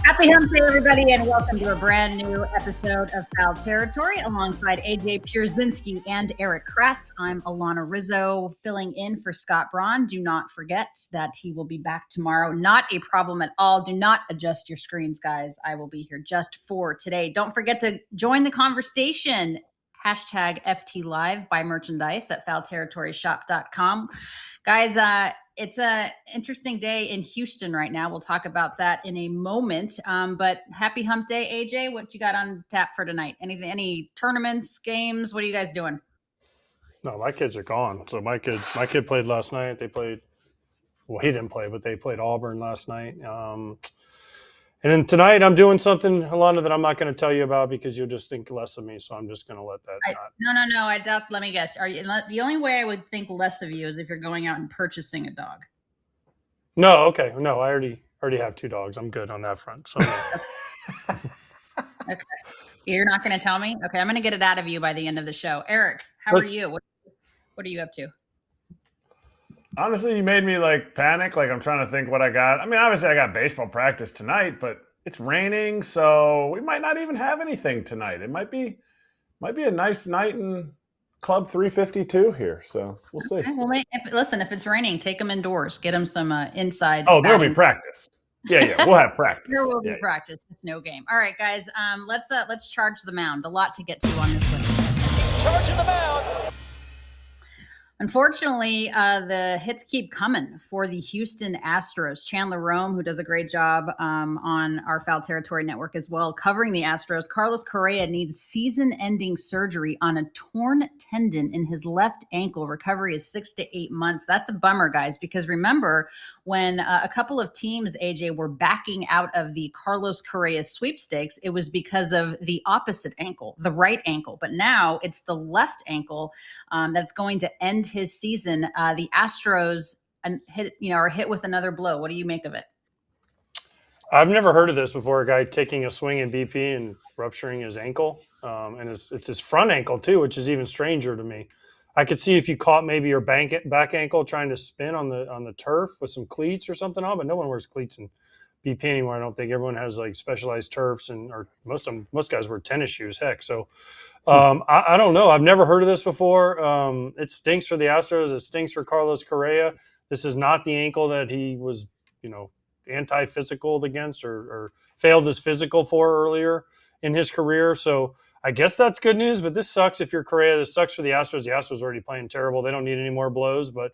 Happy hump day, everybody, and welcome to a brand new episode of Foul Territory alongside AJ Pierzynski and Erik Kratz. I'm Alanna Rizzo, filling in for Scott Braun. Do not forget that he will be back tomorrow. Not a problem at all. Do not adjust your screens, guys. I will be here just for today. Don't forget to join the conversation. Hashtag FT Live, buy merchandise at foulterritoryshop.com. Guys, it's an interesting day in Houston right now. We'll talk about that in a moment. But happy hump day, AJ. What you got on tap for tonight? Anything? Any tournaments, games? What are you guys doing? No, my kids are gone. So my kid played last night. They played. Well, he didn't play, but they played Auburn last night. And then tonight I'm doing something, Alanna, that I'm not going to tell you about because you'll just think less of me. So I'm just going to let that. No. I doubt. Let me guess. Are you the only way I would think less of you is if you're going out and purchasing a dog? No. Okay. No, I already have 2 dogs. I'm good on that front. So. Okay. You're not going to tell me? Okay. I'm going to get it out of you by the end of the show. Erik, how are you? What are you up to? Honestly, you made me panic. I'm trying to think what I got. I mean, obviously I got baseball practice tonight, but it's raining, so we might not even have anything tonight. It might be a nice night in Club 352 here. So we'll see. Well, if it's raining, take them indoors. Get them some inside. Oh, there'll be practice. Yeah, we'll have practice. There will be practice. It's no game. All right, guys. Let's charge the mound. A lot to get to on this one. Let's charge the mound. Unfortunately, the hits keep coming for the Houston Astros. Chandler Rome, who does a great job on our Foul Territory Network as well, covering the Astros. Carlos Correa needs season-ending surgery on a torn tendon in his left ankle. Recovery is 6 to 8 months. That's a bummer, guys, because remember when a couple of teams, AJ, were backing out of the Carlos Correa sweepstakes, it was because of the opposite ankle, the right ankle. But now it's the left ankle that's going to end his season. The Astros are hit with another blow. What do you make of it? I've never heard of this before. A guy taking a swing in BP and rupturing his ankle, and it's his front ankle too, which is even stranger to me. I could see if you caught maybe your back ankle trying to spin on the turf with some cleats or something on, but no one wears cleats in BP anymore. I don't think everyone has specialized turfs, or most guys wear tennis shoes. Heck, so. I don't know. I've never heard of this before. It stinks for the Astros. It stinks for Carlos Correa. This is not the ankle that he was, anti-physical against or failed his physical for earlier in his career. So I guess that's good news, but this sucks if you're Correa. This sucks for the Astros. The Astros are already playing terrible. They don't need any more blows, but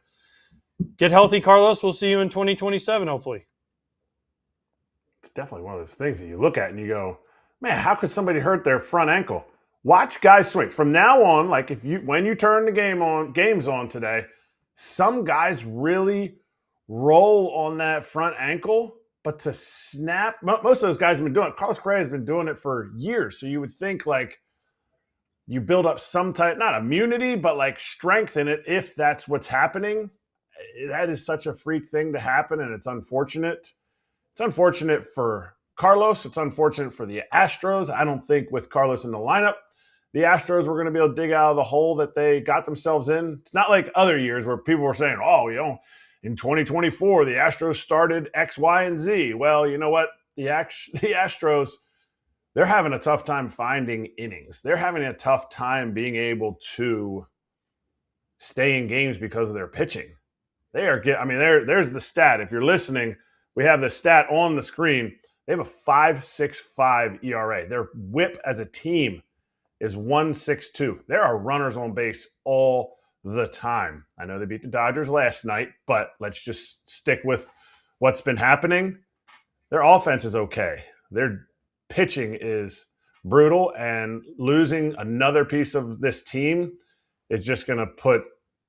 get healthy, Carlos. We'll see you in 2027, hopefully. It's definitely one of those things that you look at and you go, man, how could somebody hurt their front ankle? Watch guys swing. From now on, when you turn the games on today, some guys really roll on that front ankle, but to snap, most of those guys have been doing it. Carlos Correa has been doing it for years. So you would think you build up some type, not immunity, but strength in it if that's what's happening. That is such a freak thing to happen, and it's unfortunate. It's unfortunate for Carlos. It's unfortunate for the Astros. I don't think with Carlos in the lineup, the Astros were going to be able to dig out of the hole that they got themselves in. It's not like other years where people were saying, in 2024, the Astros started X, Y, and Z. Well, you know what? The Astros, they're having a tough time finding innings. They're having a tough time being able to stay in games because of their pitching. There's the stat. If you're listening, we have the stat on the screen. They have a 5.65 ERA. Their whip as a team is 1.62. There are runners on base all the time. I know they beat the Dodgers last night, but let's just stick with what's been happening. Their offense is okay. Their pitching is brutal, and losing another piece of this team is just going to put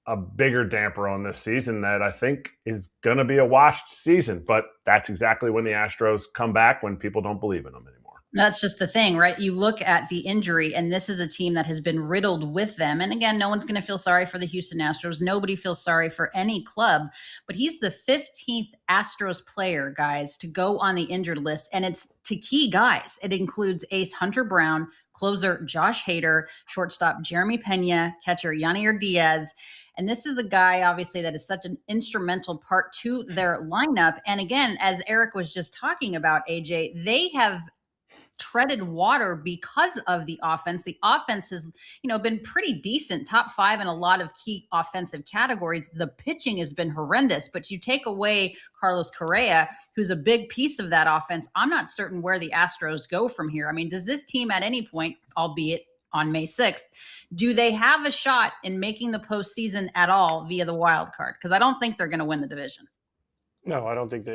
a bigger damper on this season that I think is going to be a washed season. But that's exactly when the Astros come back, when people don't believe in them anymore. That's just the thing, right? You look at the injury, and this is a team that has been riddled with them. And again, no one's going to feel sorry for the Houston Astros. Nobody feels sorry for any club. But he's the 15th Astros player, guys, to go on the injured list. And it's to key guys. It includes ace Hunter Brown, closer Josh Hader, shortstop Jeremy Pena, catcher Yanier Diaz. And this is a guy, obviously, that is such an instrumental part to their lineup. And again, as Erik was just talking about, AJ, they have treaded water because of the offense. The offense has, been pretty decent, top 5 in a lot of key offensive categories. The pitching has been horrendous, but you take away Carlos Correa, who's a big piece of that offense. I'm not certain where the Astros go from here. I mean, does this team at any point, albeit on May 6th, do they have a shot in making the postseason at all via the wild card? Because I don't think they're going to win the division. No, I don't think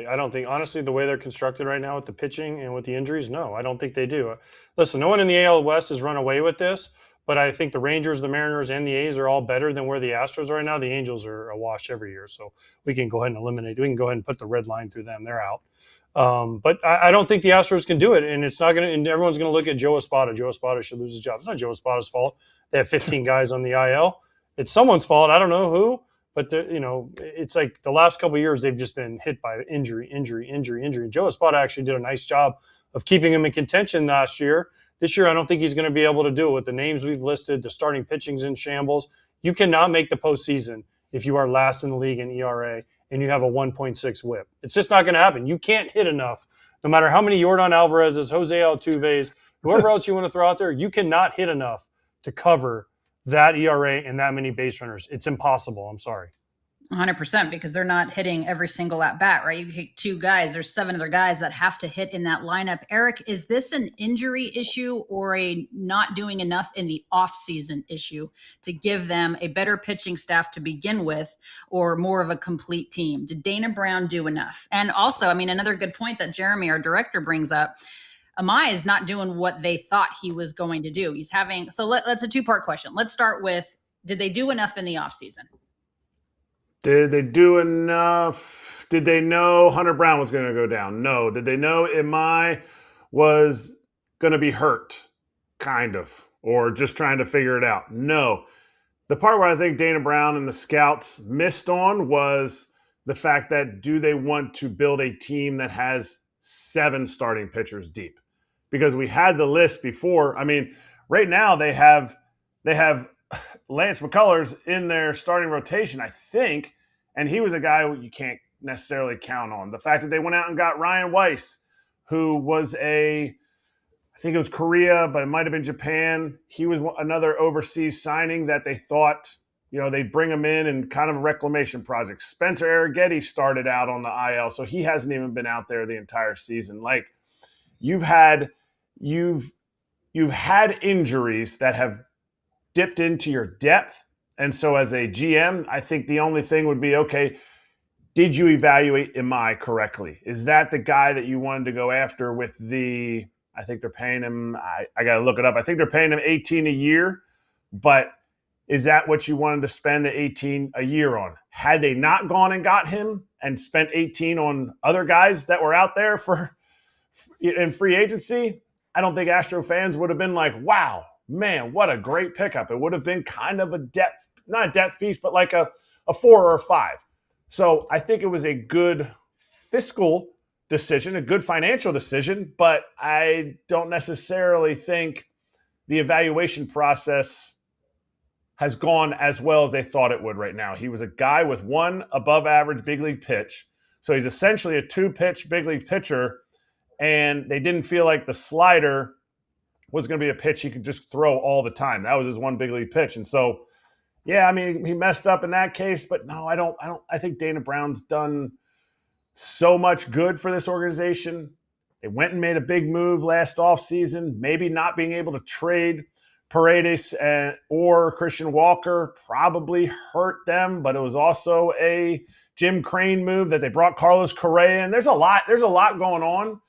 honestly, the way they're constructed right now with the pitching and with the injuries, no, I don't think they do. Listen, no one in the AL West has run away with this, but I think the Rangers, the Mariners, and the A's are all better than where the Astros are right now. The Angels are a wash every year, so we can go ahead and eliminate. We can go ahead and put the red line through them. They're out. But I don't think the Astros can do it, and it's not going to. And everyone's going to look at Joe Espada. Joe Espada should lose his job. It's not Joe Espada's fault. They have 15 guys on the IL. It's someone's fault. I don't know who. But, it's like the last couple of years, they've just been hit by injury. Joe Espada actually did a nice job of keeping him in contention last year. This year, I don't think he's going to be able to do it with the names we've listed. The starting pitching's in shambles. You cannot make the postseason if you are last in the league in ERA and you have a 1.6 whip. It's just not going to happen. You can't hit enough. No matter how many Yordan Alvarez's, Jose Altuve's, whoever else you want to throw out there, you cannot hit enough to cover that ERA and that many base runners. It's impossible. I'm sorry. 100%, because they're not hitting every single at bat, right? You hit 2 guys. There's 7 other guys that have to hit in that lineup. Erik, is this an injury issue or a not doing enough in the offseason issue to give them a better pitching staff to begin with, or more of a complete team? Did Dana Brown do enough? And also, I mean, another good point that Jeremy, our director, brings up, Amaya is not doing what they thought he was going to do. He's having, so that's a 2-part question. Let's start with, did they do enough in the offseason? Did they do enough? Did they know Hunter Brown was going to go down? No. Did they know Amaya was going to be hurt? Kind of. Or just trying to figure it out? No. The part where I think Dana Brown and the scouts missed on was the fact that do they want to build a team that has 7 starting pitchers deep? Because we had the list before. I mean, right now they have Lance McCullers in their starting rotation, I think, and he was a guy you can't necessarily count on. The fact that they went out and got Ryan Weiss, who was I think it was Korea, but it might have been Japan. He was another overseas signing that they thought, they'd bring him in and kind of a reclamation project. Spencer Arrighetti started out on the IL, so he hasn't even been out there the entire season. Like, you've had injuries that have dipped into your depth. And so as a GM, I think the only thing would be, okay, did you evaluate Amaya correctly? Is that the guy that you wanted to go after with I think they're paying him, I got to look it up. I think they're paying him $18 a year, but is that what you wanted to spend the $18 a year on? Had they not gone and got him and spent $18 on other guys that were out there in free agency, I don't think Astro fans would have been like, wow, man, what a great pickup. It would have been kind of not a depth piece, but like a 4 or a 5. So I think it was a good fiscal decision, a good financial decision, but I don't necessarily think the evaluation process has gone as well as they thought it would right now. He was a guy with 1 above average big league pitch. So he's essentially a 2-pitch big league pitcher, and they didn't feel like the slider was going to be a pitch he could just throw all the time. That was his 1 big league pitch. And so, yeah, I mean, he messed up in that case, but no, I think Dana Brown's done so much good for this organization. They went and made a big move last offseason, maybe not being able to trade Paredes or Christian Walker probably hurt them, but it was also a Jim Crane move that they brought Carlos Correa in. There's a lot going on.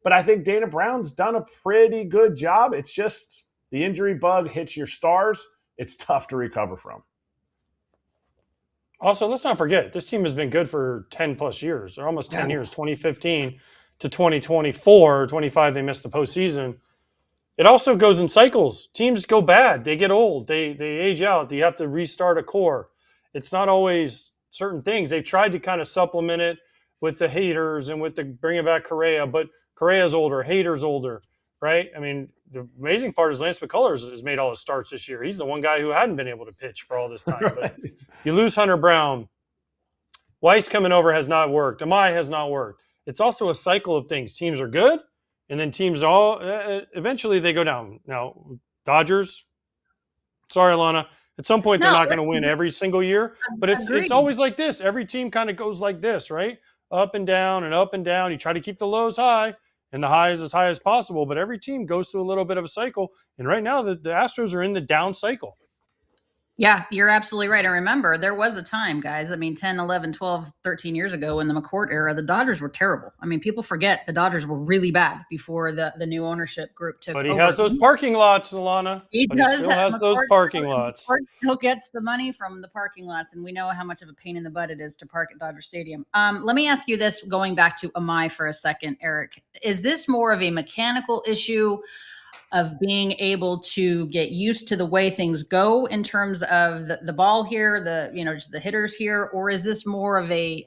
But I think Dana Brown's done a pretty good job. It's just the injury bug hits your stars. It's tough to recover from. Also, let's not forget, this team has been good for 10-plus years, or almost 10 years, 2015 to 2024, 25, they missed the postseason. It also goes in cycles. Teams go bad. They get old. They age out. You have to restart a core. It's not always certain things. They've tried to kind of supplement it with the haters and with the bringing back Correa, but Correa's older, Hader's older. right? I mean, the amazing part is Lance McCullers has made all his starts this year. He's the one guy who hadn't been able to pitch for all this time. Right. But you lose Hunter Brown. Weiss coming over has not worked. Amai has not worked. It's also a cycle of things. Teams are good, and then teams eventually they go down. Now, Dodgers, sorry, Alanna. At some point, they're not going to win every single year, but it's always like this. Every team kind of goes like this, right? Up and down and up and down. You try to keep the lows high and the highs as high as possible, but every team goes through a little bit of a cycle. And right now, the Astros are in the down cycle. Yeah, you're absolutely right. I remember there was a time, guys, 10, 11, 12, 13 years ago in the McCourt era, the Dodgers were terrible. I mean, people forget the Dodgers were really bad before the new ownership group took over. But he has those parking lots, Alana. He does. He still has those parking lots. McCourt still gets the money from the parking lots, and we know how much of a pain in the butt it is to park at Dodger Stadium. Let me ask you this, going back to Amai for a second, Erik. Is this more of a mechanical issue of being able to get used to the way things go in terms of the ball here, just the hitters here, or is this more of a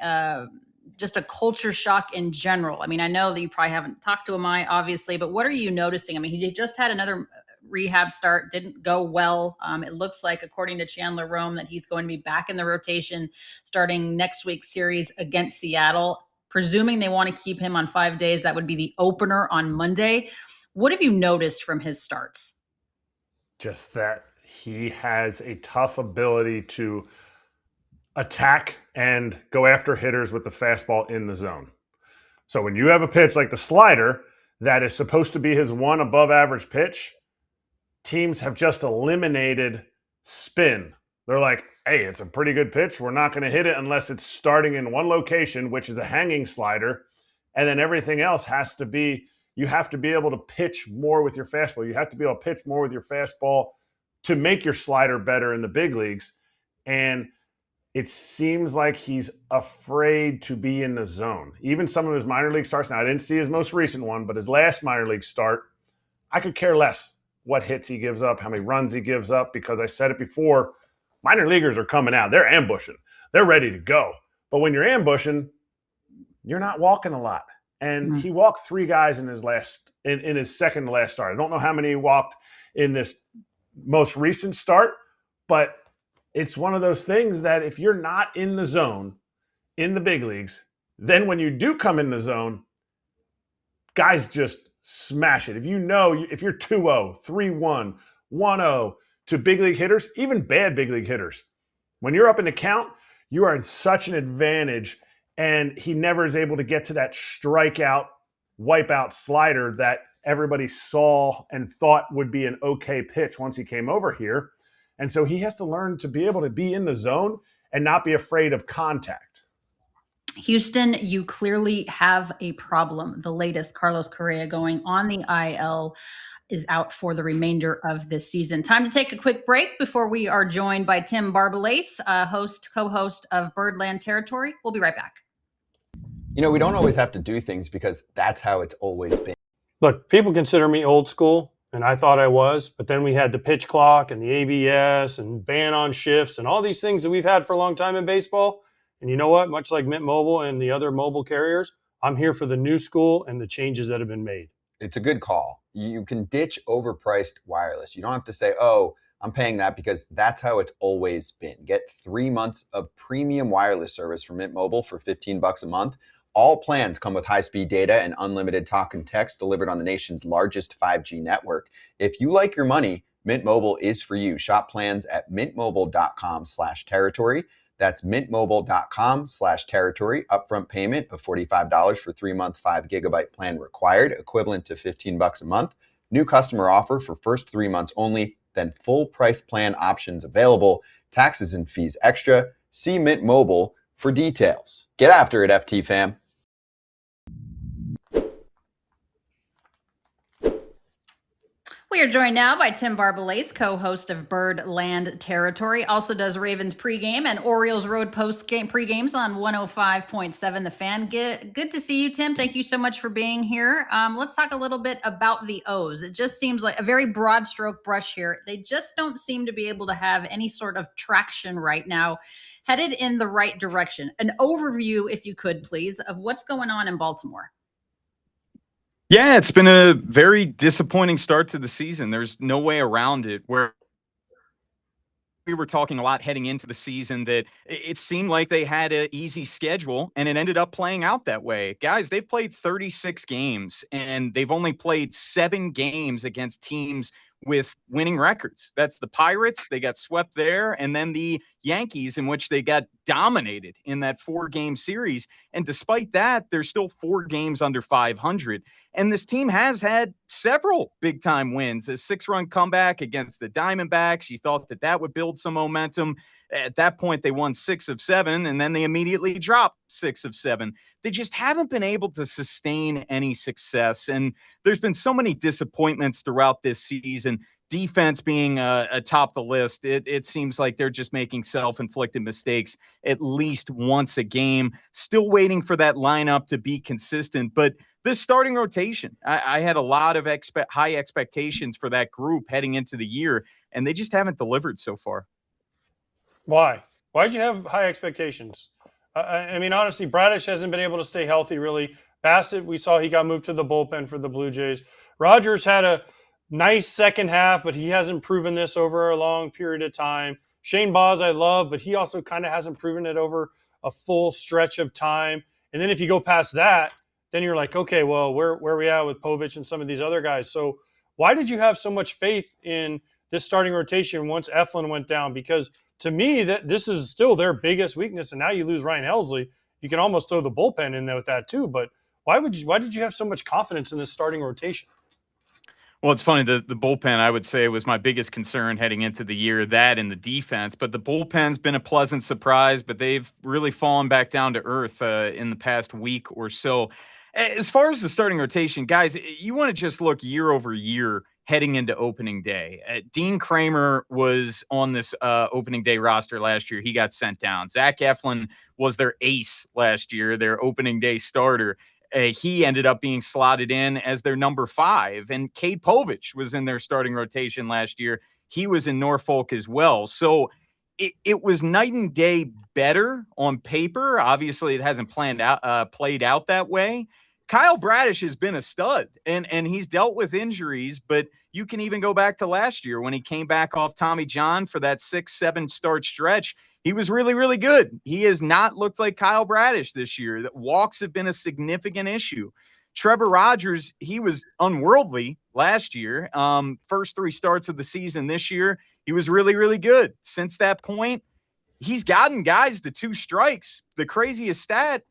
just a culture shock in general? I mean, I know that you probably haven't talked to Amai, obviously, but what are you noticing? I mean, he just had another rehab start, didn't go well. It looks like, according to Chandler Rome, that he's going to be back in the rotation starting next week's series against Seattle. Presuming they want to keep him on 5 days, that would be the opener on Monday. What have you noticed from his starts? Just that he has a tough ability to attack and go after hitters with the fastball in the zone. So when you have a pitch like the slider that is supposed to be his one above average pitch, teams have just eliminated spin. They're like, hey, it's a pretty good pitch. We're not going to hit it unless it's starting in one location, which is a hanging slider. And then everything else has to be, you have to be able to pitch more with your fastball. You have to be able to pitch more with your fastball to make your slider better in the big leagues. And it seems like he's afraid to be in the zone. Even some of his minor league starts, now I didn't see his most recent one, but his last minor league start, I could care less what hits he gives up, how many runs he gives up, because I said it before, minor leaguers are coming out. They're ambushing. They're ready to go. But when you're ambushing, you're not walking a lot. And he walked 3 guys in his second to last start. I don't know how many he walked in this most recent start, but it's one of those things that if you're not in the zone in the big leagues, then when you do come in the zone, guys just smash it. If you're 2-0, 3-1, 1-0 to big league hitters, even bad big league hitters, when you're up in the count, you are in such an advantage. And he never is able to get to that strikeout, wipeout slider that everybody saw and thought would be an okay pitch once he came over here. And so he has to learn to be able to be in the zone and not be afraid of contact. Houston, you clearly have a problem. The latest, Carlos Correa, going on the IL, is out for the remainder of this season. Time to take a quick break before we are joined by Tim Barbalace, co-host of Birdland Territory. We'll be right back. You know, we don't always have to do things because that's how it's always been. Look, people consider me old school, and I thought I was, but then we had the pitch clock and the ABS and ban on shifts and all these things that we've had for a long time in baseball. And you know what? Much like Mint Mobile and the other mobile carriers, I'm here for the new school and the changes that have been made. It's a good call. You can ditch overpriced wireless. You don't have to say, oh, I'm paying that, because that's how it's always been. Get 3 months of premium wireless service from Mint Mobile for $15 a month. All plans come with high-speed data and unlimited talk and text delivered on the nation's largest 5G network. If you like your money, Mint Mobile is for you. Shop plans at mintmobile.com/territory. That's mintmobile.com/territory. Upfront payment of $45 for 3-month 5 GB plan required, equivalent to $15 a month. New customer offer for first 3 months only, then full price plan options available. Taxes and fees extra. See Mint Mobile for details. Get after it, FT fam. We are joined now by Tim Barbalace, co-host of Birdland Territory. Also does Ravens pregame and Orioles road post-game pregames on 105.7 The Fan. Good to see you, Tim. Thank you so much for being here. Let's talk a little bit about the O's. It just seems like a very broad stroke brush here. They just don't seem to be able to have any sort of traction right now, headed in the right direction. An overview, if you could, please, of what's going on in Baltimore. Yeah, it's been a very disappointing start to the season. There's no way around it. Where we were talking a lot heading into the season that it seemed like they had an easy schedule, and it ended up playing out that way. Guys, they've played 36 games, and they've only played 7 games against teams with winning records. That's the Pirates. They got swept there, and then the Yankees, in which they got dominated in that 4-game series. And despite that, they're still 4 games under 500. And this team has had several big time wins. A 6-run comeback against the Diamondbacks. You thought that would build some momentum. At that point, they won 6 of 7, and then they immediately dropped 6 of 7. They just haven't been able to sustain any success. And there's been so many disappointments throughout this season. Defense being atop the list, it seems like they're just making self-inflicted mistakes at least once a game. Still waiting for that lineup to be consistent. But this starting rotation, I had a lot of high expectations for that group heading into the year, and they just haven't delivered so far. Why? Why'd you have high expectations? I mean, honestly, Bradish hasn't been able to stay healthy, really. Bassett, we saw he got moved to the bullpen for the Blue Jays. Rogers had a nice second half, but he hasn't proven this over a long period of time. Shane Baz, I love, but he also kind of hasn't proven it over a full stretch of time. And then if you go past that, then you're like, okay, well, where are we at with Povich and some of these other guys? So why did you have so much faith in this starting rotation once Eflin went down? Because to me, that this is still their biggest weakness, and now you lose Ryan Helsley. You can almost throw the bullpen in there with that too. But why did you have so much confidence in this starting rotation? Well, it's funny, the bullpen, I would say, was my biggest concern heading into the year, that and the defense. But the bullpen's been a pleasant surprise, but they've really fallen back down to earth in the past week or so. As far as the starting rotation, guys, you want to just look year over year heading into opening day. Dean Kramer was on this opening day roster last year. He got sent down. Zach Eflin was their ace last year, their opening day starter. He ended up being slotted in as their number 5. And Cade Povich was in their starting rotation last year. He was in Norfolk as well. So it was night and day better on paper. Obviously, it hasn't played out that way. Kyle Bradish has been a stud, and he's dealt with injuries, but you can even go back to last year when he came back off Tommy John for that 6-7 start stretch. He was really, really good. He has not looked like Kyle Bradish this year. That walks have been a significant issue. Trevor Rogers, he was unworldly last year. First 3 starts of the season this year, he was really, really good. Since that point, he's gotten guys to 2 strikes. The craziest stat,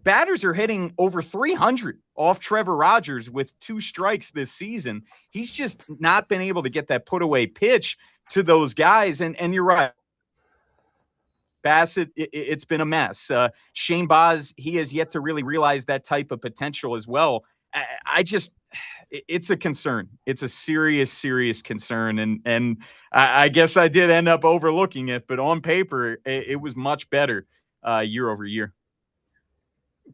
batters are hitting over 300 off Trevor Rogers with 2 strikes this season. He's just not been able to get that put away pitch to those guys. And you're right. Bassett, it's been a mess. Shane Baz, he has yet to really realize that type of potential as well. It's a concern. It's a serious, serious concern. And I guess I did end up overlooking it, but on paper, it was much better year over year.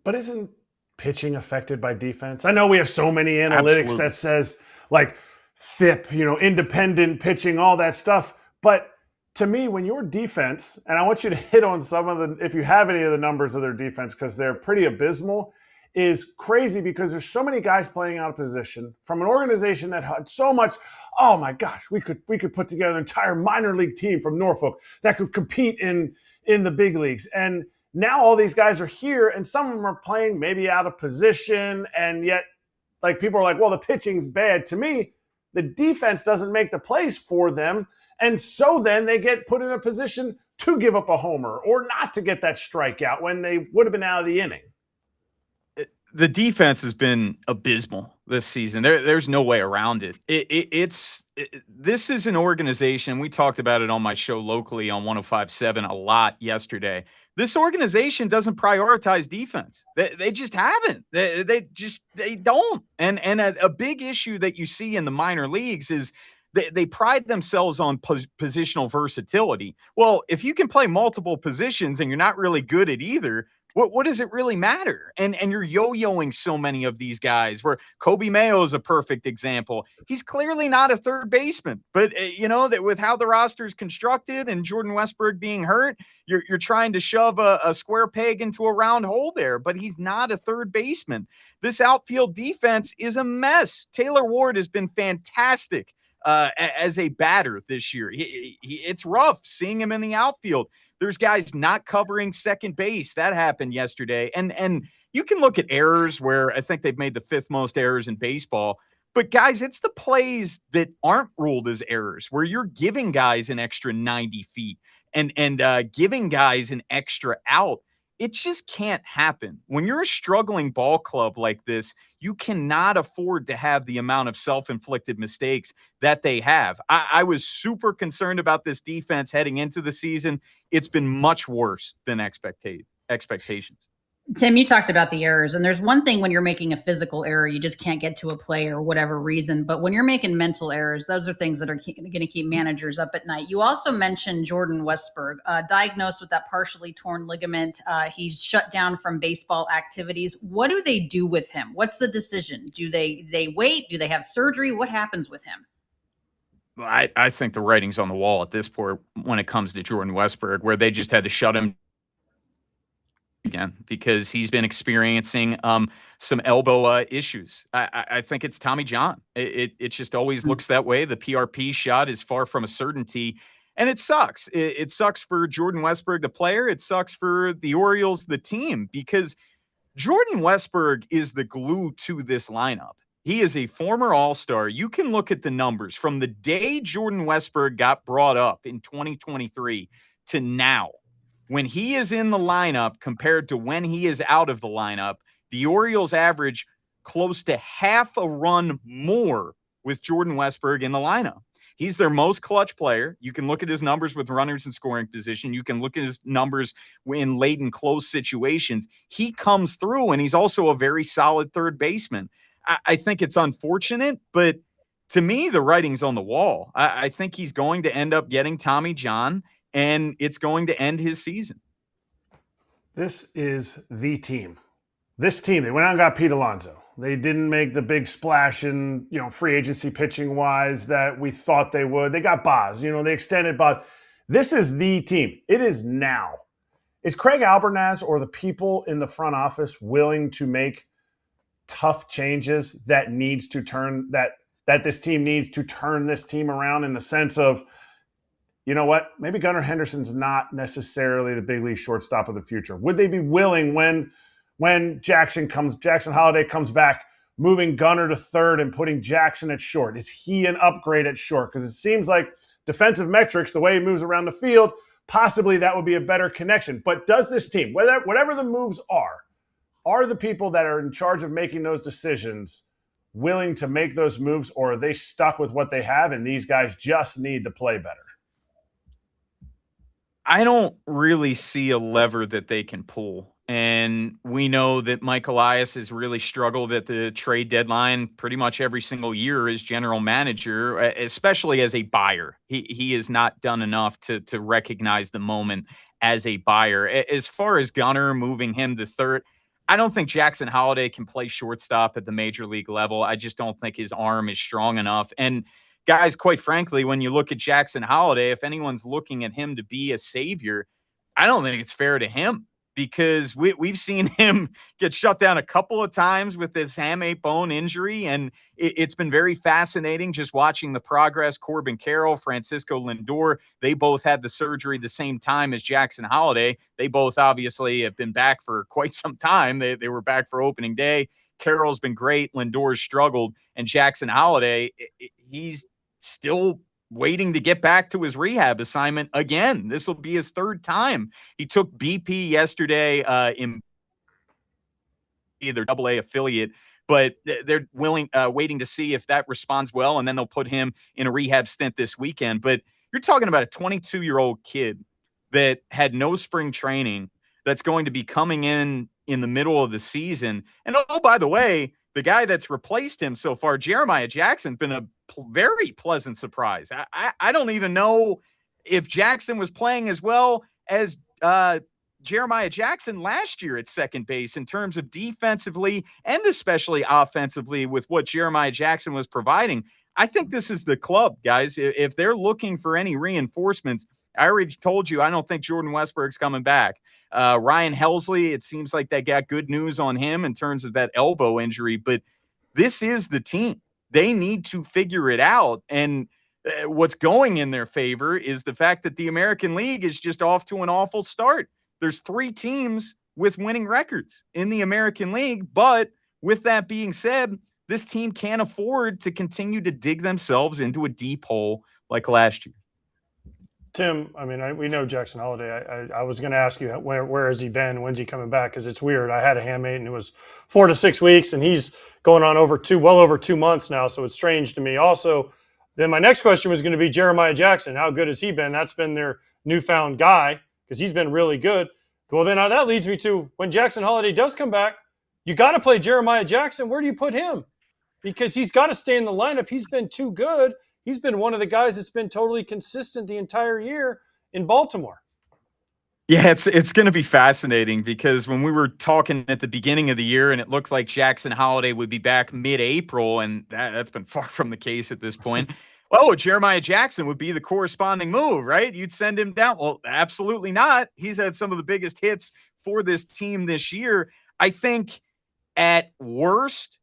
But isn't pitching affected by defense? I know we have so many analytics Absolutely. that says like FIP, independent pitching, all that stuff. But to me, when your defense, and I want you to hit on some of the, if you have any of the numbers of their defense, because they're pretty abysmal, is crazy because there's so many guys playing out of position from an organization that had so much. Oh my gosh, we could put together an entire minor league team from Norfolk that could compete in the big leagues. And now all these guys are here, and some of them are playing maybe out of position, and yet, like, people are like, well, the pitching's bad. To me, the defense doesn't make the plays for them, and so then they get put in a position to give up a homer or not to get that strikeout when they would have been out of the inning. The defense has been abysmal this season. There's no way around it. This is an organization. We talked about it on my show locally on 105.7 a lot yesterday. This organization doesn't prioritize defense. They just haven't. They don't. And a big issue that you see in the minor leagues is they pride themselves on positional versatility. Well, if you can play multiple positions and you're not really good at either, What does it really matter? And you're yo-yoing so many of these guys, where Kobe Mayo is a perfect example. He's clearly not a third baseman, but that with how the roster is constructed and Jordan Westburg being hurt, you're trying to shove a square peg into a round hole there, but he's not a third baseman. This outfield defense is a mess. Taylor Ward has been fantastic as a batter this year. It's rough seeing him in the outfield. There's guys not covering second base. That happened yesterday. And you can look at errors where I think they've made the 5th most errors in baseball. But guys, it's the plays that aren't ruled as errors where you're giving guys an extra 90 feet and giving guys an extra out. It just can't happen. When you're a struggling ball club like this, you cannot afford to have the amount of self-inflicted mistakes that they have. I was super concerned about this defense heading into the season. It's been much worse than expectations. Tim, you talked about the errors, and there's one thing when you're making a physical error, you just can't get to a play or whatever reason. But when you're making mental errors, those are things that are going to keep managers up at night. You also mentioned Jordan Westburg, diagnosed with that partially torn ligament. He's shut down from baseball activities. What do they do with him? What's the decision? Do they wait? Do they have surgery? What happens with him? I think the writing's on the wall at this point when it comes to Jordan Westburg, where they just had to shut him again because he's been experiencing some elbow issues. I think it's Tommy John. It just always looks that way. The PRP shot is far from a certainty, and it sucks. It sucks for Jordan Westburg, the player. It sucks for the Orioles, the team, because Jordan Westburg is the glue to this lineup. He is a former All-Star. You can look at the numbers from the day Jordan Westburg got brought up in 2023 to now. When he is in the lineup compared to when he is out of the lineup, the Orioles average close to half a run more with Jordan Westburg in the lineup. He's their most clutch player. You can look at his numbers with runners in scoring position. You can look at his numbers in late and close situations. He comes through, and he's also a very solid third baseman. I think it's unfortunate, but to me, the writing's on the wall. I think he's going to end up getting Tommy John, and it's going to end his season. This is the team. This team, they went out and got Pete Alonso. They didn't make the big splash in, free agency pitching wise that we thought they would. They got Boz, they extended Boz. This is the team. It is now. Is Craig Albernaz or the people in the front office willing to make tough changes that this team needs to turn this team around in the sense of, you know what? Maybe Gunnar Henderson's not necessarily the big league shortstop of the future. Would they be willing when Jackson Holiday comes back, moving Gunnar to third and putting Jackson at short? Is he an upgrade at short? Because it seems like defensive metrics, the way he moves around the field, possibly that would be a better connection. But does this team, whatever the moves are the people that are in charge of making those decisions willing to make those moves, or are they stuck with what they have and these guys just need to play better? I don't really see a lever that they can pull. And we know that Mike Elias has really struggled at the trade deadline pretty much every single year as general manager, especially as a buyer. He has not done enough to recognize the moment as a buyer. As far as Gunnar moving him to third, I don't think Jackson Holiday can play shortstop at the major league level. I just don't think his arm is strong enough. And guys, quite frankly, when you look at Jackson Holiday, if anyone's looking at him to be a savior, I don't think it's fair to him, because we've seen him get shut down a couple of times with this hamate bone injury, and it's been very fascinating just watching the progress. Corbin Carroll, Francisco Lindor, they both had the surgery the same time as Jackson Holiday. They both obviously have been back for quite some time. They were back for opening day. Carroll's been great. Lindor's struggled. And Jackson Holiday, he's still waiting to get back to his rehab assignment again. This will be his third time. He took BP yesterday in either AA affiliate, but they're waiting to see if that responds well, and then they'll put him in a rehab stint this weekend. But you're talking about a 22-year-old kid that had no spring training that's going to be coming in the middle of the season. And oh, by the way, the guy that's replaced him so far, Jeremiah Jackson's been a very pleasant surprise. I don't even know if Jackson was playing as well as Jeremiah Jackson last year at second base in terms of defensively and especially offensively with what Jeremiah Jackson was providing. I think this is the club, guys. If they're looking for any reinforcements, I already told you, I don't think Jordan Westburg's coming back. Ryan Helsley, it seems like they got good news on him in terms of that elbow injury, but this is the team. They need to figure it out. And what's going in their favor is the fact that the American League is just off to an awful start. There's 3 teams with winning records in the American League. But with that being said, this team can't afford to continue to dig themselves into a deep hole like last year. Tim, I mean, we know Jackson Holiday. I was going to ask you where has he been? When's he coming back? Because it's weird. I had a handmate and it was 4 to 6 weeks, and he's going on well over 2 months now. So it's strange to me. Also, then my next question was going to be Jeremiah Jackson. How good has he been? That's been their newfound guy because he's been really good. Well, then that leads me to when Jackson Holiday does come back, you got to play Jeremiah Jackson. Where do you put him? Because he's got to stay in the lineup. He's been too good. He's been one of the guys that's been totally consistent the entire year in Baltimore. Yeah, it's going to be fascinating because when we were talking at the beginning of the year and it looked like Jackson Holiday would be back mid-April, and that's been far from the case at this point. Oh, Jeremiah Jackson would be the corresponding move, right? You'd send him down. Well, absolutely not. He's had some of the biggest hits for this team this year. I think at worst,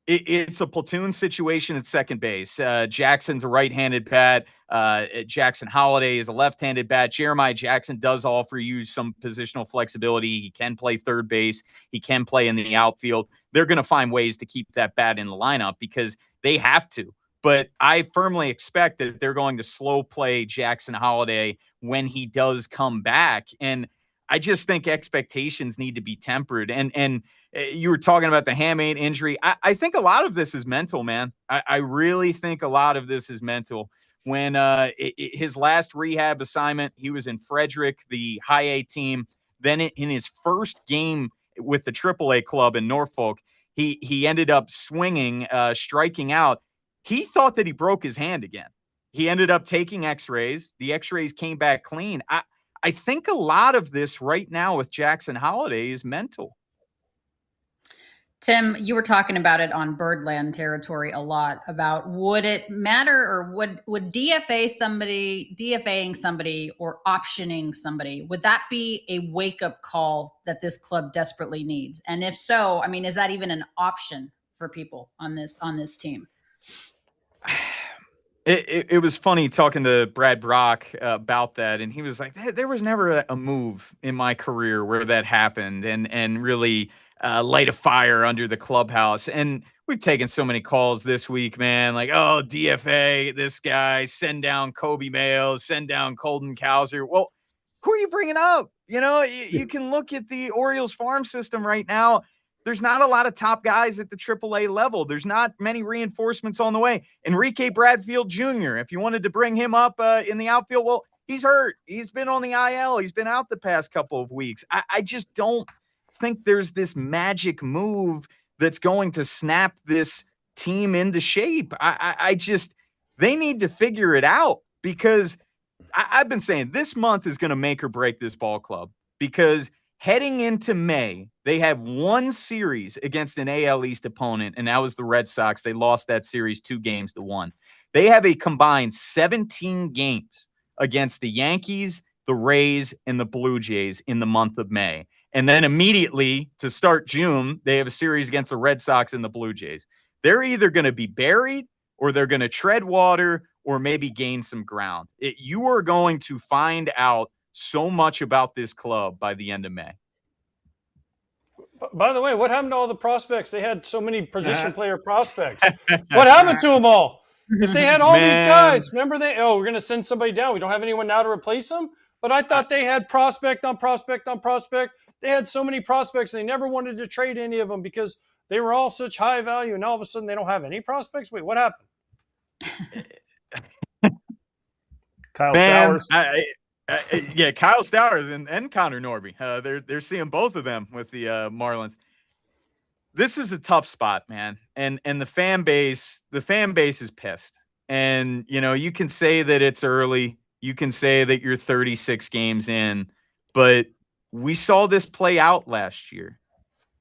it's a platoon situation at second base. Jackson's a right-handed bat. Jackson Holiday is a left-handed bat. Jeremiah Jackson does offer you some positional flexibility. He can play third base. He can play in the outfield. They're going to find ways to keep that bat in the lineup because they have to. But I firmly expect that they're going to slow play Jackson Holiday when he does come back. And I just think expectations need to be tempered. And you were talking about the hamate injury. I think a lot of this is mental, man. I really think a lot of this is mental. When his last rehab assignment, he was in Frederick, the high A team. Then in his first game with the AAA club in Norfolk, he ended up swinging, striking out. He thought that he broke his hand again. He ended up taking x-rays. The x-rays came back clean. I think a lot of this right now with Jackson Holiday is mental. Tim, you were talking about it on Birdland territory a lot about would it matter or would DFAing somebody or optioning somebody, would that be a wake-up call that this club desperately needs? And if so, I mean, is that even an option for people on this team? It was funny talking to Brad Brock about that, and he was like, there was never a move in my career where that happened and really light a fire under the clubhouse. And we've taken so many calls this week, man, like, oh, DFA, this guy, send down Kobe Mayo, send down Colton Cowser. Well, who are you bringing up? You know, you can look at the Orioles farm system right now. There's not a lot of top guys at the AAA level. There's not many reinforcements on the way. Enrique Bradfield Jr., if you wanted to bring him up in the outfield, well, he's hurt. He's been on the IL. He's been out the past couple of weeks. I just don't think there's this magic move that's going to snap this team into shape. They need to figure it out because I've been saying this month is going to make or break this ball club because heading into May, they have one series against an AL East opponent, and that was the Red Sox. They lost that series 2-1. They have a combined 17 games against the Yankees, the Rays, and the Blue Jays in the month of May. And then immediately to start June, they have a series against the Red Sox and the Blue Jays. They're either going to be buried or they're going to tread water or maybe gain some ground. You are going to find out so much about this club by the end of May. By the way, what happened to all the prospects? They had so many position player prospects. What happened to them all? If they had all these guys, remember we're going to send somebody down. We don't have anyone now to replace them. But I thought they had prospect on prospect on prospect. They had so many prospects, and they never wanted to trade any of them because they were all such high value. And all of a sudden, they don't have any prospects. Wait, what happened? Kyle Stowers. Yeah, Kyle Stowers and Connor Norby. They're seeing both of them with the Marlins. This is a tough spot, man. And the fan base is pissed. And you can say that it's early. You can say that you're 36 games in, but we saw this play out last year.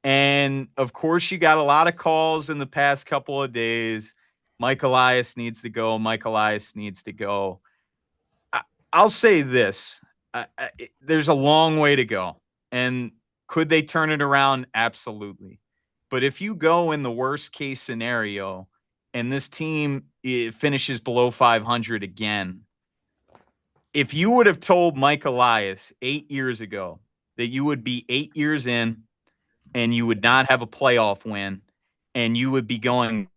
And of course, you got a lot of calls in the past couple of days. Mike Elias needs to go. Mike Elias needs to go. I'll say this. There's a long way to go. And could they turn it around? Absolutely. But if you go in the worst case scenario and this team finishes below 500 again, if you would have told Mike Elias 8 years ago that you would be 8 years in and you would not have a playoff win and you would be going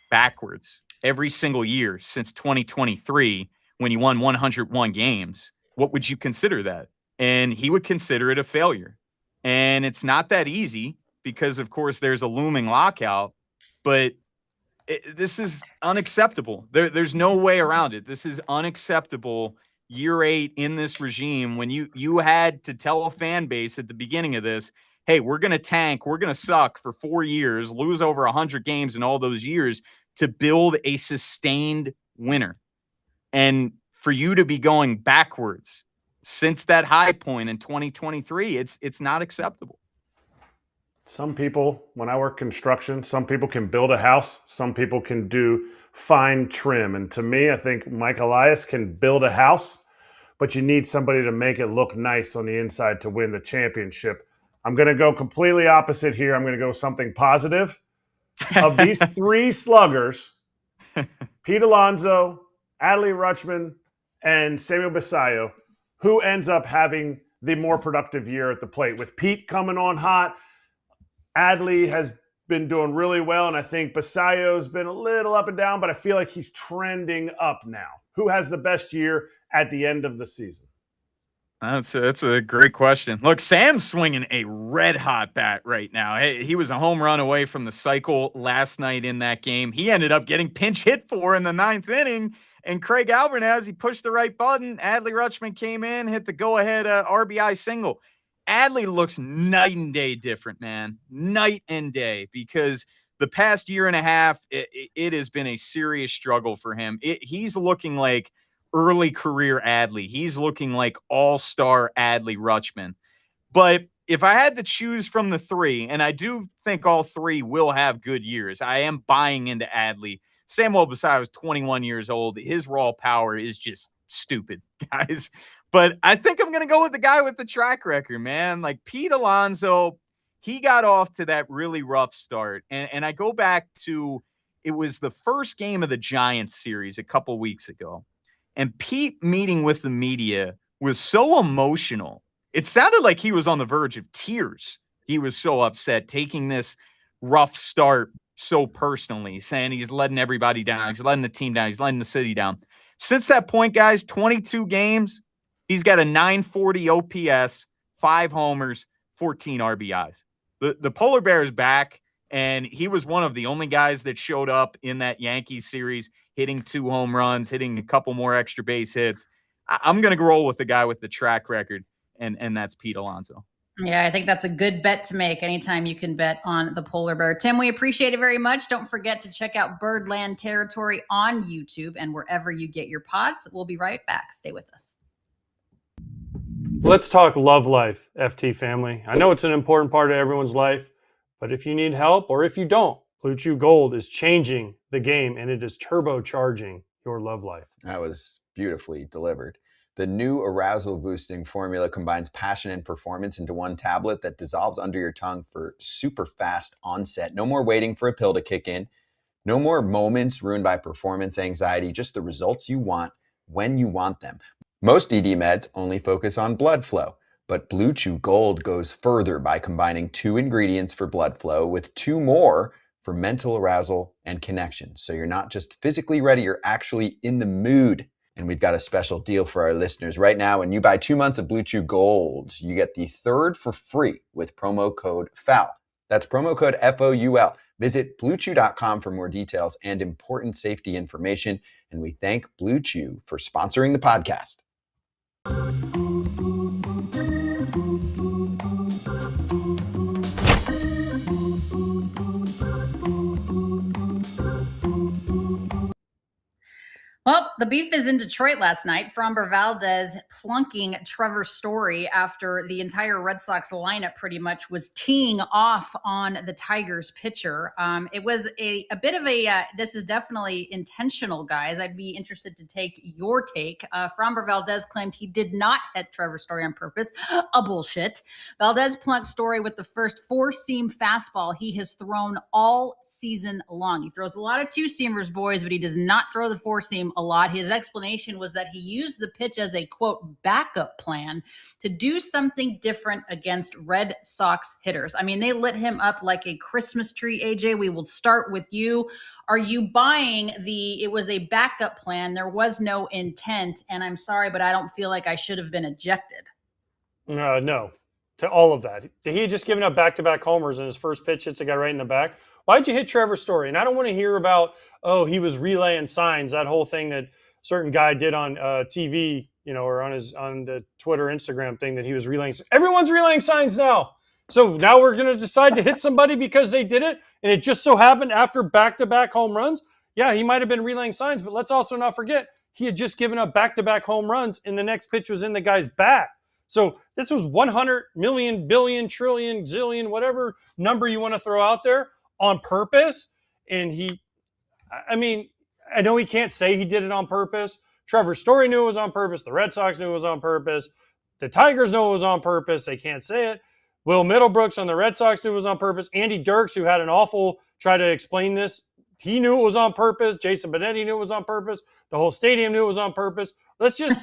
backwards every single year since 2023 when you won 101 games, what would you consider that? And he would consider it a failure. And it's not that easy because, of course, there's a looming lockout, but this is unacceptable. There's no way around it. This is unacceptable. Year 8 in this regime, when you had to tell a fan base at the beginning of this, hey, we're going to tank, we're going to suck for 4 years, lose over 100 games in all those years to build a sustained winner. And for you to be going backwards since that high point in 2023, it's not acceptable. Some people, when I work construction, some people can build a house. Some people can do fine trim. And to me, I think Mike Elias can build a house, but you need somebody to make it look nice on the inside to win the championship. I'm going to go completely opposite here. I'm going to go something positive. Of these 3 sluggers, Pete Alonso, Adley Rutschman, and Samuel Basallo, who ends up having the more productive year at the plate? With Pete coming on hot, Adley has been doing really well, and I think Basallo's been a little up and down, but I feel like he's trending up now. Who has the best year at the end of the season? That's a great question. Look, Sam's swinging a red-hot bat right now. He was a home run away from the cycle last night in that game. He ended up getting pinch hit for in the 9th inning, and Craig Alvarez, he pushed the right button. Adley Rutschman came in, hit the go-ahead RBI single. Adley looks night and day different, man. Night and day, because the past year and a half, it has been a serious struggle for him. He's looking like early career Adley. He's looking like all-star Adley Rutschman. But if I had to choose from the 3, and I do think all 3 will have good years, I am buying into Adley. Samuel Basallo is 21 years old. His raw power is just stupid, guys. But I think I'm going to go with the guy with the track record, man. Like Pete Alonso, he got off to that really rough start. And I go back to, it was the first game of the Giants series a couple weeks ago. And Pete meeting with the media was so emotional. It sounded like he was on the verge of tears. He was so upset, taking this rough start so personally, saying he's letting everybody down. He's letting the team down. He's letting the city down. Since that point, guys, 22 games, he's got a 940 OPS, 5 homers, 14 RBIs. The Polar Bear is back, and he was one of the only guys that showed up in that Yankees series, hitting 2 home runs, hitting a couple more extra base hits. I'm going to roll with the guy with the track record, and that's Pete Alonso. Yeah, I think that's a good bet to make anytime you can bet on the Polar Bear. Tim, we appreciate it very much. Don't forget to check out Birdland Territory on YouTube and wherever you get your pods. We'll be right back. Stay with us. Let's talk love life, FT family. I know it's an important part of everyone's life, but if you need help or if you don't, Blue Chew Gold is changing the game and it is turbocharging your love life. That was beautifully delivered. The new arousal-boosting formula combines passion and performance into one tablet that dissolves under your tongue for super fast onset. No more waiting for a pill to kick in. No more moments ruined by performance anxiety. Just the results you want when you want them. Most ED meds only focus on blood flow, but Blue Chew Gold goes further by combining 2 ingredients for blood flow with 2 more for mental arousal and connection. So you're not just physically ready, you're actually in the mood. And we've got a special deal for our listeners right now. When you buy 2 months of Blue Chew Gold, you get the 3rd for free with promo code FOUL. That's promo code FOUL. Visit BlueChew.com for more details and important safety information. And we thank Blue Chew for sponsoring the podcast. Well, the beef is in Detroit last night. Framber Valdez plunking Trevor Story after the entire Red Sox lineup pretty much was teeing off on the Tigers pitcher. It was a bit of a, this is definitely intentional, guys. I'd be interested to take your take. Framber Valdez claimed he did not hit Trevor Story on purpose. A bullshit. Valdez plunked Story with the first four-seam fastball he has thrown all season long. He throws a lot of two-seamers, boys, but he does not throw the four-seam a lot. His explanation was that he used the pitch as a, quote, backup plan to do something different against Red Sox hitters. I mean, they lit him up like a Christmas tree, AJ. We will start with you. Are you buying it was a backup plan, there was no intent, and I'm sorry, but I don't feel like I should have been ejected? No, to all of that. He had just given up back-to-back homers, and his first pitch hits a guy right in the back. Why'd you hit Trevor Story? And I don't want to hear about, he was relaying signs, that whole thing that certain guy did on TV, or on the Twitter, Instagram thing that he was relaying. Everyone's relaying signs now. So now we're going to decide to hit somebody because they did it, and it just so happened after back-to-back home runs. Yeah, he might have been relaying signs, but let's also not forget he had just given up back-to-back home runs, and the next pitch was in the guy's bat. So this was 100 million, billion, trillion, zillion, whatever number you want to throw out there on purpose. And I know he can't say he did it on purpose. Trevor Story knew it was on purpose. The Red Sox knew it was on purpose. The Tigers know it was on purpose. They can't say it. Will Middlebrooks on the Red Sox knew it was on purpose. Andy Dirks, who had an awful try to explain this, he knew it was on purpose. Jason Benetti knew it was on purpose. The whole stadium knew it was on purpose. Let's just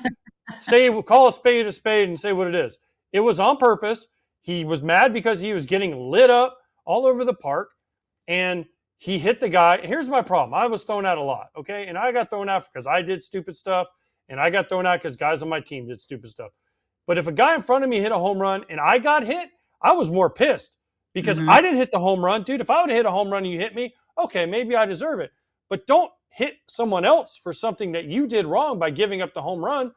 call a spade and say what it is. It was on purpose. He was mad because he was getting lit up all over the park, and he hit the guy. Here's my problem. I was thrown out a lot, okay? And I got thrown out because I did stupid stuff, and I got thrown out because guys on my team did stupid stuff. But if a guy in front of me hit a home run and I got hit, I was more pissed because I didn't hit the home run. Dude, if I would have hit a home run and you hit me, okay, maybe I deserve it. But don't hit someone else for something that you did wrong by giving up the home run.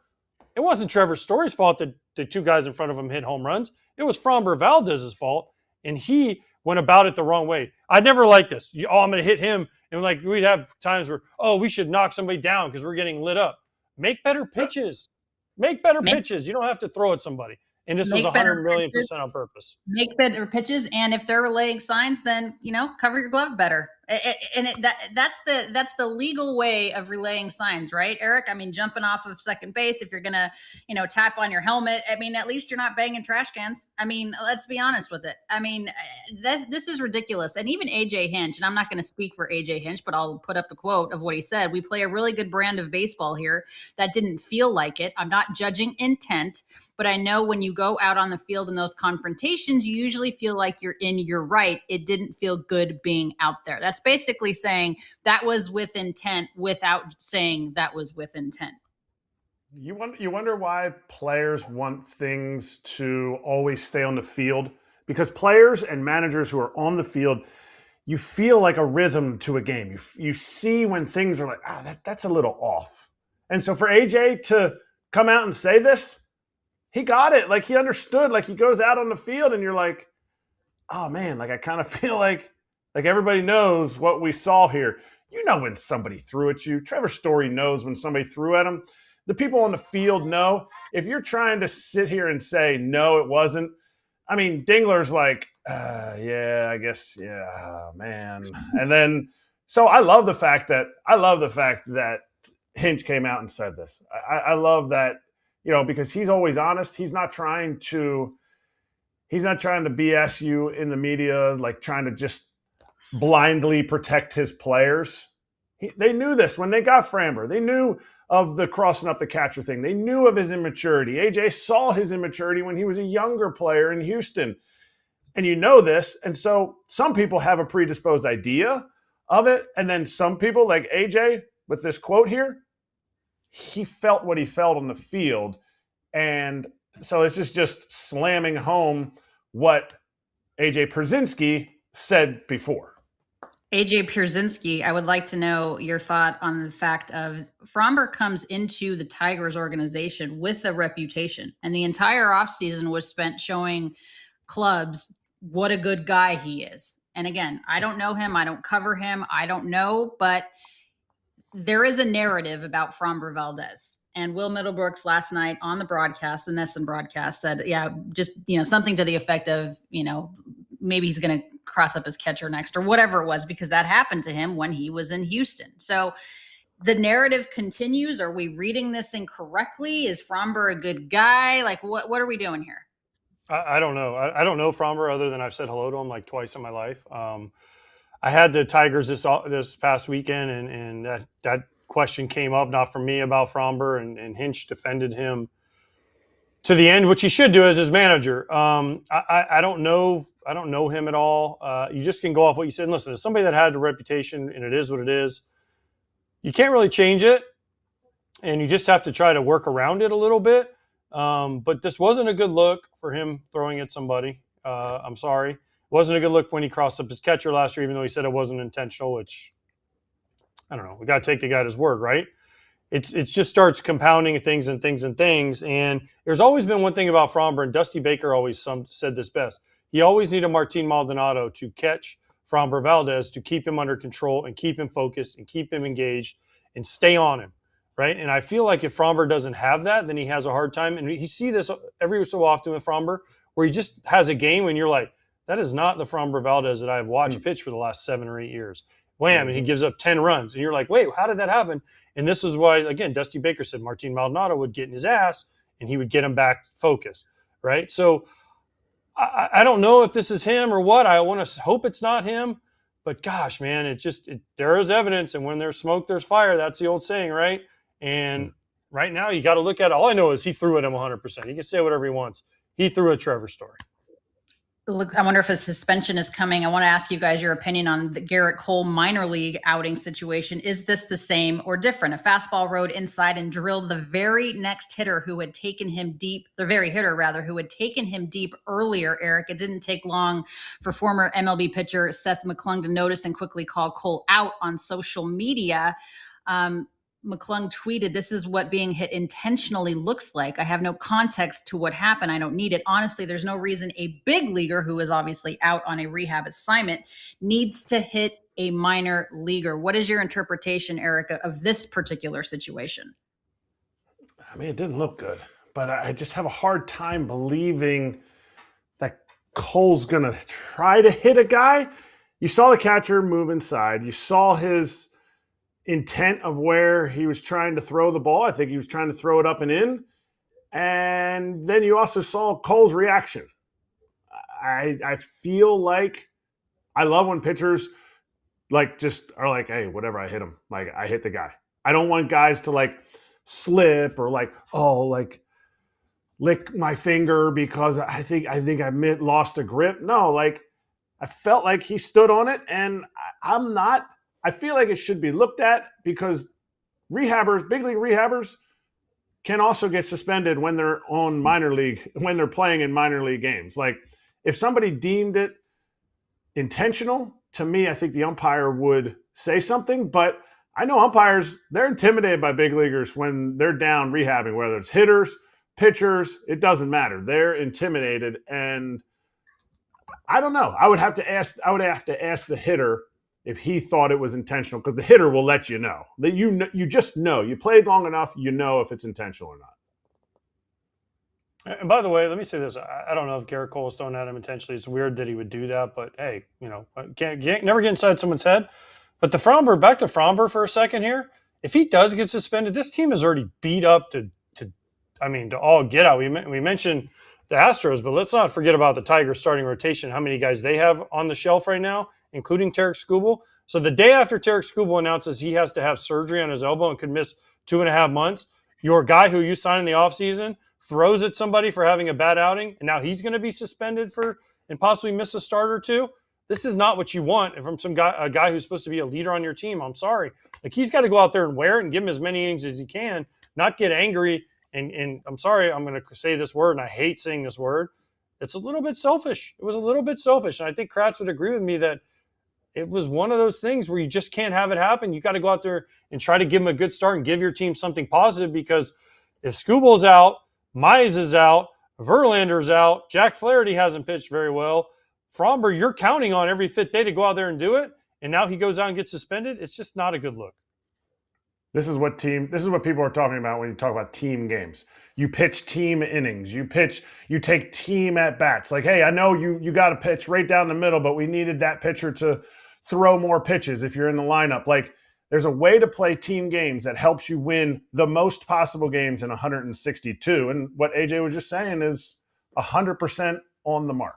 It wasn't Trevor Story's fault that the two guys in front of him hit home runs. It was Framber Valdez's fault, and he went about it the wrong way. I never liked this. I'm going to hit him. And we'd have times where, we should knock somebody down because we're getting lit up. Make better pitches. Make better pitches. You don't have to throw at somebody. And this was 100 million % on purpose. Make better pitches, and if they're relaying signs, then cover your glove better. That's the legal way of relaying signs, right, Erik? I mean, jumping off of second base, if you're gonna tap on your helmet, I mean, at least you're not banging trash cans. I mean, let's be honest with it. I mean, this is ridiculous. And even AJ Hinch, and I'm not going to speak for AJ Hinch, but I'll put up the quote of what he said. We play a really good brand of baseball here. That didn't feel like it. I'm not judging intent. But I know when you go out on the field in those confrontations, you usually feel like you're in your right. It didn't feel good being out there. That's basically saying that was with intent without saying that was with intent. You wonder why players want things to always stay on the field? Because players and managers who are on the field, you feel like a rhythm to a game. You see when things are like, that's a little off. And so for AJ to come out and say this, he got it. Like, he understood. Like, he goes out on the field and you're like, oh man, like I kind of feel like everybody knows what we saw here. You know when somebody threw at you. Trevor Story knows when somebody threw at him. The people on the field know. If you're trying to sit here and say, no, it wasn't. I mean, Dingler's like, yeah, I guess, yeah, man. And then, so I love the fact that Hinch came out and said this. I love that. Because he's always honest. He's not trying to BS you in the media, like trying to just blindly protect his players. They knew this when they got Framber. They knew of the crossing up the catcher thing. They knew of his immaturity. AJ saw his immaturity when he was a younger player in Houston. And this. And so some people have a predisposed idea of it. And then some people, like AJ, with this quote here, he felt what he felt on the field. And so this is just slamming home what AJ Pierzynski said before. AJ Pierzynski, I would like to know your thought on the fact of Framber comes into the Tigers organization with a reputation, and the entire offseason was spent showing clubs what a good guy he is. And again, I don't know him. I don't cover him. I don't know, but there is a narrative about Framber Valdez. And Will Middlebrooks last night on the broadcast, the Nesson broadcast, said, yeah, just, something to the effect of, maybe he's going to cross up his catcher next or whatever it was, because that happened to him when he was in Houston. So the narrative continues. Are we reading this incorrectly? Is Framber a good guy? Like, what are we doing here? I don't know. I don't know Framber other than I've said hello to him like twice in my life. I had the Tigers this past weekend, and that question came up, not from me, about Framber, and Hinch defended him to the end, which he should do as his manager. I don't know. I don't know him at all. You just can go off what you said. And listen, as somebody that had a reputation, and it is what it is, you can't really change it, and you just have to try to work around it a little bit. But this wasn't a good look for him throwing at somebody. I'm sorry. It wasn't a good look when he crossed up his catcher last year, even though he said it wasn't intentional, which I don't know. We got to take the guy at his word, right? It just starts compounding things. And there's always been one thing about Framber, and Dusty Baker always said this best. He always needed Martin Maldonado to catch Framber Valdez to keep him under control and keep him focused and keep him engaged and stay on him, right? And I feel like if Framber doesn't have that, then he has a hard time. And you see this every so often with Framber, where he just has a game and you're like, that is not the Framber Valdez that I've watched pitch for the last 7 or 8 years. Wham, and he gives up 10 runs. And you're like, wait, how did that happen? And this is why, again, Dusty Baker said Martin Maldonado would get in his ass and he would get him back focused, right? So I don't know if this is him or what. I want to hope it's not him. But gosh, man, there is evidence. And when there's smoke, there's fire. That's the old saying, right? And right now you got to look at it. All I know is he threw at him 100%. He can say whatever he wants. He threw a Trevor story. Look, I wonder if a suspension is coming. I want to ask you guys your opinion on the Gerrit Cole minor league outing situation. Is this the same or different? A fastball rode inside and drilled the very next hitter who had taken him deep, the very hitter rather, who had taken him deep earlier, Erik. It didn't take long for former MLB pitcher Seth McClung to notice and quickly call Cole out on social media. McClung tweeted, "This is what being hit intentionally looks like. I have no context to what happened. I don't need it. Honestly, there's no reason a big leaguer who is obviously out on a rehab assignment needs to hit a minor leaguer." What is your interpretation, Erik, of this particular situation? I mean, it didn't look good, but I just have a hard time believing that Cole's going to try to hit a guy. You saw the catcher move inside. You saw his intent of where he was trying to throw the ball. I think he was trying to throw it up and in. And then you also saw Cole's reaction. I feel like I love when pitchers just are like, hey, whatever, I hit him. Like, I hit the guy. I don't want guys to slip or lick my finger because I think I lost a grip. No, I felt like he stood on it, and I feel like it should be looked at because rehabbers, big league rehabbers, can also get suspended when they're when they're playing in minor league games. Like, if somebody deemed it intentional, to me, I think the umpire would say something. But I know umpires, they're intimidated by big leaguers when they're down rehabbing, whether it's hitters, pitchers, it doesn't matter. They're intimidated. And I don't know. I would have to ask the hitter if he thought it was intentional, because the hitter will let you know. That you just know. You played long enough, you know if it's intentional or not. And by the way, let me say this. I don't know if Gerrit Cole was throwing at him intentionally. It's weird that he would do that, but hey, can't never get inside someone's head. But back to Framber for a second here. If he does get suspended, this team is already beat up to all get out. We mentioned the Astros, but let's not forget about the Tigers starting rotation, how many guys they have on the shelf right now, including Tarik Skubal. So the day after Tarik Skubal announces he has to have surgery on his elbow and could miss 2.5 months, your guy who you signed in the offseason throws at somebody for having a bad outing, and now he's going to be suspended and possibly miss a start or two. This is not what you want from a guy who's supposed to be a leader on your team. I'm sorry. He's got to go out there and wear it and give him as many innings as he can, not get angry. And I'm sorry, I'm going to say this word, and I hate saying this word. It's a little bit selfish. It was a little bit selfish. And I think Kratz would agree with me that it was one of those things where you just can't have it happen. You got to go out there and try to give him a good start and give your team something positive, because if Skubal's out, Mize is out, Verlander's out, Jack Flaherty hasn't pitched very well, Framber, you're counting on every fifth day to go out there and do it, and now he goes out and gets suspended. It's just not a good look. This is what people are talking about when you talk about team games. You pitch team innings. You take team at bats. Like, hey, I know you got to pitch right down the middle, but we needed that pitcher to throw more pitches if you're in the lineup. Like, there's a way to play team games that helps you win the most possible games in 162. And what AJ was just saying is 100% on the mark.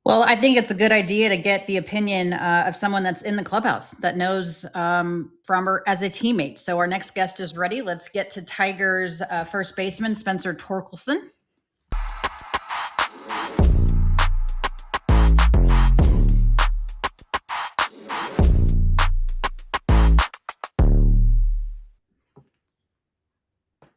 Well, I think it's a good idea to get the opinion of someone that's in the clubhouse that knows Framber as a teammate. So our next guest is ready. Let's get to Tigers first baseman Spencer Torkelson.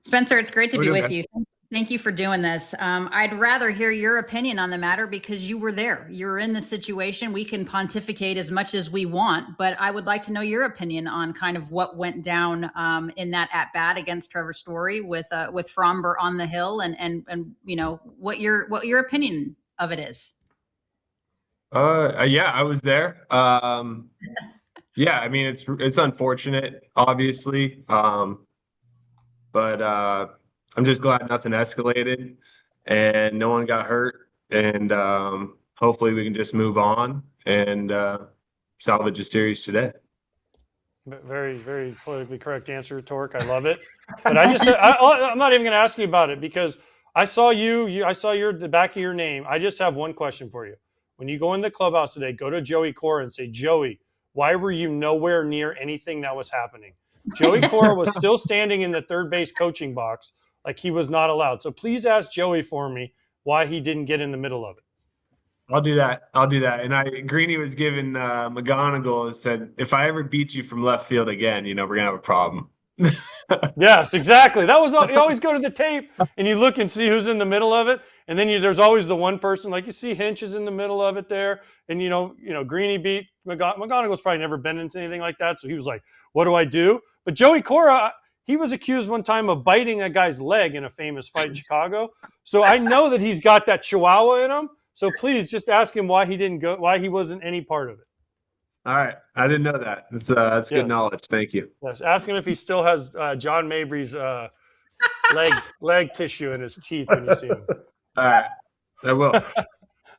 Spencer, it's great to be with you. Thank you for doing this. I'd rather hear your opinion on the matter because you were there. You were in the situation. We can pontificate as much as we want, but I would like to know your opinion on kind of what went down in that at bat against Trevor Story with Framber on the hill, and you know what your opinion of it is. Yeah, I was there. Yeah, I mean it's unfortunate, obviously, but I'm just glad nothing escalated and no one got hurt, and hopefully we can just move on and salvage a series today. Very, very politically correct answer, Torque. I love it. But I'm not even going to ask you about it because I saw the back of your name. I just have one question for you. When you go in the clubhouse today, go to Joey Cora and say, Joey, why were you nowhere near anything that was happening? Joey Cora was still standing in the third base coaching box like he was not allowed. So please ask Joey for me why he didn't get in the middle of it. I'll do that. And Greeny was giving McGonigal and said, if I ever beat you from left field again, we're going to have a problem. Yes, exactly. That was you always go to the tape and you look and see who's in the middle of it. And then there's always the one person, like you see Hinch is in the middle of it there. And, Greeny beat McGonigal's probably never been into anything like that. So he was like, what do I do? But Joey Cora, he was accused one time of biting a guy's leg in a famous fight in Chicago. So I know that he's got that Chihuahua in him. So please just ask him why he wasn't any part of it. All right. I didn't know that. That's good knowledge. Thank you. Yes. Ask him if he still has John Mabry's leg tissue in his teeth when you see him. All right. I will.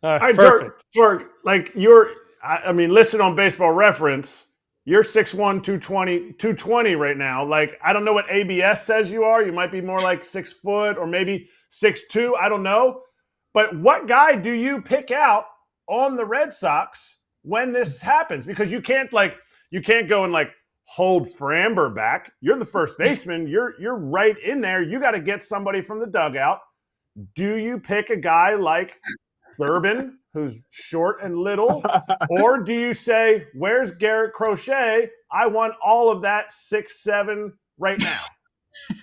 All right, perfect. George, like listen on Baseball Reference, you're 6'1", 220 right now. Like, I don't know what ABS says you are. You might be more like 6 foot or maybe 6'2". I don't know. But what guy do you pick out on the Red Sox when this happens? Because you can't go and hold Framber back. You're the first baseman. You're right in there. You got to get somebody from the dugout. Do you pick a guy like Durbin, who's short and little, or do you say, where's Gerrit Crochet? I want all of that 6'7" right now.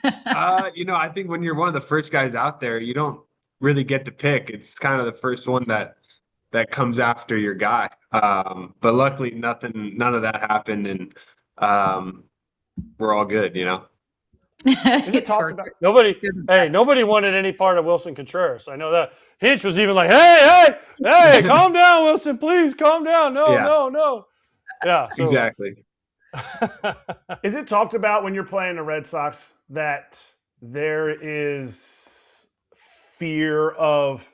I think when you're one of the first guys out there, you don't really get to pick. It's kind of the first one that comes after your guy. But luckily none of that happened, and we're all good, Nobody wanted any part of Wilson Contreras. I know that. Hinch was even like, hey, calm down, Wilson, please calm down. No. Yeah, so. Exactly. Is it talked about when you're playing the Red Sox that there is fear of,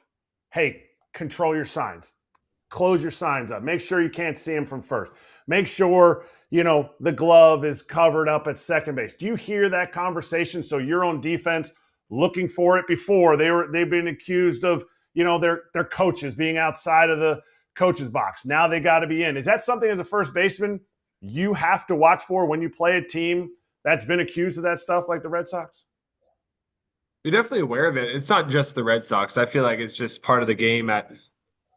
hey, control your signs, close your signs up, make sure you can't see them from first, make sure the glove is covered up at second base? Do you hear that conversation? So you're on defense looking for it before they've been accused of, their coaches being outside of the coach's box. Now they got to be in. Is that something as a first baseman you have to watch for when you play a team that's been accused of that stuff like the Red Sox? You're definitely aware of it. It's not just the Red Sox. I feel like it's just part of the game at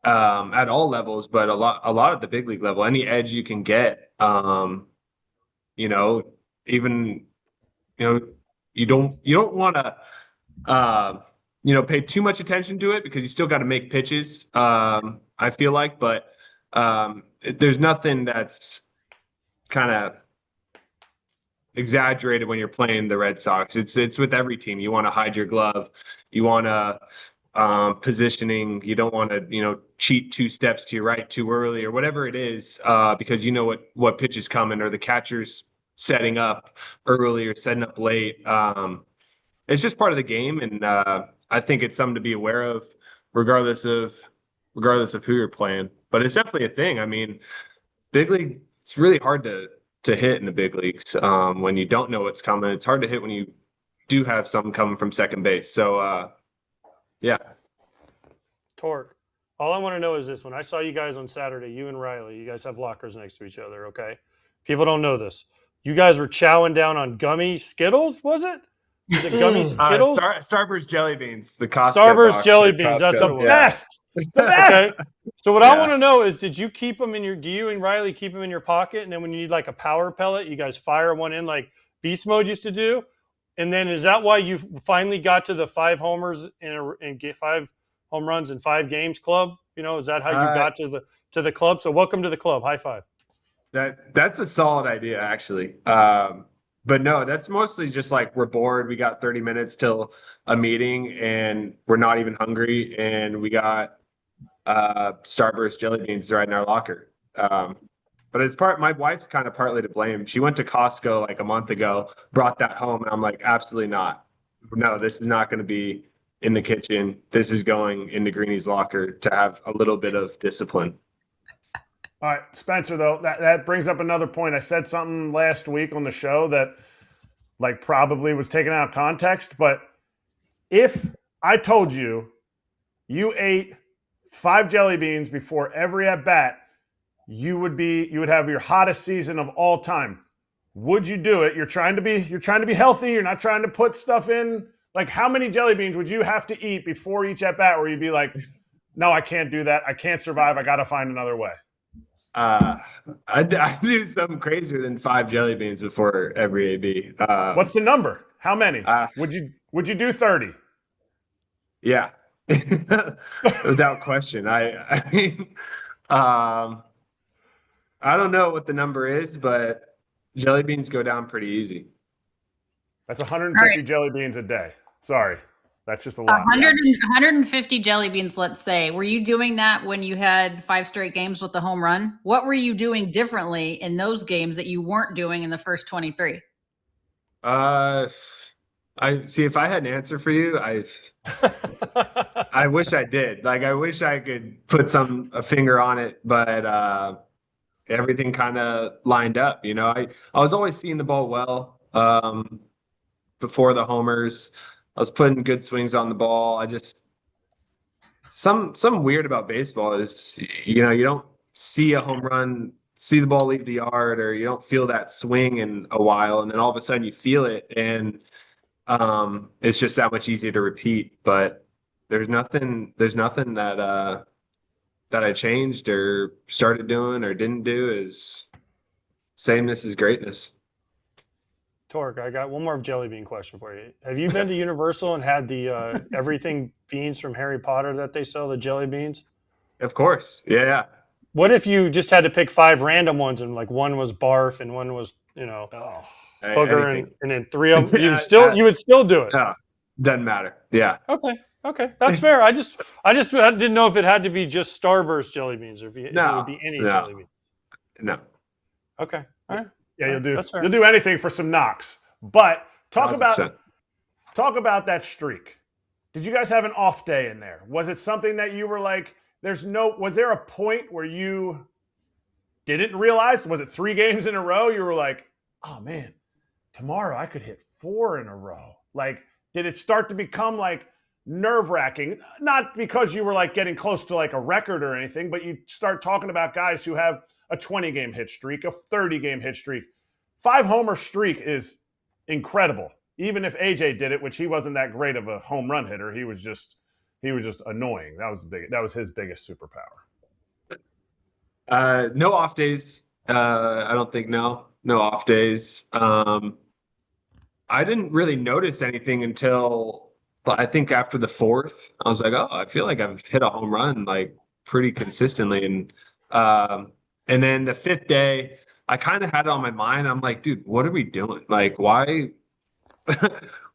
all levels, but a lot at the big league level. Any edge you can get, even you don't want to pay too much attention to it because you still got to make pitches. I feel like, but there's nothing that's kind of exaggerated when you're playing the Red Sox. It's with every team. You want to hide your glove. You want to positioning. You don't want to cheat 2 steps to your right too early or whatever it is, because what pitch is coming, or the catcher's setting up early or setting up late. It's just part of the game, and I think it's something to be aware of, regardless of who you're playing. But it's definitely a thing. I mean, big league, it's really hard to hit in the big leagues when you don't know what's coming. It's hard to hit when you do have something coming from second base. So, yeah. Torque. All I want to know is this. When I saw you guys on Saturday, you and Riley, you guys have lockers next to each other, okay? People don't know this. You guys were chowing down on gummy Skittles, was it? Was it gummy Skittles? Starburst jelly beans. The Costco Starburst box jelly at beans. Costco. That's what it was. Best. The best. Okay. So what I want to know is, did you keep them in your? Do you and Riley keep them in your pocket? And then when you need like a power pellet, you guys fire one in like Beast Mode used to do. And then is that why you finally got to the 5 homers and get 5 home runs in 5 games club? You know, is that how you got to the club? So welcome to the club. High five. That's a solid idea, actually. But no, that's mostly just like we're bored. We got 30 minutes till a meeting, and we're not even hungry, and we got Starburst jelly beans right in our locker. But it's my wife's kind of partly to blame. She went to Costco like a month ago, brought that home, and I'm like, absolutely not. No, this is not going to be in the kitchen. This is going into Greenie's locker to have a little bit of discipline. All right, Spencer, though, that brings up another point. I said something last week on the show that like probably was taken out of context, but if I told you you ate 5 jelly beans before every at bat, you would have your hottest season of all time. Would you do it? You're trying to be healthy. You're not trying to put stuff in. Like, how many jelly beans would you have to eat before each at bat where you'd be like, no, I can't do that. I can't survive. I got to find another way. I'd do something crazier than 5 jelly beans before every AB. What's the number? How many? Would you do 30? Yeah, without question. I mean, I don't know what the number is, but jelly beans go down pretty easy. That's 150 jelly beans a day. Sorry. That's just a lot. 150 jelly beans, let's say. Were you doing that when you had 5 straight games with the home run? What were you doing differently in those games that you weren't doing in the first 23? I see. If I had an answer for you, I wish I did. Like, I wish I could put a finger on it, but everything kind of lined up. You know, I was always seeing the ball well before the homers. I was putting good swings on the ball. I just something weird about baseball is, you know, you don't see a home run, see the ball leave the yard, or you don't feel that swing in a while, and then all of a sudden you feel it, and it's just that much easier to repeat. But there's nothing that I changed or started doing or didn't do. Is sameness is greatness. Torque, I got one more jelly bean question for you. Have you been to Universal and had the everything beans from Harry Potter that they sell, the jelly beans? Of course. Yeah. What if you just had to pick 5 random ones and like one was barf and one was, you know, booger and then 3 of them? You would still do it. No, doesn't matter. Yeah. Okay. That's fair. I didn't know if it had to be just Starburst jelly beans or if it would be any jelly bean. No. Okay. All right. Yeah, you'll do anything for some knocks. But talk 100%. about that streak. Did you guys have an off day in there? Was it something that you were like, was there a point where you didn't realize? Was it 3 games in a row? You were like, oh man, tomorrow I could hit 4 in a row. Like, did it start to become like nerve-wracking? Not because you were like getting close to like a record or anything, but you start talking about guys who have a 20-game hit streak, a 30-game hit streak. 5-homer streak is incredible. Even if AJ did it, which he wasn't that great of a home run hitter, he was just annoying. That was his biggest superpower. No off days. I don't think no off days. I didn't really notice anything until I think after the 4th. I was like, oh, I feel like I've hit a home run like pretty consistently, and then the 5th day, I kind of had it on my mind. I'm like, dude, what are we doing? Like, why?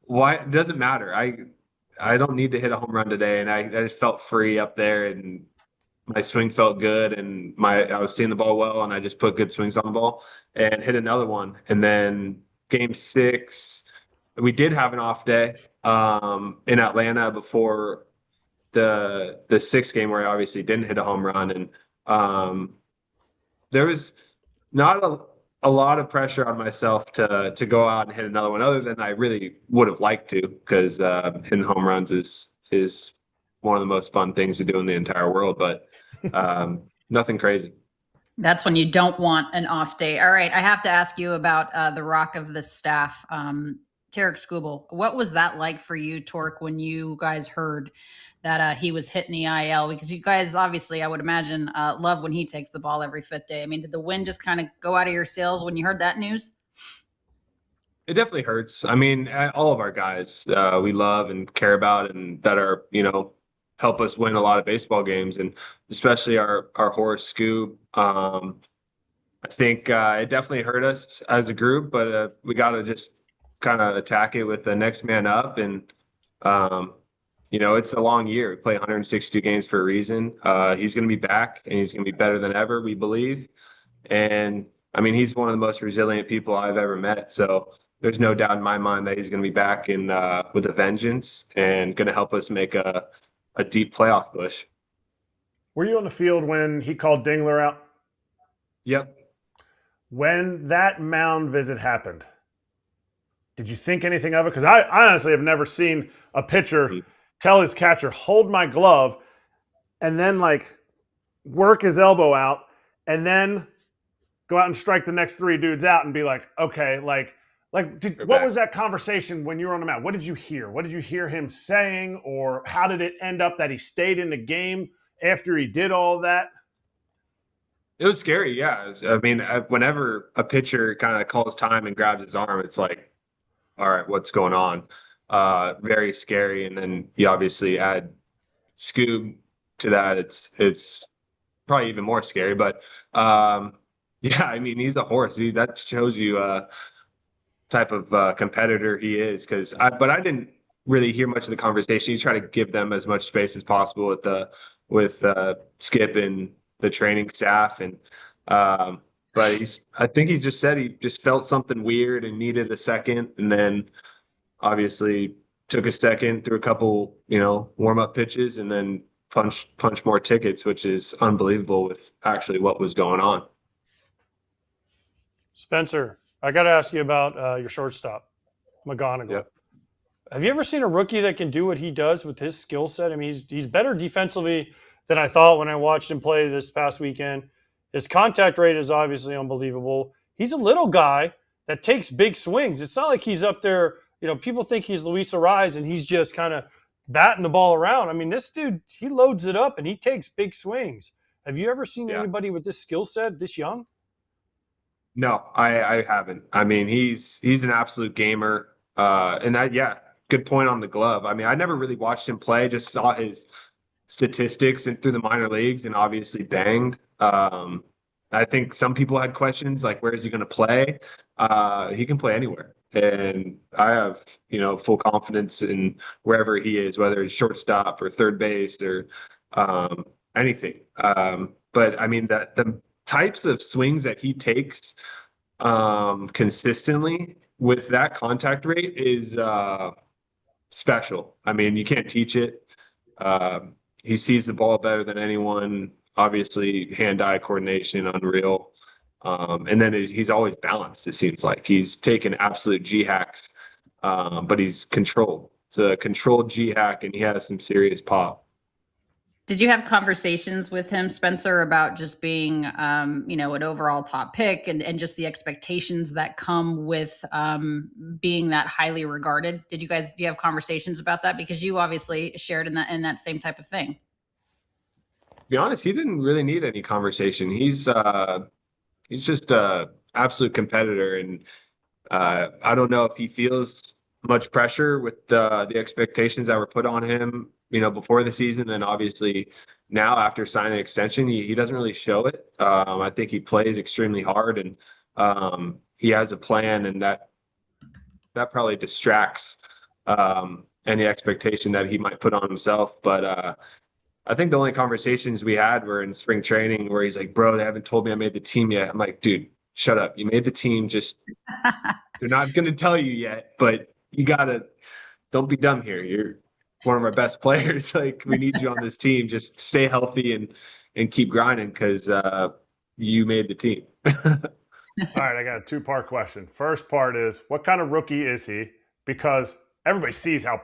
Why? It doesn't matter. I don't need to hit a home run today. And I just felt free up there. And my swing felt good and I was seeing the ball well, and I just put good swings on the ball and hit another one. And then game 6, we did have an off day in Atlanta before the 6th game where I obviously didn't hit a home run. And there was not a lot of pressure on myself to go out and hit another one, other than I really would have liked to, because hitting home runs is one of the most fun things to do in the entire world. But nothing crazy. That's when you don't want an off day. All right, I have to ask you about the rock of the staff, Tarik Skubal. What was that like for you, Tork, when you guys heard that he was hitting the IL? Because you guys, obviously, I would imagine, love when he takes the ball every 5th day. I mean, did the wind just kind of go out of your sails when you heard that news? It definitely hurts. I mean, all of our guys we love and care about, and that are, help us win a lot of baseball games, and especially our horse Scoob. I think it definitely hurt us as a group, but we got to just kind of attack it with the next man up. And it's a long year. We play 162 games for a reason. He's going to be back, and he's going to be better than ever, we believe. And I mean, he's one of the most resilient people I've ever met. So there's no doubt in my mind that he's going to be back in with a vengeance and going to help us make a deep playoff push. Were you on the field when he called Dingler out? Yep. When that mound visit happened, did you think anything of it? Because I honestly have never seen a pitcher tell his catcher, hold my glove, and then work his elbow out, and then go out and strike the next 3 dudes out and be like, okay, what was that conversation when you were on the mound? What did you hear? What did you hear him saying? Or how did it end up that he stayed in the game after he did all that? It was scary, yeah. I mean, whenever a pitcher kind of calls time and grabs his arm, it's like, all right, what's going on? Very scary. And then you obviously add Scoob to that. It's probably even more scary. But yeah, I mean, he's a horse. That shows you type of competitor he is. But I didn't really hear much of the conversation. You try to give them as much space as possible with Skip and the training staff, and but I think he just said he just felt something weird and needed a second, and then obviously took a second, threw a couple warm up pitches, and then punch more tickets, which is unbelievable with actually what was going on. Spencer, I got to ask you about your shortstop, McGonigal. Yep. Have you ever seen a rookie that can do what he does with his skill set? I mean, he's better defensively than I thought when I watched him play this past weekend. His contact rate is obviously unbelievable. He's a little guy that takes big swings. It's not like he's up there, people think he's Luis Ariz and he's just kind of batting the ball around. I mean, this dude, he loads it up and he takes big swings. Have you ever seen anybody with this skill set this young? No, I haven't. I mean, he's an absolute gamer. Good point on the glove. I mean, I never really watched him play, just saw his statistics and through the minor leagues, and obviously banged. I think some people had questions like, where is he going to play? He can play anywhere, and I have full confidence in wherever he is, whether it's shortstop or third base or anything. But I mean, the types of swings that he takes consistently with that contact rate is special. I mean, you can't teach it. He sees the ball better than anyone. Obviously, hand-eye coordination, unreal. And then he's always balanced, it seems like. He's taken absolute G-hacks, but he's controlled. It's a controlled G-hack, and he has some serious pop. Did you have conversations with him, Spencer, about just being, an overall top pick and just the expectations that come with being that highly regarded? Do you have conversations about that? Because you obviously shared in that same type of thing. To be honest, he didn't really need any conversation. He's just a absolute competitor, and I don't know if he feels much pressure with the expectations that were put on him, before the season, and obviously now after signing an extension, he doesn't really show it. I think he plays extremely hard, and he has a plan, and that probably distracts any expectation that he might put on himself. But I think the only conversations we had were in spring training where he's like, bro, they haven't told me I made the team yet. I'm like, dude, shut up. You made the team. Just they're not going to tell you yet, but you don't be dumb here. You're one of our best players. Like, we need you on this team. Just stay healthy and keep grinding because you made the team. All right, I got a two-part question. First part is, what kind of rookie is he? Because everybody sees how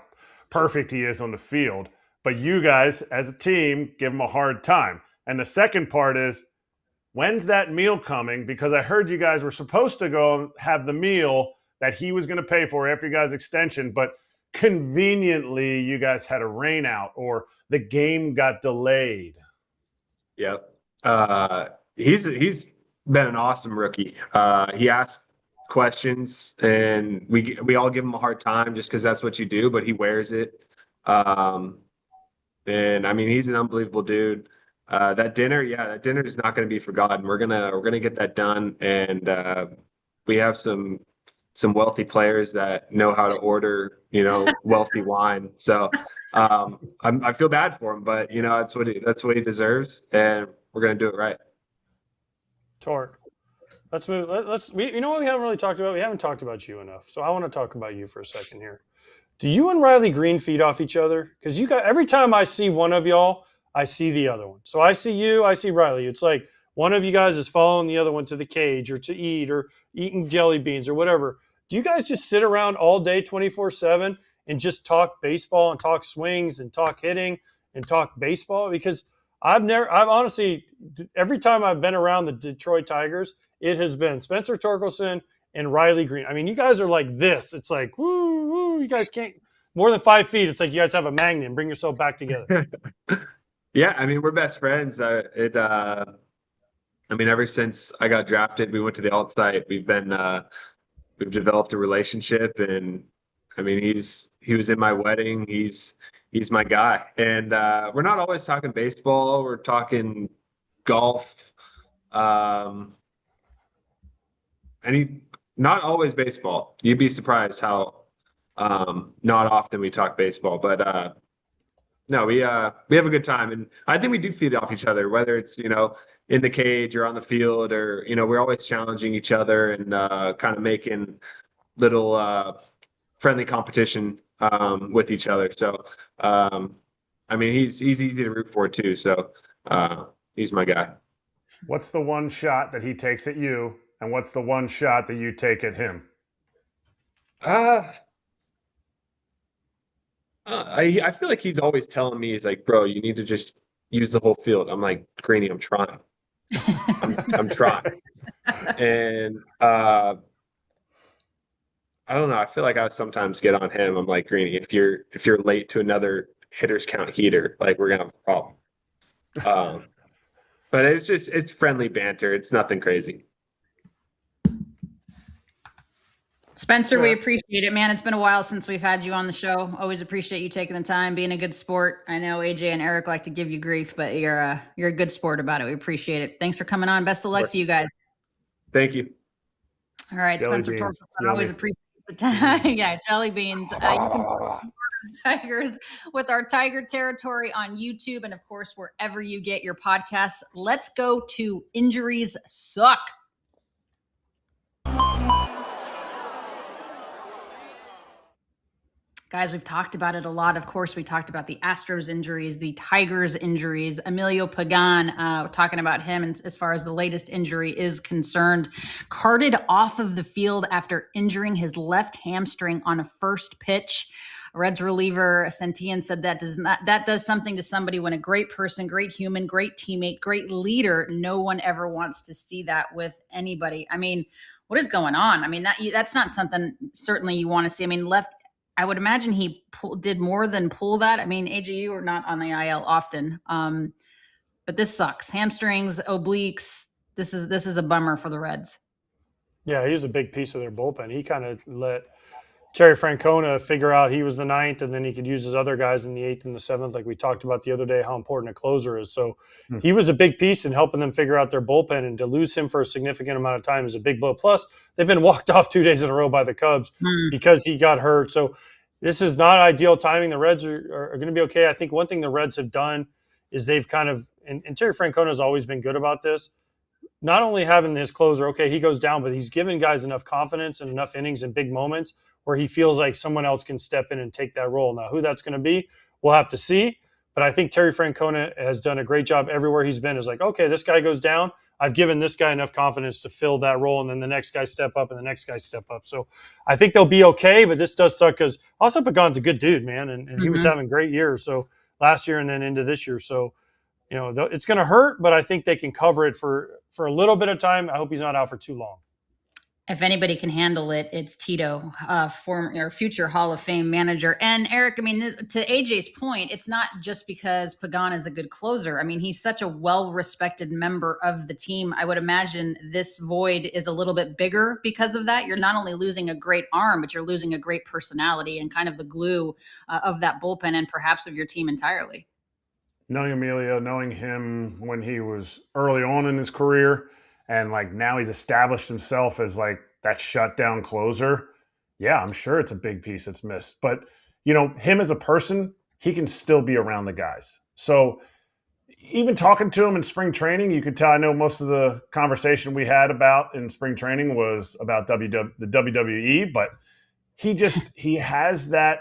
perfect he is on the field, but you guys, as a team, give him a hard time. And the second part is, when's that meal coming? Because I heard you guys were supposed to go and have the meal that he was going to pay for after you guys' extension, but conveniently you guys had a rain out or the game got delayed. Yep. He's been an awesome rookie. He asks questions and we all give him a hard time just because that's what you do, but he wears it. And I mean, he's an unbelievable dude. That dinner is not going to be forgotten. We're gonna get that done, and we have some wealthy players that know how to order, wealthy wine. So I feel bad for him, but that's what he deserves, and we're gonna do it right. Torque. Let's move. You know what we haven't really talked about? We haven't talked about you enough. So I want to talk about you for a second here. Do you and Riley Green feed off each other? Because every time I see one of y'all, I see the other one. So I see you, I see Riley. It's like one of you guys is following the other one to the cage or to eat or eating jelly beans or whatever. Do you guys just sit around all day 24/7 and just talk baseball and talk swings and talk hitting and talk baseball? Because I've honestly, every time I've been around the Detroit Tigers, it has been Spencer Torkelson and Riley Green. I mean, you guys are like this. It's like, woo, woo. You guys can't more than 5 feet. It's like you guys have a magnet and bring yourself back together. Yeah, I mean, we're best friends. I mean, ever since I got drafted, we went to the alt site. We've developed a relationship, and I mean, he was in my wedding. He's my guy, and we're not always talking baseball. We're talking golf, and not always baseball. You'd be surprised how not often we talk baseball, but no, we have a good time, and I think we do feed off each other, whether it's in the cage or on the field, or we're always challenging each other and kind of making little friendly competition with each other. So I mean, he's easy to root for too. So he's my guy. What's the one shot that he takes at you, and what's the one shot that you take at him? I feel like he's always telling me, he's like, bro, you need to just use the whole field. I'm like, Greeny, I'm trying. I'm trying. And I don't know. I feel like I sometimes get on him. I'm like, Greeny, if you're late to another hitters count heater, like, we're gonna have a problem. But it's friendly banter. It's nothing crazy. Spencer, we appreciate it, man. It's been a while since we've had you on the show. Always appreciate you taking the time, being a good sport. I know AJ and Erik like to give you grief, but you're a good sport about it. We appreciate it. Thanks for coming on. Best of luck to you guys. Thank you. All right, Jelly Spencer beans. Torkelson, always appreciate the time. Yeah, jelly beans. You can follow Tigers with our Tiger Territory on YouTube and, of course, wherever you get your podcasts. Let's go to Injuries Suck. Guys, we've talked about it a lot. Of course, we talked about the Astros injuries, the Tigers injuries, Emilio Pagan, talking about him and as far as the latest injury is concerned, carted off of the field after injuring his left hamstring on a first pitch. Reds reliever Sentian said that does something to somebody when a great person, great human, great teammate, great leader, no one ever wants to see that with anybody. I mean, what is going on? I mean, that's not something certainly you want to see. I mean, I would imagine he did more than pull that. I mean, AJ, you are not on the IL often, but this sucks. Hamstrings, obliques. This is a bummer for the Reds. Yeah, he was a big piece of their bullpen. He kind of let Terry Francona figure out he was the ninth, and then he could use his other guys in the eighth and the seventh, like we talked about the other day, how important a closer is. So he was a big piece in helping them figure out their bullpen, and to lose him for a significant amount of time is a big blow. Plus, they've been walked off 2 days in a row by the Cubs because he got hurt. So this is not ideal timing. The Reds are going to be okay. I think one thing the Reds have done is they've kind of, and Terry Francona has always been good about this, not only having his closer, okay, he goes down, but he's given guys enough confidence and enough innings in big moments where he feels like someone else can step in and take that role. Now, who that's going to be, we'll have to see. But I think Terry Francona has done a great job everywhere he's been. Is like, okay, this guy goes down. I've given this guy enough confidence to fill that role, and then the next guy step up and the next guy step up. So I think they'll be okay, but this does suck because also Pagan's a good dude, man, and he was having great years. So last year and then into this year. So, it's going to hurt, but I think they can cover it for a little bit of time. I hope he's not out for too long. If anybody can handle it, it's Tito, former or future Hall of Fame manager. And Erik, I mean, to AJ's point, it's not just because Pagan is a good closer. I mean, he's such a well-respected member of the team. I would imagine this void is a little bit bigger because of that. You're not only losing a great arm, but you're losing a great personality and kind of the glue of that bullpen and perhaps of your team entirely. Knowing Emilio, knowing him when he was early on in his career, and like now he's established himself as like that shutdown closer. Yeah, I'm sure it's a big piece that's missed. But, him as a person, he can still be around the guys. So even talking to him in spring training, you could tell, I know most of the conversation we had about in spring training was about the WWE, but he has that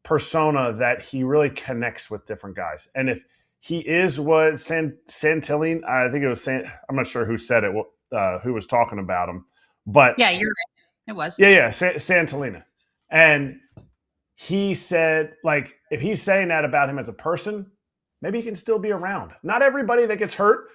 persona that he really connects with different guys. And if he is what Santilline, I think it was I'm not sure who said it, who was talking about him, but yeah, you're right. It was. Yeah, Santillina. And he said, like, if he's saying that about him as a person, maybe he can still be around. Not everybody that gets hurt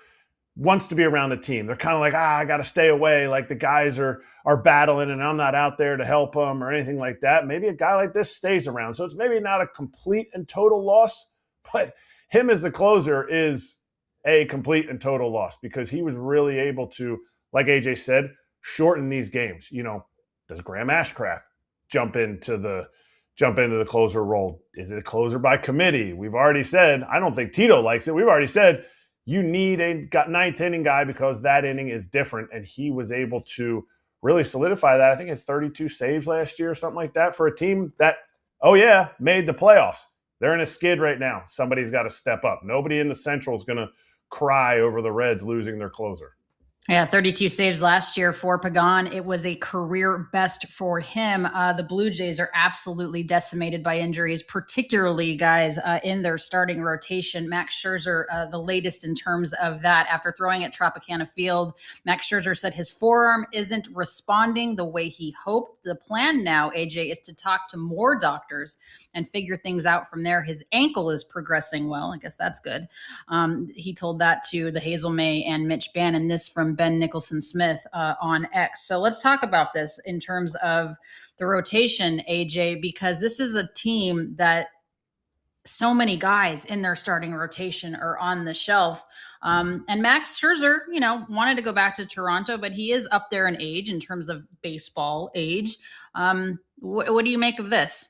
wants to be around the team. They're kind of like, I got to stay away. Like the guys are battling and I'm not out there to help them or anything like that. Maybe a guy like this stays around. So it's maybe not a complete and total loss, but him as the closer is a complete and total loss because he was really able to, like AJ said, shorten these games. Does Graham Ashcraft jump into the closer role? Is it a closer by committee? We've already said, I don't think Tito likes it. We've already said you need a ninth inning guy because that inning is different. And he was able to really solidify that. I think he had 32 saves last year or something like that for a team that, made the playoffs. They're in a skid right now. Somebody's got to step up. Nobody in the Central is going to cry over the Reds losing their closer. Yeah, 32 saves last year for Pagan. It was a career best for him. The Blue Jays are absolutely decimated by injuries, particularly guys in their starting rotation. Max Scherzer, the latest in terms of that. After throwing at Tropicana Field, Max Scherzer said his forearm isn't responding the way he hoped. The plan now, AJ, is to talk to more doctors and figure things out from there. His ankle is progressing well. I guess that's good. He told that to the Hazel May and Mitch Bannon. This from Ben Nicholson-Smith on X. So let's talk about this in terms of the rotation, AJ, because this is a team that so many guys in their starting rotation are on the shelf. And Max Scherzer, wanted to go back to Toronto, but he is up there in age in terms of baseball age. What do you make of this?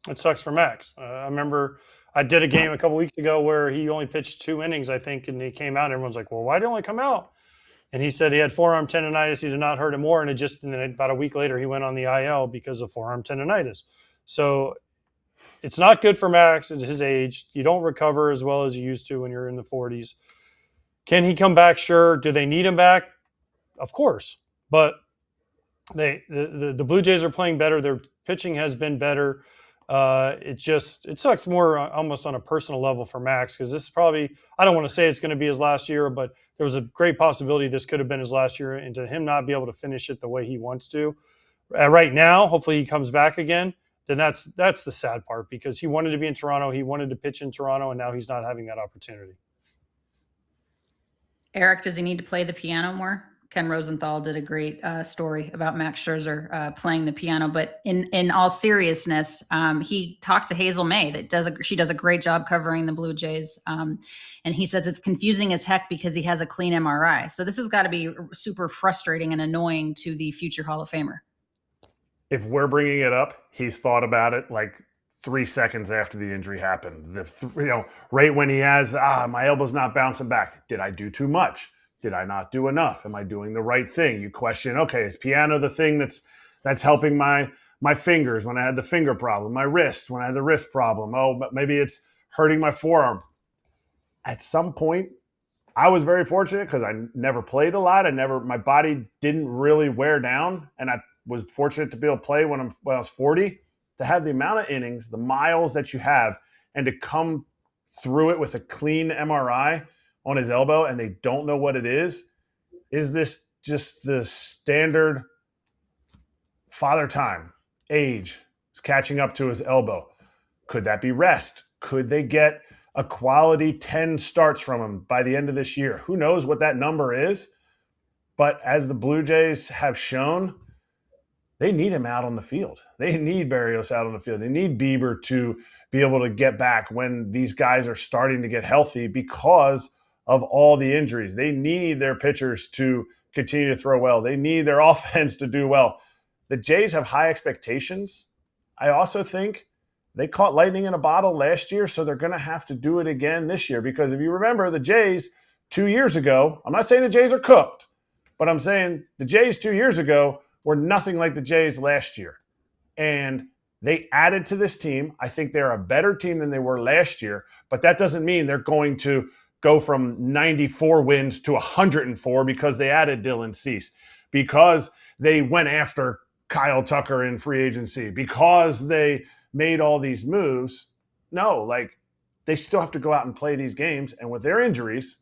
It sucks for Max. I remember I did a game a couple weeks ago where he only pitched 2 innings, I think, and he came out and everyone's like, well, why did he only come out? And he said he had forearm tendonitis. He did not hurt him more. And then about a week later, he went on the IL because of forearm tendonitis. So it's not good for Max at his age. You don't recover as well as you used to when you're in the 40s. Can he come back? Sure. Do they need him back? Of course. But the Blue Jays are playing better. Their pitching has been better. It sucks more almost on a personal level for Max because this is probably, I don't want to say it's going to be his last year, but there was a great possibility this could have been his last year, and to him not be able to finish it the way he wants to. Right now, hopefully he comes back again. Then that's the sad part because he wanted to be in Toronto. He wanted to pitch in Toronto, and now he's not having that opportunity. Erik, does he need to play the piano more? Ken Rosenthal did a great story about Max Scherzer playing the piano. But in all seriousness, he talked to Hazel May. She does a great job covering the Blue Jays. And he says it's confusing as heck because he has a clean MRI. So this has got to be super frustrating and annoying to the future Hall of Famer. If we're bringing it up, he's thought about it like 3 seconds after the injury happened. Right when he has, my elbow's not bouncing back. Did I do too much? Did I not do enough? Am I doing the right thing? You question, okay, is piano the thing that's helping my fingers when I had the finger problem, my wrist when I had the wrist problem? Oh, but maybe it's hurting my forearm. at some point, I was very fortunate because I never played a lot. My body didn't really wear down, and I was fortunate to be able to play when I was 40. To have the amount of innings, the miles that you have, and to come through it with a clean MRI on his elbow, and they don't know what it is this just the standard father time? Age is catching up to his elbow. Could that be rest? Could they get a quality 10 starts from him by the end of this year? Who knows what that number is? But as the Blue Jays have shown, they need him out on the field. They need Berrios out on the field. They need Bieber to be able to get back when these guys are starting to get healthy because of all the injuries. They need their pitchers to continue to throw well. They need their offense to do well. The Jays have high expectations. I also think they caught lightning in a bottle last year, so they're going to have to do it again this year. Because if you remember, the Jays 2 years ago, I'm not saying the Jays are cooked, but I'm saying the Jays 2 years ago were nothing like the Jays last year. And they added to this team. I think they're a better team than they were last year, but that doesn't mean they're going to go from 94 wins to 104 because they added Dylan Cease, because they went after Kyle Tucker in free agency, because they made all these moves. No, like, they still have to go out and play these games. And with their injuries,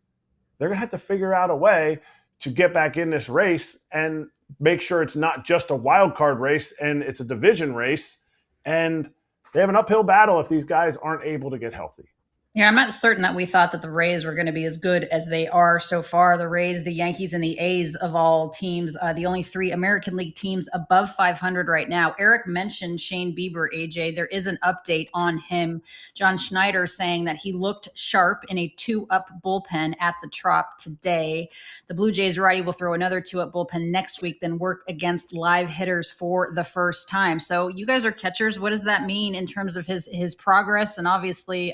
they're going to have to figure out a way to get back in this race and make sure it's not just a wild card race and it's a division race. And they have an uphill battle if these guys aren't able to get healthy. Yeah, I'm not certain that we thought that the Rays were going to be as good as they are so far. The Rays, the Yankees, and the A's of all teams, the only three American League teams above 500 right now. Erik mentioned Shane Bieber, AJ. There is an update on him. John Schneider saying that he looked sharp in a 2-up bullpen at the Trop today. The Blue Jays righty will throw another 2-up bullpen next week, then work against live hitters for the first time. So you guys are catchers. What does that mean in terms of his progress? And obviously,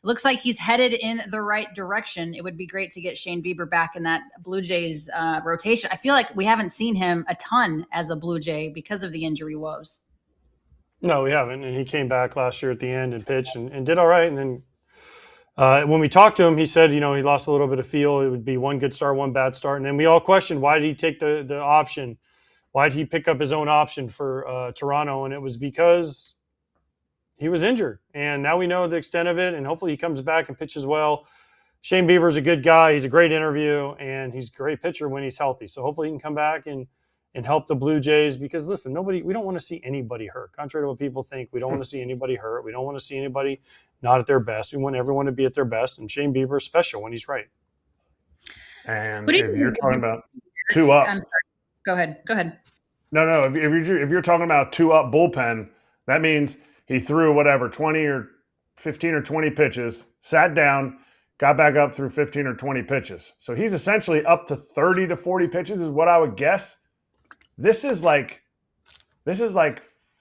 looks like he's headed in the right direction. It would be great to get Shane Bieber back in that Blue Jays rotation. I feel like we haven't seen him a ton as a Blue Jay because of the injury woes. No, we haven't. And he came back last year at the end and pitched and did all right. And then when we talked to him, he said, he lost a little bit of feel. It would be one good start, one bad start. And then we all questioned, why did he take the option? Why did he pick up his own option for Toronto? And it was because he was injured, and now we know the extent of it, and hopefully he comes back and pitches well. Shane Bieber's a good guy. He's a great interview, and he's a great pitcher when he's healthy. So hopefully he can come back and help the Blue Jays, because, listen, we don't want to see anybody hurt. Contrary to what people think, we don't want to see anybody hurt. We don't want to see anybody not at their best. We want everyone to be at their best, and Shane Bieber is special when he's right. And if you're talking about 2-ups. I'm sorry. Go ahead. No. If you're talking about 2-up bullpen, that means he threw 20 or 15 or 20 pitches, sat down, got back up through 15 or 20 pitches. So he's essentially up to 30 to 40 pitches is what I would guess. This is like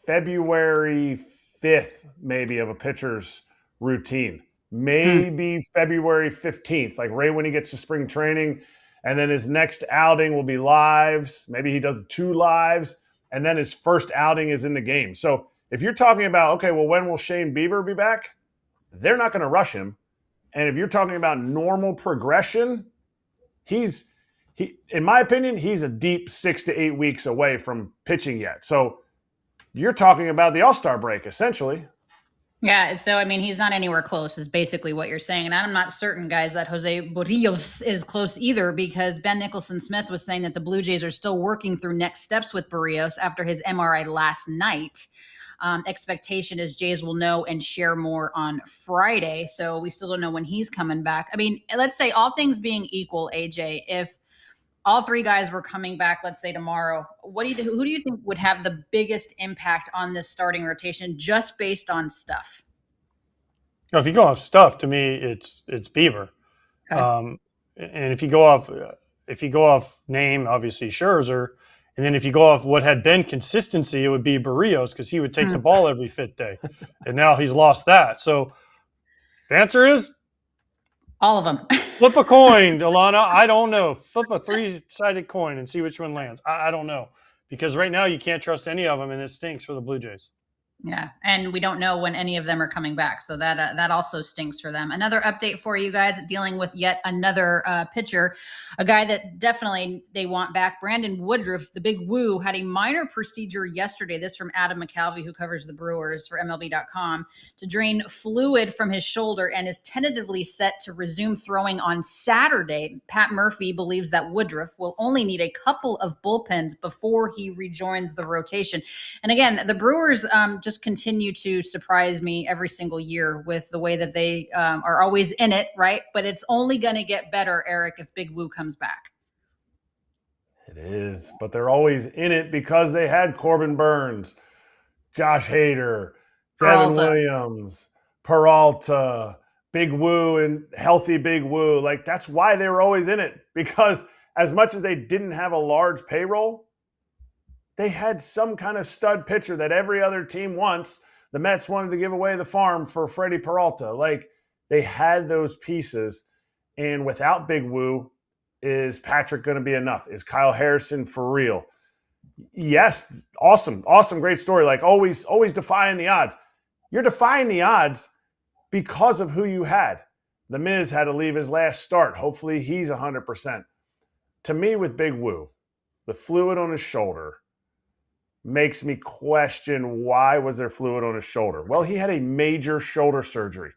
February 5th maybe of a pitcher's routine. Maybe February 15th, like right when he gets to spring training. And then his next outing will be lives. Maybe he does 2 lives. And then his first outing is in the game. So if you're talking about, okay, well, when will Shane Bieber be back? They're not going to rush him. And if you're talking about normal progression, he, in my opinion, he's a deep 6 to 8 weeks away from pitching yet. So you're talking about the All-Star break, essentially. Yeah, so, he's not anywhere close is basically what you're saying. And I'm not certain, guys, that Jose Barrios is close either, because Ben Nicholson-Smith was saying that the Blue Jays are still working through next steps with Barrios after his MRI last night. Expectation is Jays will know and share more on Friday. So we still don't know when he's coming back. Let's say all things being equal, AJ, if all 3 guys were coming back, let's say tomorrow, who do you think would have the biggest impact on this starting rotation just based on stuff? If you go off stuff, to me, it's Bieber. Okay. And if you go off name, obviously Scherzer. And then if you go off what had been consistency, it would be Barrios, because he would take the ball every 5th day. And now he's lost that. So the answer is all of them. Flip a coin, Alanna. I don't know. Flip a 3-sided coin and see which one lands. I don't know. Because right now you can't trust any of them, and it stinks for the Blue Jays. Yeah, and we don't know when any of them are coming back, so that also stinks for them. Another update for you guys, dealing with yet another pitcher, a guy that definitely they want back. Brandon Woodruff, the big woo, had a minor procedure yesterday. This from Adam McCalvey, who covers the Brewers for MLB.com, to drain fluid from his shoulder and is tentatively set to resume throwing on Saturday. Pat Murphy believes that Woodruff will only need a couple of bullpens before he rejoins the rotation. And again, the Brewers just continue to surprise me every single year with the way that they are always in it, right? But it's only going to get better, Erik, if Big Woo comes back. It is, but they're always in it because they had Corbin Burns, Josh Hader, Devin Williams, Peralta, Big Woo, and healthy Big Woo. Like, that's why they were always in it, because as much as they didn't have a large payroll, they had some kind of stud pitcher that every other team wants. The Mets wanted to give away the farm for Freddie Peralta. Like, they had those pieces. And without Big Woo, is Patrick going to be enough? Is Kyle Harrison for real? Yes, awesome, great story. Like, always defying the odds. You're defying the odds because of who you had. The Miz had to leave his last start. Hopefully he's 100%. To me, with Big Woo, the fluid on his shoulder makes me question, why was there fluid on his shoulder? Well, he had a major shoulder surgery.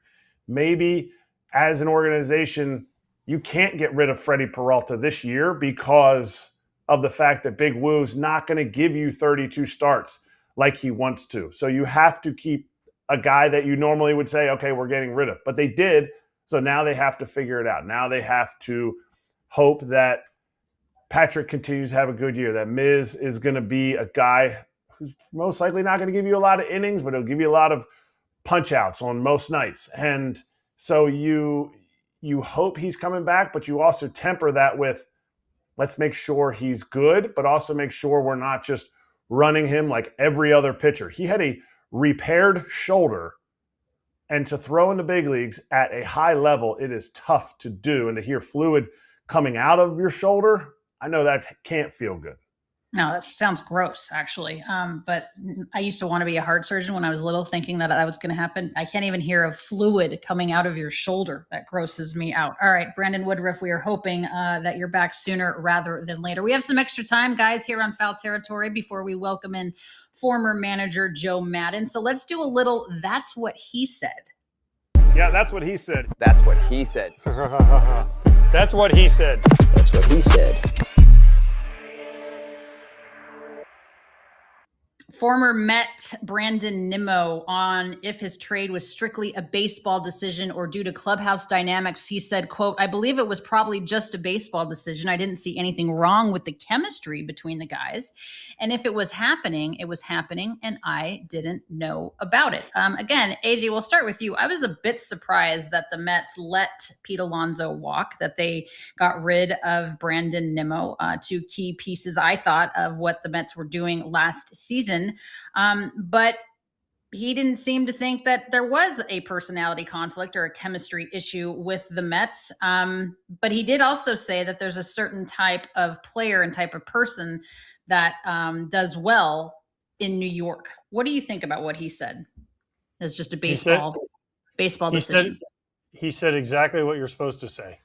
Maybe as an organization, you can't get rid of Freddie Peralta this year because of the fact that Big Woo's not going to give you 32 starts like he wants to. So you have to keep a guy that you normally would say, okay, we're getting rid of. But they did, so now they have to figure it out. Now they have to hope that Patrick continues to have a good year, that Miz is going to be a guy who's most likely not going to give you a lot of innings, but he'll give you a lot of punch-outs on most nights. And so you hope he's coming back, but you also temper that with, let's make sure he's good, but also make sure we're not just running him like every other pitcher. He had a repaired shoulder, and to throw in the big leagues at a high level, it is tough to do. And to hear fluid coming out of your shoulder, I know that can't feel good. No, that sounds gross, actually. But I used to want to be a heart surgeon when I was little, thinking that was going to happen. I can't even hear of fluid coming out of your shoulder. That grosses me out. All right, Brandon Woodruff, we are hoping that you're back sooner rather than later. We have some extra time, guys, here on Foul Territory before we welcome in former manager Joe Maddon. So let's do a little That's What He Said. Yeah, that's what he said. That's what he said. That's what he said. That's what he said. Former Met Brandon Nimmo on if his trade was strictly a baseball decision or due to clubhouse dynamics. He said, quote, "I believe it was probably just a baseball decision. I didn't see anything wrong with the chemistry between the guys. And if it was happening, and I didn't know about it." Again, AJ, we'll start with you. I was a bit surprised that the Mets let Pete Alonso walk, that they got rid of Brandon Nimmo, two key pieces, I thought, of what the Mets were doing last season. But he didn't seem to think that there was a personality conflict or a chemistry issue with the Mets. But he did also say that there's a certain type of player and type of person that does well in New York. What do you think about what he said? It's just a baseball decision. He said exactly what you're supposed to say.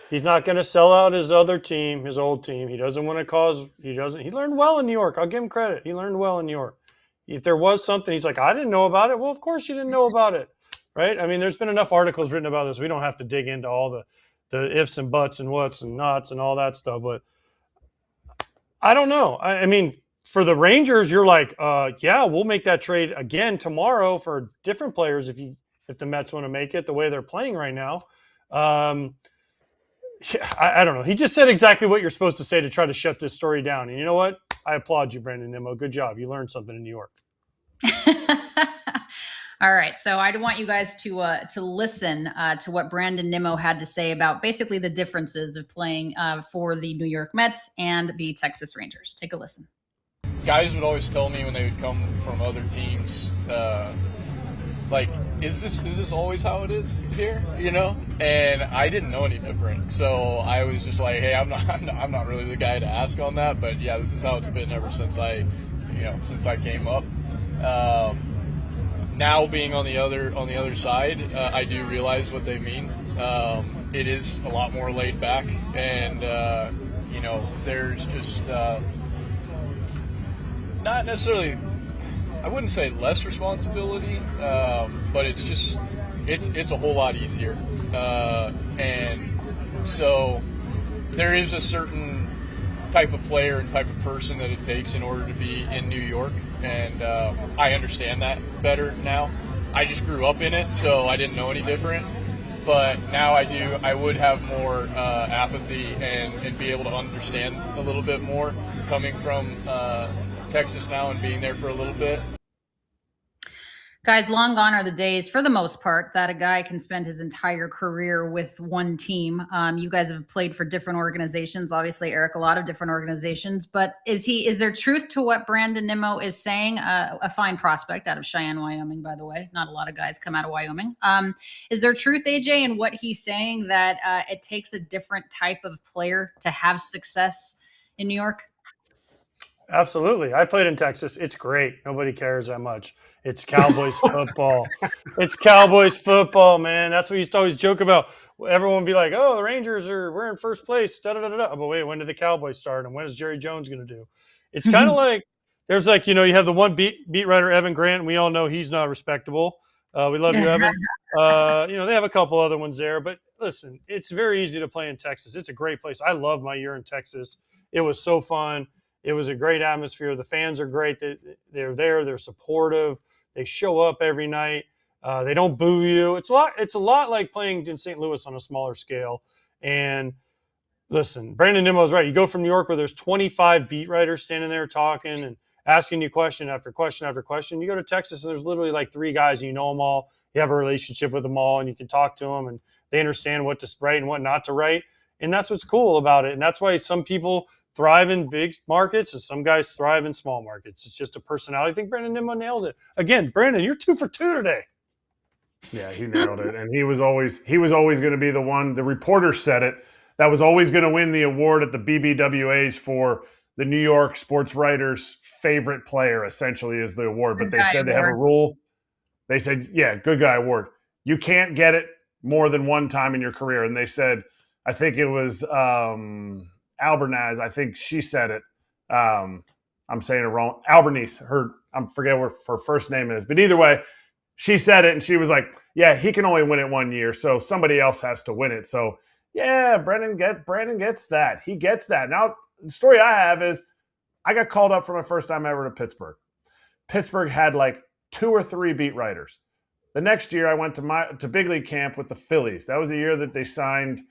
He's not going to sell out his other team, his old team. He doesn't want to cause. He learned well in New York. I'll give him credit. He learned well in New York. If there was something, he's like, I didn't know about it. Well, of course you didn't know about it, right? I mean, there's been enough articles written about this. We don't have to dig into all the ifs and buts and whats and nots and all that stuff. But I don't know. I mean, for the Rangers, you're like, yeah, we'll make that trade again tomorrow for different players if the Mets want to make it the way they're playing right now. I don't know. He just said exactly what you're supposed to say to try to shut this story down. And you know what? I applaud you, Brandon Nimmo. Good job. You learned something in New York. All right. So I want you guys to listen to what Brandon Nimmo had to say about basically the differences of playing for the New York Mets and the Texas Rangers. Take a listen. Guys would always tell me when they would come from other teams, like, is this always how it is here? You know? And I didn't know any different. So I was just like, hey, I'm not really the guy to ask on that, but yeah, this is how it's been ever since I came up. Now being on the other side, I do realize what they mean. It is a lot more laid back, and there's just not necessarily, I wouldn't say less responsibility, but it's a whole lot easier, and so there is a certain type of player and type of person that it takes in order to be in New York, and I understand that better now. I just grew up in it, so I didn't know any different. But now I do. I would have more apathy and be able to understand a little bit more coming from Texas now and being there for a little bit. Guys, long gone are the days, for the most part, that a guy can spend his entire career with one team. You guys have played for different organizations. Obviously, Erik, a lot of different organizations. But is there truth to what Brandon Nimmo is saying? A fine prospect out of Cheyenne, Wyoming, by the way. Not a lot of guys come out of Wyoming. Is there truth, AJ, in what he's saying that it takes a different type of player to have success in New York? Absolutely. I played in Texas. It's great. Nobody cares that much. It's Cowboys football. It's Cowboys football, man. That's what we used to always joke about. Everyone would be like, oh, the Rangers we're in first place. Da-da-da-da. But wait, when did the Cowboys start? And when is Jerry Jones going to do? It's kind of like, there's like, you have the one beat writer, Evan Grant. And we all know he's not respectable. We love you, Evan. They have a couple other ones there. But listen, it's very easy to play in Texas. It's a great place. I love my year in Texas. It was so fun. It was a great atmosphere. The fans are great. They're there. They're supportive. They show up every night. They don't boo you. It's a lot like playing in St. Louis on a smaller scale. And listen, Brandon Nimmo is right. You go from New York where there's 25 beat writers standing there talking and asking you question after question after question. You go to Texas and there's literally like 3 guys and you know them all. You have a relationship with them all and you can talk to them and they understand what to write and what not to write. And that's what's cool about it. And that's why some people thrive in big markets and some guys thrive in small markets. It's just a personality. I think Brandon Nimmo nailed it. Again, Brandon, you're 2 for 2 today. Yeah, he nailed it. And he was always going to be the one, the reporter said it, that was always going to win the award at the BBWAs for the New York sports writer's favorite player, essentially, is the award. But they said they have a rule. They said, yeah, good guy award. You can't get it more than one time in your career. And they said, I think it was Albernaz, I think she said it. I'm saying it wrong. Albanese, I forget what her first name is. But either way, she said it, and she was like, yeah, he can only win it one year, so somebody else has to win it. So, yeah, Brandon gets that. He gets that. Now, the story I have is I got called up for my first time ever to Pittsburgh. Pittsburgh had like 2 or 3 beat writers. The next year, I went to big league camp with the Phillies. That was the year that they signed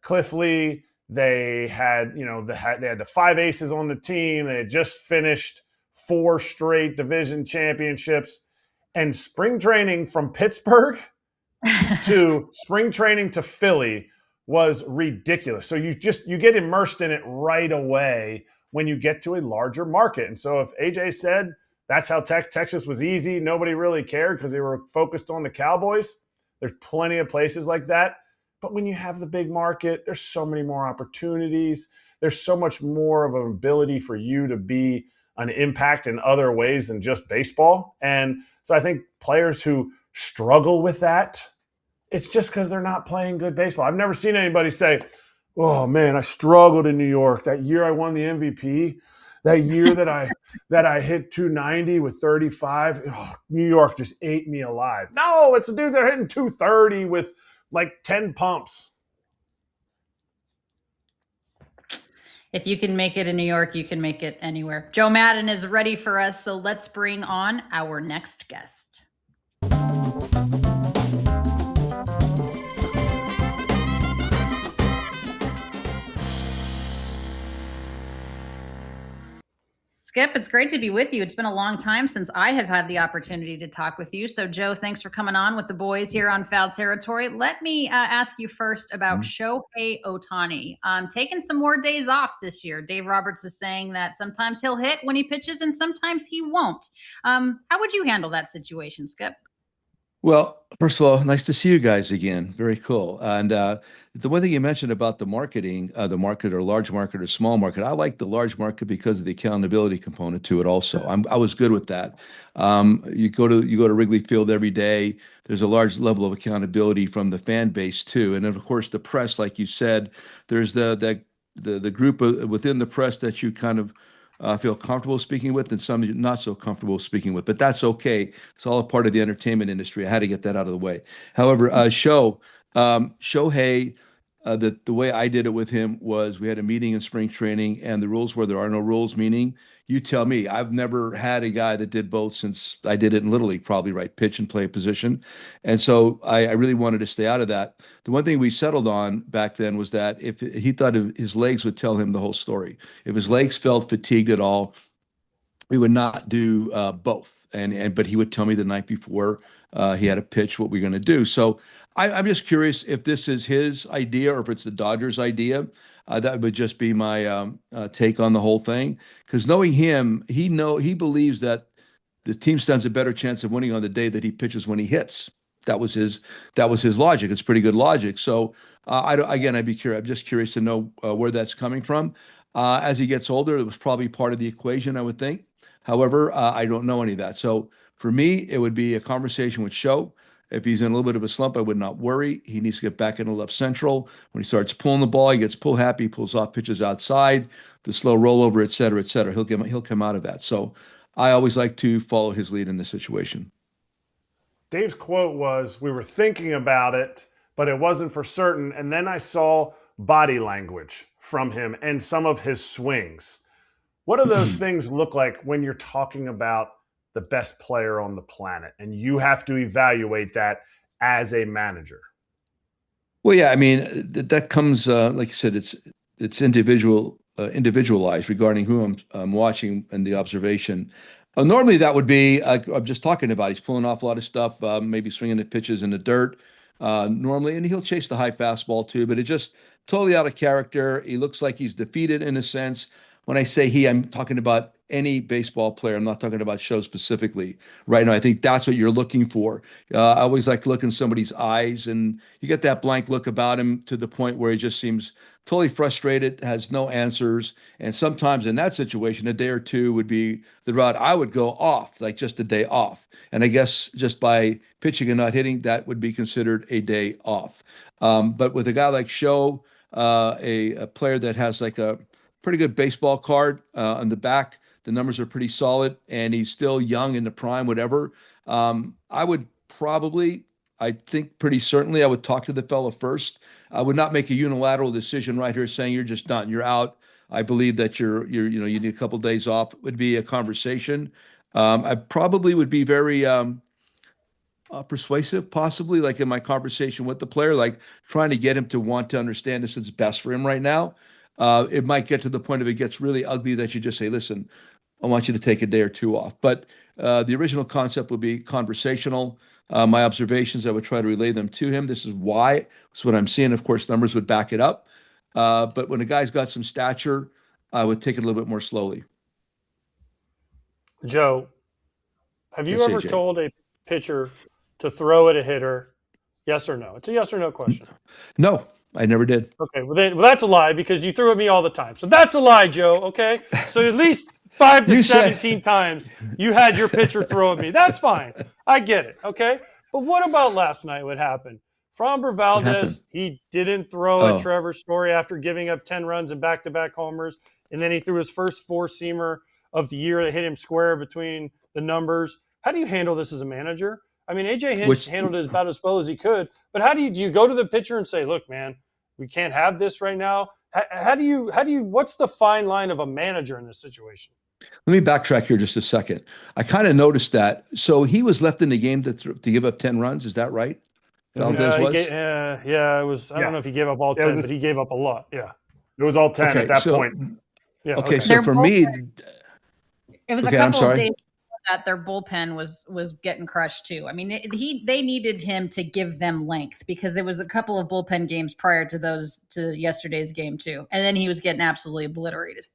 Cliff Lee. They had, they had the 5 aces on the team. They had just finished 4 straight division championships. And spring training from Pittsburgh to spring training to Philly was ridiculous. So you get immersed in it right away when you get to a larger market. And so if AJ said that's how Texas was easy, nobody really cared because they were focused on the Cowboys, there's plenty of places like that. But when you have the big market, there's so many more opportunities. There's so much more of an ability for you to be an impact in other ways than just baseball. And so I think players who struggle with that, it's just because they're not playing good baseball. I've never seen anybody say, oh, man, I struggled in New York. That year I won the MVP, that year that I hit 290 with 35, New York just ate me alive. No, it's the dudes that are hitting 230 with like 10 pumps. If you can make it in New York, you can make it anywhere. Joe Maddon is ready for us, so let's bring on our next guest. Skip, it's great to be with you. It's been a long time since I have had the opportunity to talk with you. So, Joe, thanks for coming on with the boys here on Foul Territory. Let me ask you first about Shohei Ohtani. Taking some more days off this year. Dave Roberts is saying that sometimes he'll hit when he pitches and sometimes he won't. How would you handle that situation, Skip? Well, first of all, nice to see you guys again. Very cool. And the one thing you mentioned about the marketing, the market or large market or small market, I like the large market because of the accountability component to it. Also, I was good with that. You go to Wrigley Field every day. There's a large level of accountability from the fan base too, and then of course the press, like you said, there's the group within the press that you kind of feel comfortable speaking with, and some you're not so comfortable speaking with. But that's okay. It's all a part of the entertainment industry. I had to get that out of the way. However, Shohei, the way I did it with him was we had a meeting in spring training, and the rules were there are no rules, meaning you tell me. I've never had a guy that did both since I did it in Little League, probably right pitch and play a position. And so I really wanted to stay out of that. The one thing we settled on back then was that if he thought his legs would tell him the whole story, if his legs felt fatigued at all, we would not do both. But he would tell me the night before he had a pitch what we're going to do. So I'm just curious if this is his idea or if it's the Dodgers' idea. That would just be my take on the whole thing. Because knowing him, he believes that the team stands a better chance of winning on the day that he pitches when he hits. That was his logic. It's pretty good logic. So I'd be curious. I'm just curious to know where that's coming from. As he gets older, it was probably part of the equation, I would think. However, I don't know any of that. So for me, it would be a conversation with Show. If he's in a little bit of a slump, I would not worry. He needs to get back into left central. When he starts pulling the ball, he gets pull happy, pulls off pitches outside, the slow rollover, et cetera, et cetera. He'll come out of that. So I always like to follow his lead in this situation. Dave's quote was, "We were thinking about it, but it wasn't for certain. And then I saw body language from him and some of his swings." What do those things look like when you're talking about the best player on the planet and you have to evaluate that as a manager? Well, yeah, I mean, that comes, like you said, it's individualized regarding who I'm watching and the observation. Normally, that would be, I'm just talking about, he's pulling off a lot of stuff, maybe swinging the pitches in the dirt normally, and he'll chase the high fastball too, but it just totally out of character. He looks like he's defeated in a sense. When I say he, I'm talking about any baseball player. I'm not talking about Show specifically right now. I think that's what you're looking for. I always like to look in somebody's eyes, and you get that blank look about him to the point where he just seems totally frustrated, has no answers. And sometimes in that situation, a day or two would be the route I would go off, like just a day off. And I guess just by pitching and not hitting, that would be considered a day off. But with a guy like Show, a player that has like a pretty good baseball card on the back, the numbers are pretty solid, and he's still young in the prime, whatever. I would probably, I think pretty certainly, I would talk to the fella first. I would not make a unilateral decision right here saying you're just done, you're out. I believe that you need a couple of days off. It would be a conversation. I probably would be very persuasive, possibly, like in my conversation with the player, like trying to get him to want to understand this is best for him right now. It might get to the point of it gets really ugly that you just say, listen, I want you to take a day or two off. But the original concept would be conversational. My observations, I would try to relay them to him. This is why. It's what I'm seeing. Of course, numbers would back it up. But when a guy's got some stature, I would take it a little bit more slowly. Joe, have you Yes, ever AJ. told a pitcher to throw at a hitter? Yes or no? It's a yes or no question. No, I never did. Okay, well that's a lie because you threw at me all the time. So that's a lie, Joe, okay? So at least 5 to You said- 17 times you had your pitcher throw at me. That's fine. I get it, okay? But what about last night? What happened? Framber Valdez, he didn't throw at Trevor Story after giving up 10 runs and back-to-back homers, and then he threw his first four-seamer of the year that hit him square between the numbers. How do you handle this as a manager? I mean, AJ Hinch handled it about as well as he could, but how do you go to the pitcher and say, look, man, we can't have this right now? How do you what's the fine line of a manager in this situation? Let me backtrack here just a second. I kind of noticed that. So he was left in the game to give up 10 runs. Is that right? Valdez was? It was. I don't know if he gave up all 10, but he gave up a lot. Yeah. It was all 10 at that point. Yeah. Okay, so for me, it was a couple of days that their bullpen was getting crushed too. I mean, they needed him to give them length because there was a couple of bullpen games prior to yesterday's game too, and then he was getting absolutely obliterated.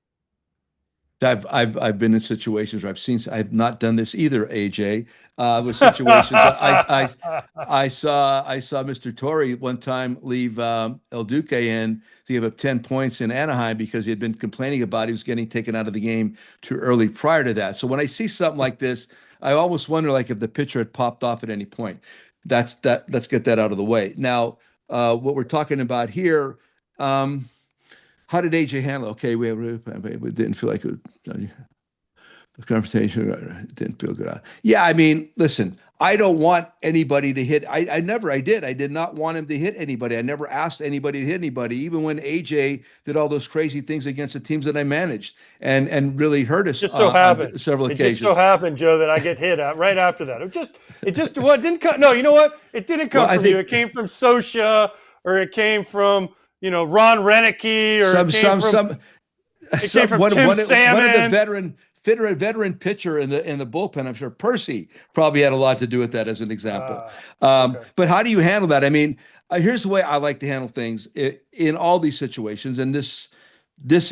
I've been in situations where I've not done this either, AJ. With situations I saw Mr. Torre one time leave El Duque in to give up 10 points in Anaheim because he had been complaining about he was getting taken out of the game too early prior to that. So when I see something like this, I almost wonder like if the pitcher had popped off at any point. Let's get that out of the way. Now, what we're talking about here, how did AJ handle? Okay, we didn't feel like the conversation didn't feel good. Yeah, I mean, listen, I don't want anybody to hit. I did not want him to hit anybody. I never asked anybody to hit anybody, even when AJ did all those crazy things against the teams that I managed and really hurt us. Just so happened on several it occasions. just so happened, Joe, that I get hit right after that. It just what didn't come. No, you know what? It didn't come from you. It came from Sosha, or it came from Ron Renicky, or it came from Tim Salmon. One of the veteran pitcher in the bullpen. I'm sure Percy probably had a lot to do with that, as an example. Okay. But how do you handle that? I mean, here's the way I like to handle things in all these situations, and this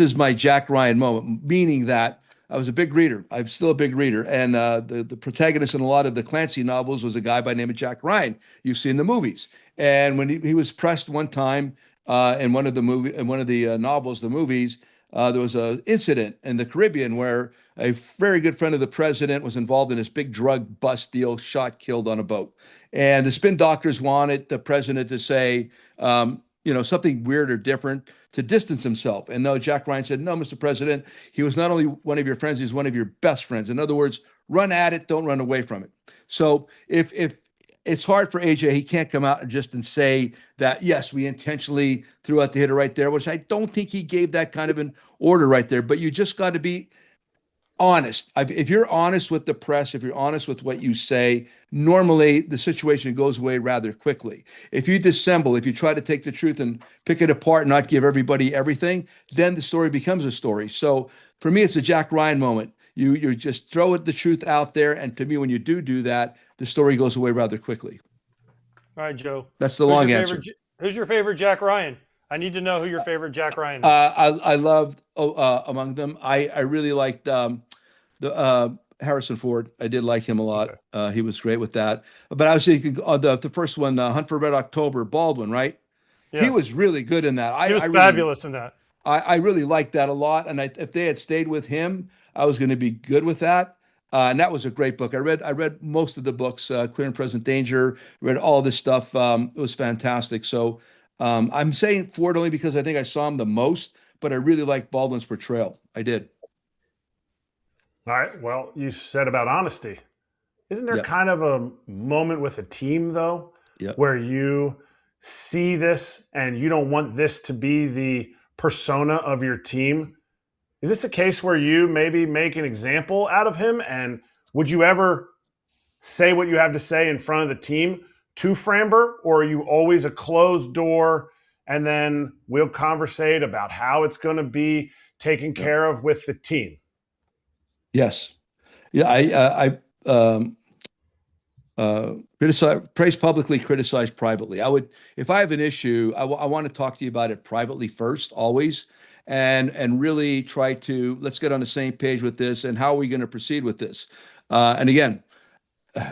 is my Jack Ryan moment, meaning that I was a big reader. I'm still a big reader, and the protagonist in a lot of the Clancy novels was a guy by the name of Jack Ryan. You've seen the movies, and when he was pressed one time in one of the novels, the movies. There was an incident in the Caribbean where a very good friend of the president was involved in this big drug bust deal, shot, killed on a boat. And the spin doctors wanted the president to say, something weird or different to distance himself. And no, Jack Ryan said, no, Mr. President, he was not only one of your friends, he was one of your best friends. In other words, run at it, don't run away from it. So if it's hard for AJ, he can't come out and say that, yes, we intentionally threw out the hitter right there, which I don't think he gave that kind of an order right there. But you just got to be honest. If you're honest with the press, if you're honest with what you say, normally the situation goes away rather quickly. If you dissemble, if you try to take the truth and pick it apart and not give everybody everything, then the story becomes a story. So for me, it's a Jack Ryan moment. You just throw the truth out there, and to me, when you do that, the story goes away rather quickly. All right, Joe. That's the long answer. Who's your favorite Jack Ryan? I need to know who your favorite Jack Ryan is. I loved among them. I really liked the Harrison Ford. I did like him a lot. Okay. He was great with that. But I was thinking the first one, Hunt for Red October, Baldwin, right? Yes. He was really good in that. He was fabulous in that. I really liked that a lot. And if they had stayed with him, I was going to be good with that. And that was a great book. I read most of the books, Clear and Present Danger, read all this stuff. It was fantastic. So I'm saying Ford only because I think I saw him the most, but I really liked Baldwin's portrayal. I did. All right. Well, you said about honesty. Isn't there kind of a moment with a team, though, where you see this and you don't want this to be the persona of your team? Is this a case where you maybe make an example out of him? And would you ever say what you have to say in front of the team to Framber? Or are you always a closed door and then we'll conversate about how it's going to be taken care of with the team? Yes. Yeah, I criticize, praise publicly, criticize privately. I would, if I have an issue, I want to talk to you about it privately first, always. And really try to, let's get on the same page with this, and how are we going to proceed with this? And again,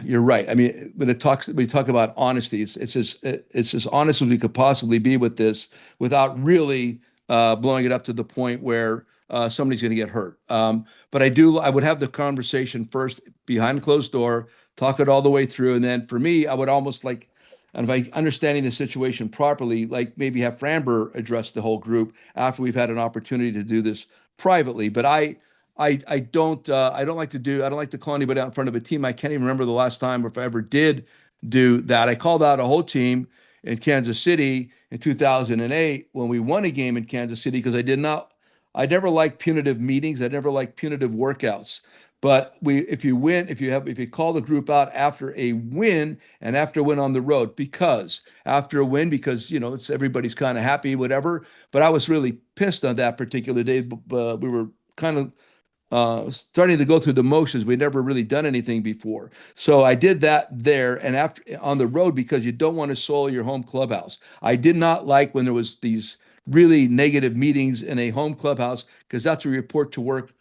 you're right. I mean, when we talk about honesty, it's as honest as we could possibly be with this, without really blowing it up to the point where somebody's going to get hurt. But I would have the conversation first behind a closed door, talk it all the way through, and then for me, I would almost like, and if I'm understanding the situation properly, like maybe have Framber address the whole group after we've had an opportunity to do this privately. But I don't like to call anybody out in front of a team. I can't even remember the last time if I ever did do that. I called out a whole team in Kansas City in 2008 when we won a game in Kansas City, because I never liked punitive meetings. I never liked punitive workouts. But if you call the group out after a win and after a win on the road, because it's everybody's kind of happy, whatever. But I was really pissed on that particular day. We were kind of starting to go through the motions. We'd never really done anything before. So I did that there and after on the road, because you don't want to soil your home clubhouse. I did not like when there was these really negative meetings in a home clubhouse, because that's a report to work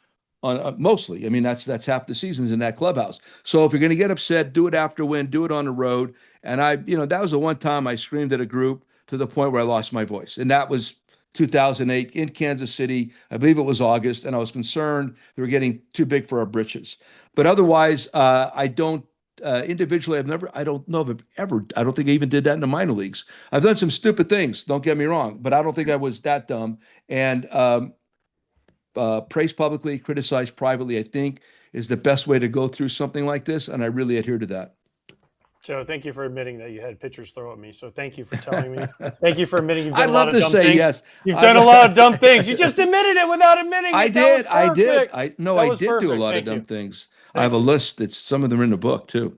mostly. I mean, that's half the season's in that clubhouse. So if you're going to get upset, do it after win, do it on the road. And that was the one time I screamed at a group to the point where I lost my voice, and that was 2008 in Kansas City. I believe it was August, and I was concerned they were getting too big for our britches. But otherwise, I don't. Individually, I don't know if I've ever, I don't think I even did that in the minor leagues. I've done some stupid things, don't get me wrong, but I don't think I was that dumb. And praise publicly, criticize privately, I think is the best way to go through something like this. And I really adhere to that. Joe, thank you for admitting that you had pitchers throw at me. So thank you for telling me. Thank you for admitting you've done a lot of dumb things. Yes. You've done a lot of dumb things. You just admitted it without admitting it. I did. I did do a lot of Thank dumb you. things. I have a list. Some of them are in the book too.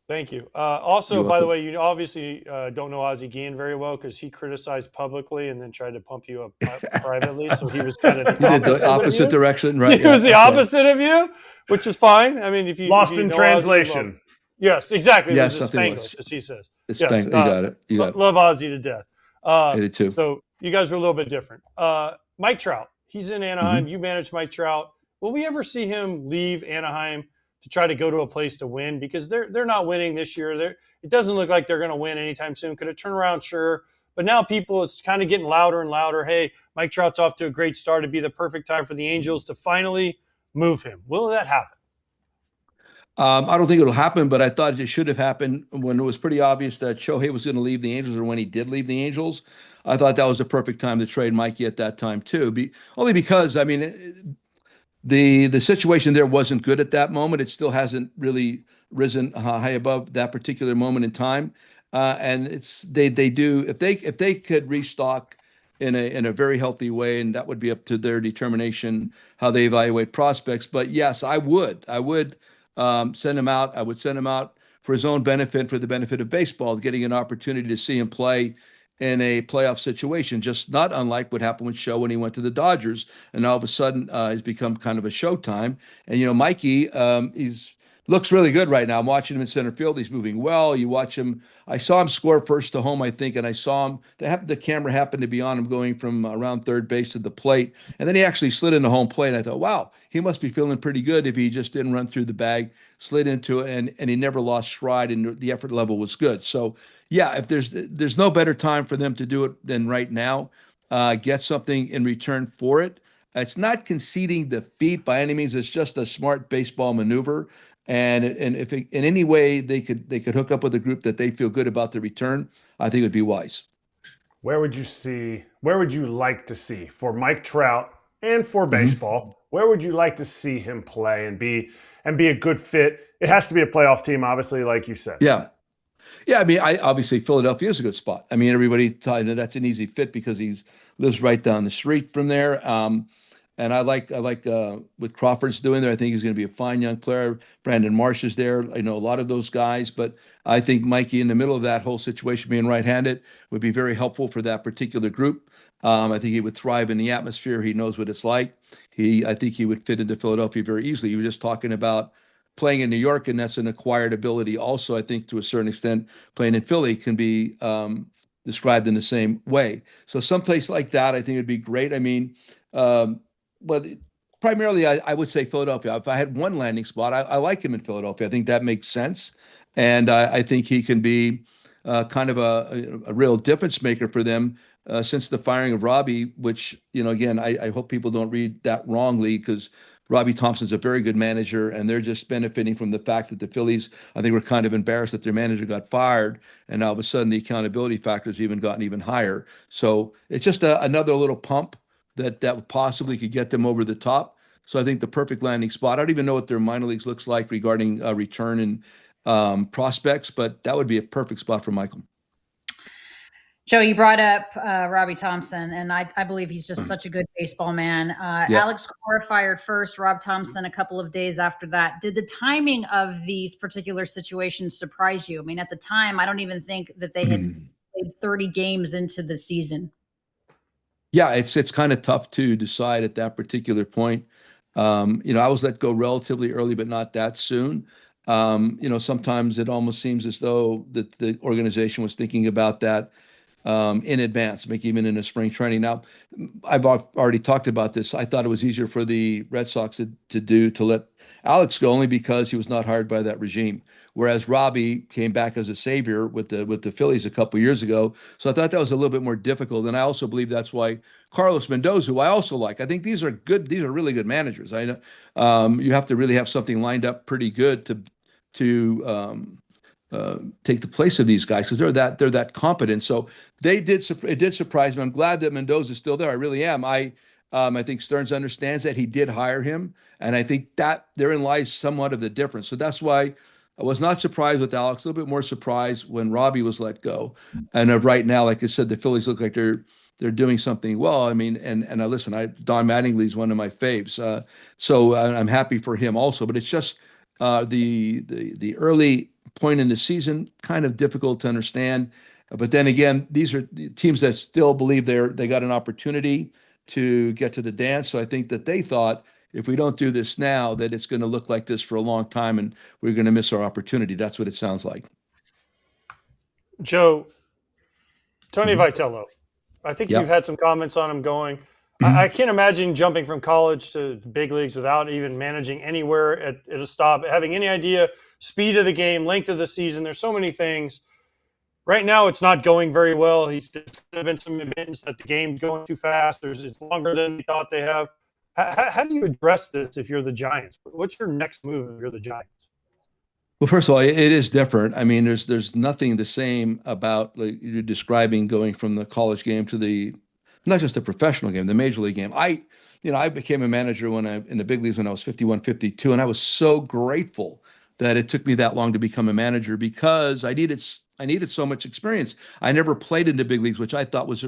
Thank you. Also, You're by the welcome. way, you obviously don't know Ozzie Guillen very well because he criticized publicly and then tried to pump you up privately. So he was kind of He did the opposite direction, right? He was the opposite of you, which is fine. I mean, if you Lost if you in know translation. Ozzie, yes, exactly. Yes, This is something Spanglish, was. as he says. It's yes, Spanglish. You got it. You got it. Love Ozzie to death. I did too. So you guys are a little bit different. Mike Trout, he's in Anaheim. You manage Mike Trout. Will we ever see him leave Anaheim to try to go to a place to win? Because they're not winning this year. It doesn't look like they're going to win anytime soon. Could it turn around? Sure. But now it's kind of getting louder and louder. Hey, Mike Trout's off to a great start. It'd be the perfect time for the Angels to finally move him. Will that happen? I don't think it'll happen, but I thought it should have happened when it was pretty obvious that Shohei was going to leave the Angels, or when he did leave the Angels. I thought that was the perfect time to trade Mikey at that time too. Only because, I mean, the situation there wasn't good at that moment. It still hasn't really risen high above that particular moment in time. And they do, if they could restock in a very healthy way, and that would be up to their determination how they evaluate prospects. But yes, I would send him out. I would send him out for his own benefit, for the benefit of baseball, getting an opportunity to see him play in a playoff situation, just not unlike what happened with Show when he went to the Dodgers, and all of a sudden he's become kind of a Showtime. And Mikey, looks really good right now. I'm watching him in center field. He's moving well. You watch him. I saw him score first to home, I think, and I saw him. The camera happened to be on him going from around third base to the plate, and then he actually slid into home plate. And I thought, wow, he must be feeling pretty good if he just didn't run through the bag, slid into it, and he never lost stride, and the effort level was good. So yeah, if there's no better time for them to do it than right now. Get something in return for it. It's not conceding defeat by any means. It's just a smart baseball maneuver. And if in any way they could hook up with a group that they feel good about the return, I think it would be wise. Where would you like to see for Mike Trout and for baseball? Where would you like to see him play and be a good fit? It has to be a playoff team, obviously, like you said. Yeah. I mean, obviously Philadelphia is a good spot. I mean, everybody thought that's an easy fit because he lives right down the street from there. And I like what Crawford's doing there. I think he's going to be a fine young player. Brandon Marsh is there. I know a lot of those guys, but I think Mikey in the middle of that whole situation, being right-handed, would be very helpful for that particular group. I think he would thrive in the atmosphere. He knows what it's like. I think he would fit into Philadelphia very easily. You were just talking about playing in New York, and that's an acquired ability. Also, I think to a certain extent, playing in Philly can be described in the same way. So someplace like that, I think would be great. I mean, but primarily, I would say Philadelphia. If I had one landing spot, I like him in Philadelphia. I think that makes sense. And I think he can be kind of a real difference maker for them since the firing of Robbie, which, again, I hope people don't read that wrongly, because Robbie Thompson's a very good manager, and they're just benefiting from the fact that the Phillies, I think, were kind of embarrassed that their manager got fired, and all of a sudden the accountability factor's gotten even higher. So it's just another little pump that possibly could get them over the top. So I think the perfect landing spot. I don't even know what their minor leagues looks like regarding return and prospects, but that would be a perfect spot for Michael. Joe, you brought up Robbie Thompson, and I believe he's just such a good baseball man. Alex Cora fired first, Rob Thompson a couple of days after that. Did the timing of these particular situations surprise you? I mean, at the time, I don't even think that they had played 30 games into the season. Yeah, it's kind of tough to decide at that particular point. I was let go relatively early, but not that soon. Sometimes it almost seems as though that the organization was thinking about that in advance, maybe even in a spring training. Now, I've already talked about this. I thought it was easier for the Red Sox to let Alex go only because he was not hired by that regime. Whereas Robbie came back as a savior with the Phillies a couple years ago. So I thought that was a little bit more difficult. And I also believe that's why Carlos Mendoza, who I also like, I think these are really good managers. You have to really have something lined up pretty good to take the place of these guys because they're that competent. So it did surprise me. I'm glad that Mendoza's still there. I really am. I think Stearns understands that he did hire him, and I think that therein lies somewhat of the difference. So that's why I was not surprised with Alex. A little bit more surprised when Robbie was let go. And right now, like I said, the Phillies look like they're doing something well. I mean, and listen, Don Mattingly's one of my faves, so I'm happy for him also. But it's just the early point in the season kind of difficult to understand. But then again, these are teams that still believe they got an opportunity to get to the dance. So I think that they thought if we don't do this now, that it's going to look like this for a long time and we're going to miss our opportunity. That's what it sounds like. Joe, Tony Vitello, I think you've had some comments on him going. I can't imagine jumping from college to the big leagues without even managing anywhere at a stop, having any idea, speed of the game, length of the season. There's so many things. Right now, it's not going very well. There's been some admittance that the game's going too fast. It's longer than we thought they have. How do you address this if you're the Giants? What's your next move if you're the Giants? Well, first of all, it is different. I mean, there's nothing the same about like you're describing going from the college game to not just the professional game, the major league game. I became a manager in the big leagues when I was 51, 52, and I was so grateful that it took me that long to become a manager because I needed so much experience. I never played in the big leagues, which I thought was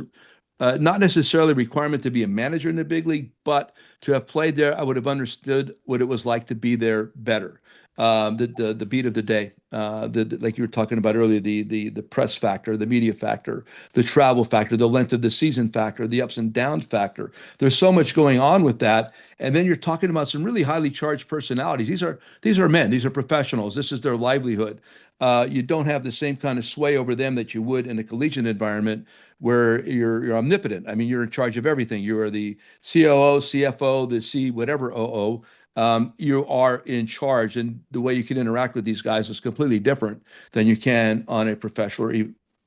not necessarily a requirement to be a manager in the big league, but to have played there, I would have understood what it was like to be there better. The beat of the day, like you were talking about earlier, the press factor, the media factor, the travel factor, the length of the season factor, the ups and downs factor. There's so much going on with that, and then you're talking about some really highly charged personalities. These are men. These are professionals. This is their livelihood. You don't have the same kind of sway over them that you would in a collegiate environment where you're omnipotent. I mean, you're in charge of everything. You are the COO, CFO, the C whatever OO. You are in charge, and the way you can interact with these guys is completely different than you can on a professional or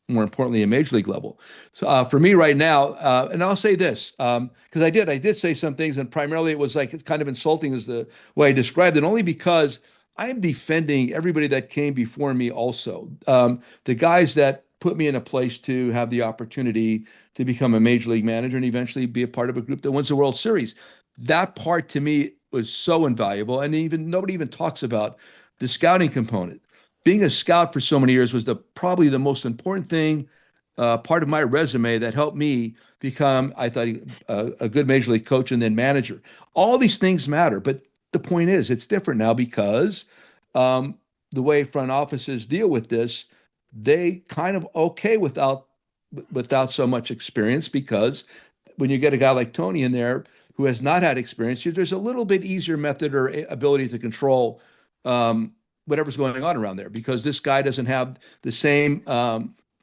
more importantly, a major league level. So for me right now, and I'll say this, because I did say some things, and primarily it was like it's kind of insulting is the way I described it, only because I am defending everybody that came before me also. The guys that put me in a place to have the opportunity to become a major league manager and eventually be a part of a group that wins the World Series. That part to me was so invaluable. And nobody even talks about the scouting component. Being a scout for so many years was probably the most important thing, part of my resume that helped me become, I thought, a good major league coach and then manager. All these things matter, but the point is it's different now because the way front offices deal with this, they kind of okay without so much experience, because when you get a guy like Tony in there who has not had experience, there's a little bit easier method or ability to control whatever's going on around there, because this guy doesn't have the same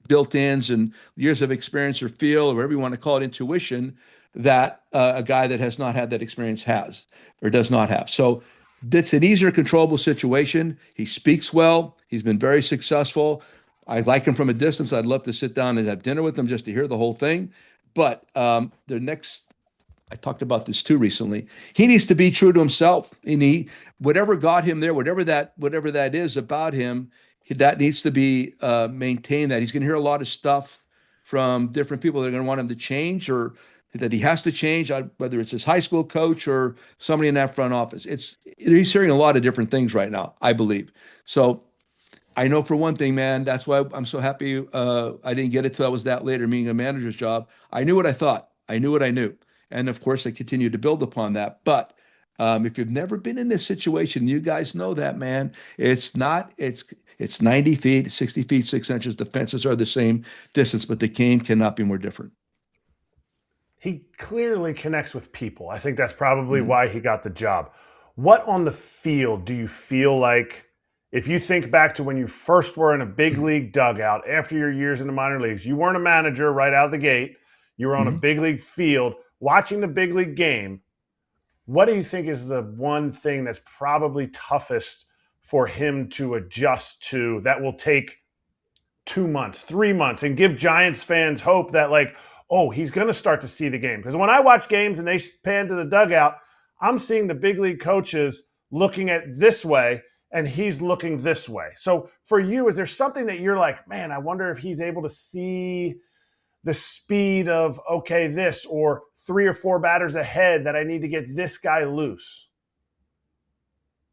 built-ins and years of experience or feel, or whatever you want to call it, intuition, that a guy that has not had that experience has or does not have. So it's an easier controllable situation. He speaks well. He's been very successful. I like him from a distance. I'd love to sit down and have dinner with him just to hear the whole thing. But I talked about this too recently. He needs to be true to himself. And whatever got him there, whatever that is about him, that needs to be maintained. That he's going to hear a lot of stuff from different people that are going to want him to change, or that he has to change, whether it's his high school coach or somebody in that front office. He's hearing a lot of different things right now, I believe. So I know for one thing, man, that's why I'm so happy I didn't get it till I was that later, meaning a manager's job. I knew what I thought. I knew what I knew. And of course, I continue to build upon that. But if you've never been in this situation, you guys know that, man. It's 90 feet, 60 feet, 6 inches. The fences are the same distance, but the game cannot be more different. He clearly connects with people. I think that's probably why he got the job. What on the field do you feel like if you think back to when you first were in a big league dugout after your years in the minor leagues, you weren't a manager right out of the gate. You were on a big league field watching the big league game. What do you think is the one thing that's probably toughest for him to adjust to that will take 2 months, 3 months, and give Giants fans hope that, like, oh, he's going to start to see the game? Because when I watch games and they pan to the dugout, I'm seeing the big league coaches looking at this way and he's looking this way. So for you, is there something that you're like, man, I wonder if he's able to see the speed of, okay, this, or 3 or 4 batters ahead that I need to get this guy loose?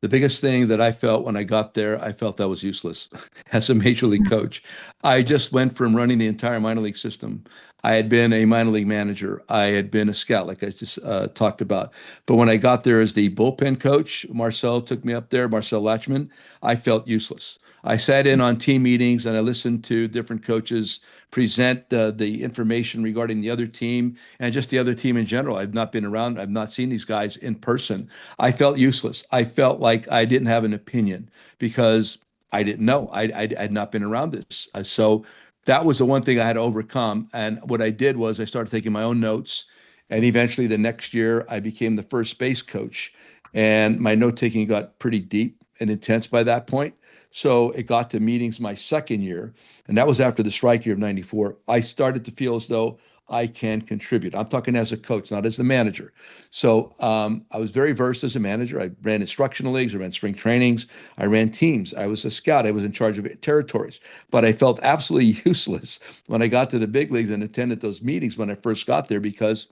The biggest thing that I felt when I got there, I felt I was useless as a major league coach. I just went from running the entire minor league system. I had been a minor league manager. I had been a scout, like I just talked about. But when I got there as the bullpen coach, Marcel took me up there, Marcel Lachman, I felt useless. I sat in on team meetings and I listened to different coaches present the information regarding the other team and just the other team in general. I've not been around. I've not seen these guys in person. I felt useless. I felt like I didn't have an opinion because I didn't know. I had not been around this. So that was the one thing I had to overcome. And what I did was I started taking my own notes. And eventually the next year I became the first base coach. And my note taking got pretty deep and intense by that point. So it got to meetings my second year, and that was after the strike year of 94. I started to feel as though I can contribute. I'm talking as a coach, not as the manager. So I was very versed as a manager. I ran instructional leagues, I ran spring trainings, I ran teams. I was a scout. I was in charge of territories. But I felt absolutely useless when I got to the big leagues and attended those meetings when I first got there because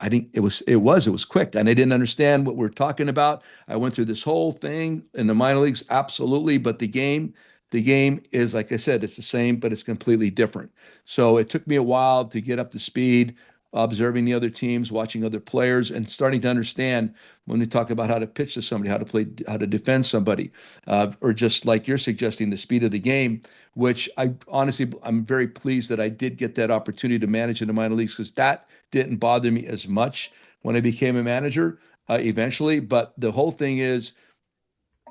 I think it was quick and I didn't understand what we're talking about. I went through this whole thing in the minor leagues, absolutely, but the game is, like I said, it's the same, but it's completely different. So it took me a while to get up to speed, observing the other teams, watching other players, and starting to understand when we talk about how to pitch to somebody, how to play, how to defend somebody, or just like you're suggesting, the speed of the game, which I'm very pleased that I did get that opportunity to manage in the minor leagues because that didn't bother me as much when I became a manager eventually. But the whole thing is,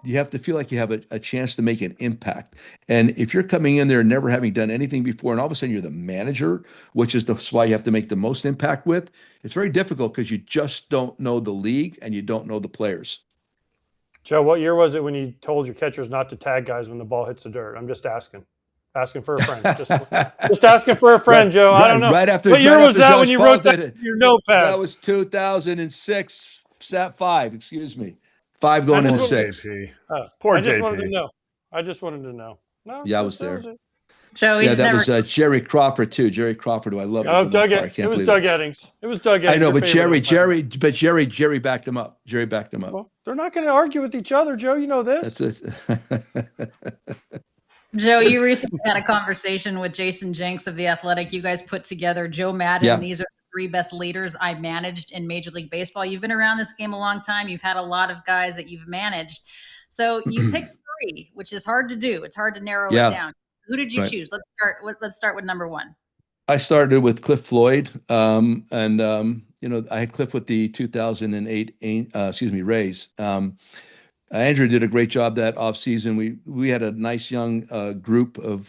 you have to feel like you have a chance to make an impact. And if you're coming in there never having done anything before, and all of a sudden you're the manager, which is why you have to make the most impact with, it's very difficult because you just don't know the league and you don't know the players. Joe, what year was it when you told your catchers not to tag guys when the ball hits the dirt? I'm just asking for a friend. Just asking for a friend, Joe. I don't know. Right after, what year was that when you wrote that in your notepad? That was 2006, Sat 5, excuse me. 5 going into 6. Poor I just JP. wanted to know. No, yeah, I was there. Joe, yeah, that was Gerrit Crawford too. Gerrit Crawford, who I love. Oh, it was Doug Eddings. It was Doug Eddings. I know, but Jerry backed him up. Jerry backed him up. Well, they're not going to argue with each other, Joe. You know this. That's it. Joe, you recently had a conversation with Jason Jenks of The Athletic. You guys put together Joe Maddon. Yeah. These are the 3 best leaders I managed in Major League Baseball. You've been around this game a long time. You've had a lot of guys that you've managed. So you picked 3, which is hard to do. It's hard to narrow it down. Who did you choose? Let's start with number 1. I started with Cliff Floyd, and I had Cliff with the 2008 Rays. Andrew did a great job that offseason. We had a nice young group of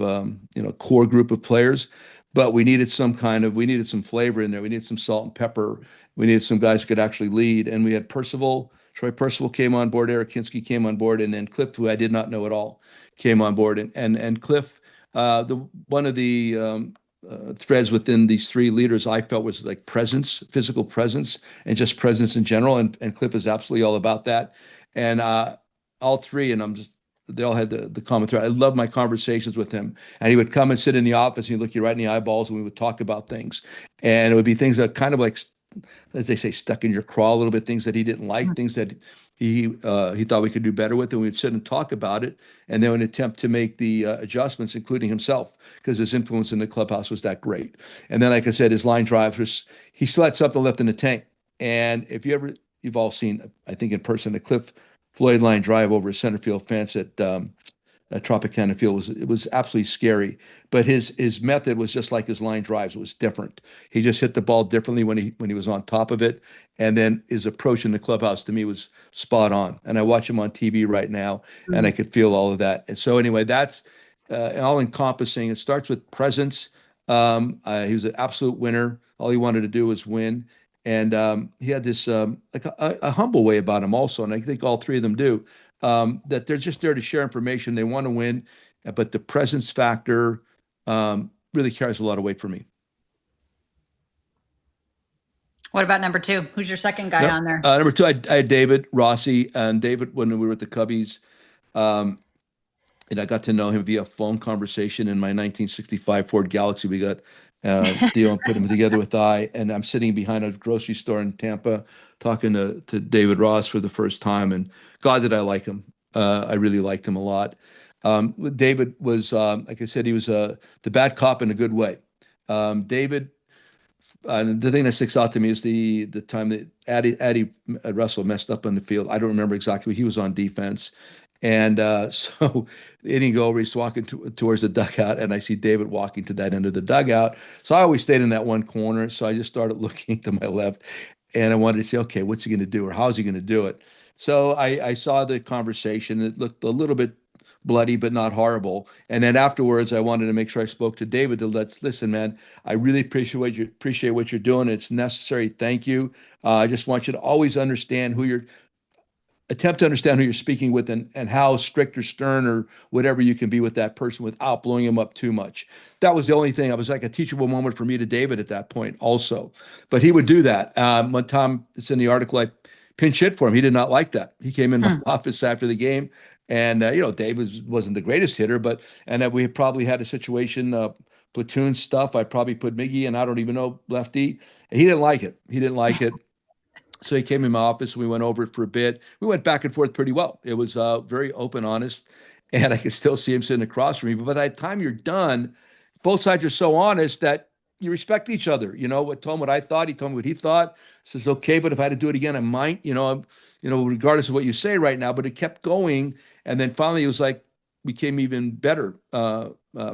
core group of players, but we needed some flavor in there. We needed some salt and pepper. We needed some guys who could actually lead, and we had Troy Percival came on board, Erik Kratz came on board, and then Cliff, who I did not know at all, came on board. And Cliff, one of the threads within these 3 leaders I felt was like presence, physical presence, and just presence in general. And Cliff is absolutely all about that. And all 3, and they all had the common thread. I love my conversations with him. And he would come and sit in the office and he'd look you right in the eyeballs and we would talk about things. And it would be things that kind of like, as they say, stuck in your craw a little bit, things that he didn't like, things that he thought we could do better with. And we'd sit and talk about it. And then would attempt to make the adjustments, including himself, because his influence in the clubhouse was that great. And then, like I said, his line drive he still had something left in the tank. And if you've all seen, I think in person, a Cliff Floyd line drive over a center field fence at Tropicana Field. It was absolutely scary. But his method was just like his line drives. It was different. He just hit the ball differently when he was on top of it. And then his approach in the clubhouse to me was spot on. And I watch him on TV right now, and I could feel all of that. And so anyway, that's all encompassing. It starts with presence. He was an absolute winner. All he wanted to do was win. And he had this like a humble way about him also, and I think all three of them do. That they're just there to share information. They want to win, but the presence factor really carries a lot of weight for me. What about number two? Who's your second guy on there? Number two, I had David Rossi. And David, when we were at the Cubbies, and I got to know him via phone conversation in my 1965 Ford Galaxy. We got Theo and put him together with and I'm sitting behind a grocery store in Tampa talking to David Ross for the first time. And God, did I like him. I really liked him a lot. David was, like I said, he was the bad cop in a good way. David, the thing that sticks out to me is the time that Addie Russell messed up on the field. I don't remember exactly. He was on defense. And so the inning over, he's walking towards the dugout, and I see David walking to that end of the dugout. So I always stayed in that one corner. So I just started looking to my left, and I wanted to say, okay, what's he going to do, or how's he going to do it? So I saw the conversation. It looked a little bit bloody, but not horrible. And then afterwards, I wanted to make sure I spoke to David to listen, man, I really appreciate what you're doing. It's necessary. Thank you. I just want you to always understand attempt to understand who you're speaking with and how strict or stern or whatever you can be with that person without blowing him up too much. That was the only thing. I was like a teachable moment for me to David at that point also. But he would do that. One time, it's in the article, I pinch hit for him. He did not like that. He came in my office after the game, and David wasn't the greatest hitter, and we probably had a situation, platoon stuff. I probably put Miggy in, I don't even know, lefty. He didn't like it. So he came in my office, and we went over it for a bit. We went back and forth pretty well. It was very open, honest, and I could still see him sitting across from me. But by the time you're done, both sides are so honest that you respect each other. I told him what I thought. He told me what he thought. Says, okay, but if I had to do it again, I might, regardless of what you say right now. But it kept going. And then finally, it was like, became even better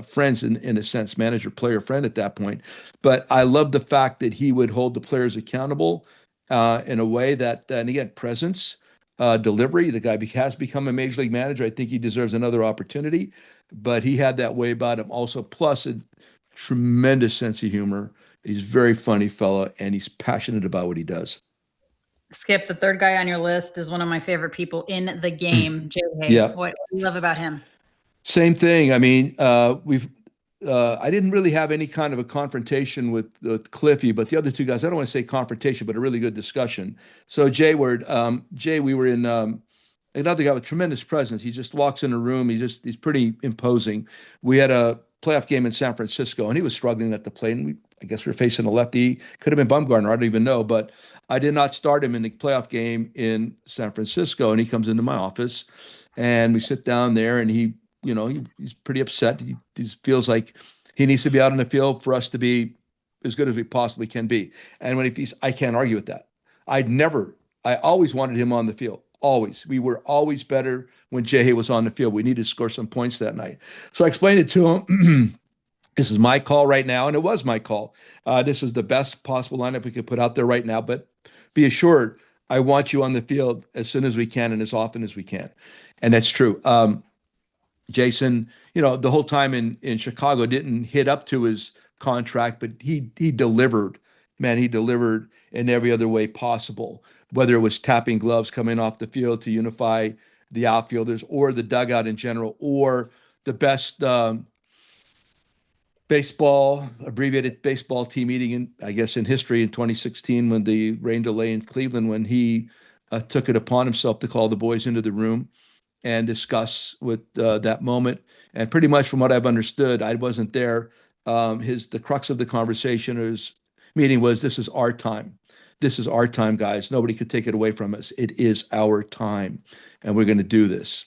friends in a sense, manager, player, friend at that point. But I love the fact that he would hold the players accountable in a way that, and again, presence, delivery. The guy has become a major league manager. I think he deserves another opportunity, but he had that way about him also. Plus a tremendous sense of humor. He's a very funny fella, and he's passionate about what he does. Skip, the third guy on your list is one of my favorite people in the game, Jay Hay. Yeah. What do you love about him? Same thing. I mean, I didn't really have any kind of a confrontation with Cliffy, but the other two guys, I don't want to say confrontation, but a really good discussion. So Jay, we were in another guy with tremendous presence. He just walks in a room. He's pretty imposing. We had a playoff game in San Francisco, and he was struggling at the plate. And I guess we were facing a lefty. Could have been Bumgarner. I don't even know, but I did not start him in the playoff game in San Francisco. And he comes into my office, and we sit down there, and he's pretty upset. He feels like he needs to be out on the field for us to be as good as we possibly can be. And I can't argue with that. I always wanted him on the field. Always. We were always better when Jay was on the field. We needed to score some points that night. So I explained it to him. This is my call right now, and it was my call. This is the best possible lineup we could put out there right now, but be assured, I want you on the field as soon as we can and as often as we can. And that's true. Jason, the whole time in Chicago didn't hit up to his contract, but he delivered. Man, he delivered in every other way possible, whether it was tapping gloves coming off the field to unify the outfielders or the dugout in general, or the best abbreviated baseball team meeting in history in 2016 when the rain delay in Cleveland, when he took it upon himself to call the boys into the room and discuss with that moment. And pretty much from what I've understood, I wasn't there. The crux of the conversation or his meeting was, this is our time. This is our time, guys. Nobody could take it away from us. It is our time, and we're going to do this.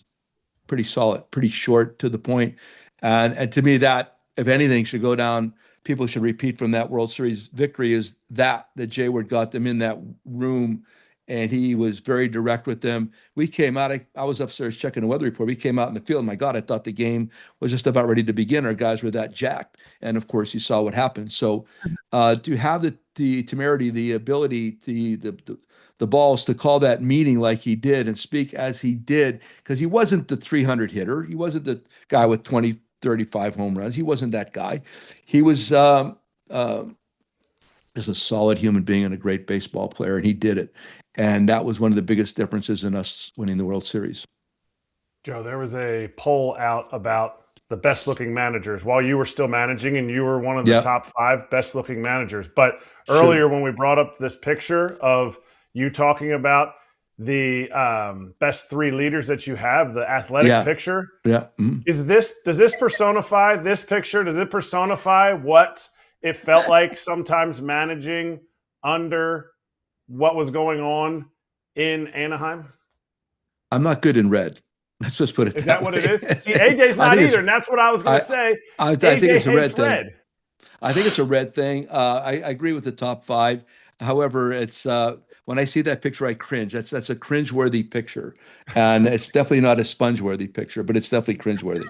Pretty solid, pretty short, to the point. And to me, that, if anything, should go down. People should repeat from that World Series victory is that Jay Ward got them in that room and he was very direct with them. We came out, I was upstairs checking the weather report. We came out in the field. My God, I thought the game was just about ready to begin. Our guys were that jacked. And of course, you saw what happened. So to have the temerity, the ability, the balls to call that meeting like he did and speak as he did, because he wasn't the 300 hitter. He wasn't the guy with 20, 35 home runs. He wasn't that guy. He was just a solid human being and a great baseball player, and he did it. And that was one of the biggest differences in us winning the World Series. Joe, there was a poll out about the best looking managers while you were still managing, and you were one of the top 5 best looking managers. But earlier when we brought up this picture of you talking about the best 3 leaders that you have, the athletic picture. Yeah. Does this personify this picture? Does it personify what it felt like sometimes managing under what was going on in Anaheim? I'm not good in red. Let's just put it Is that that what way. it is? See, AJ's not either, and that's what I was going to say. I think it's a red thing. Red. I think it's a red thing. I agree with the top 5. However, it's when I see that picture, I cringe. That's a cringe-worthy picture, and it's definitely not a sponge-worthy picture, but it's definitely cringe-worthy.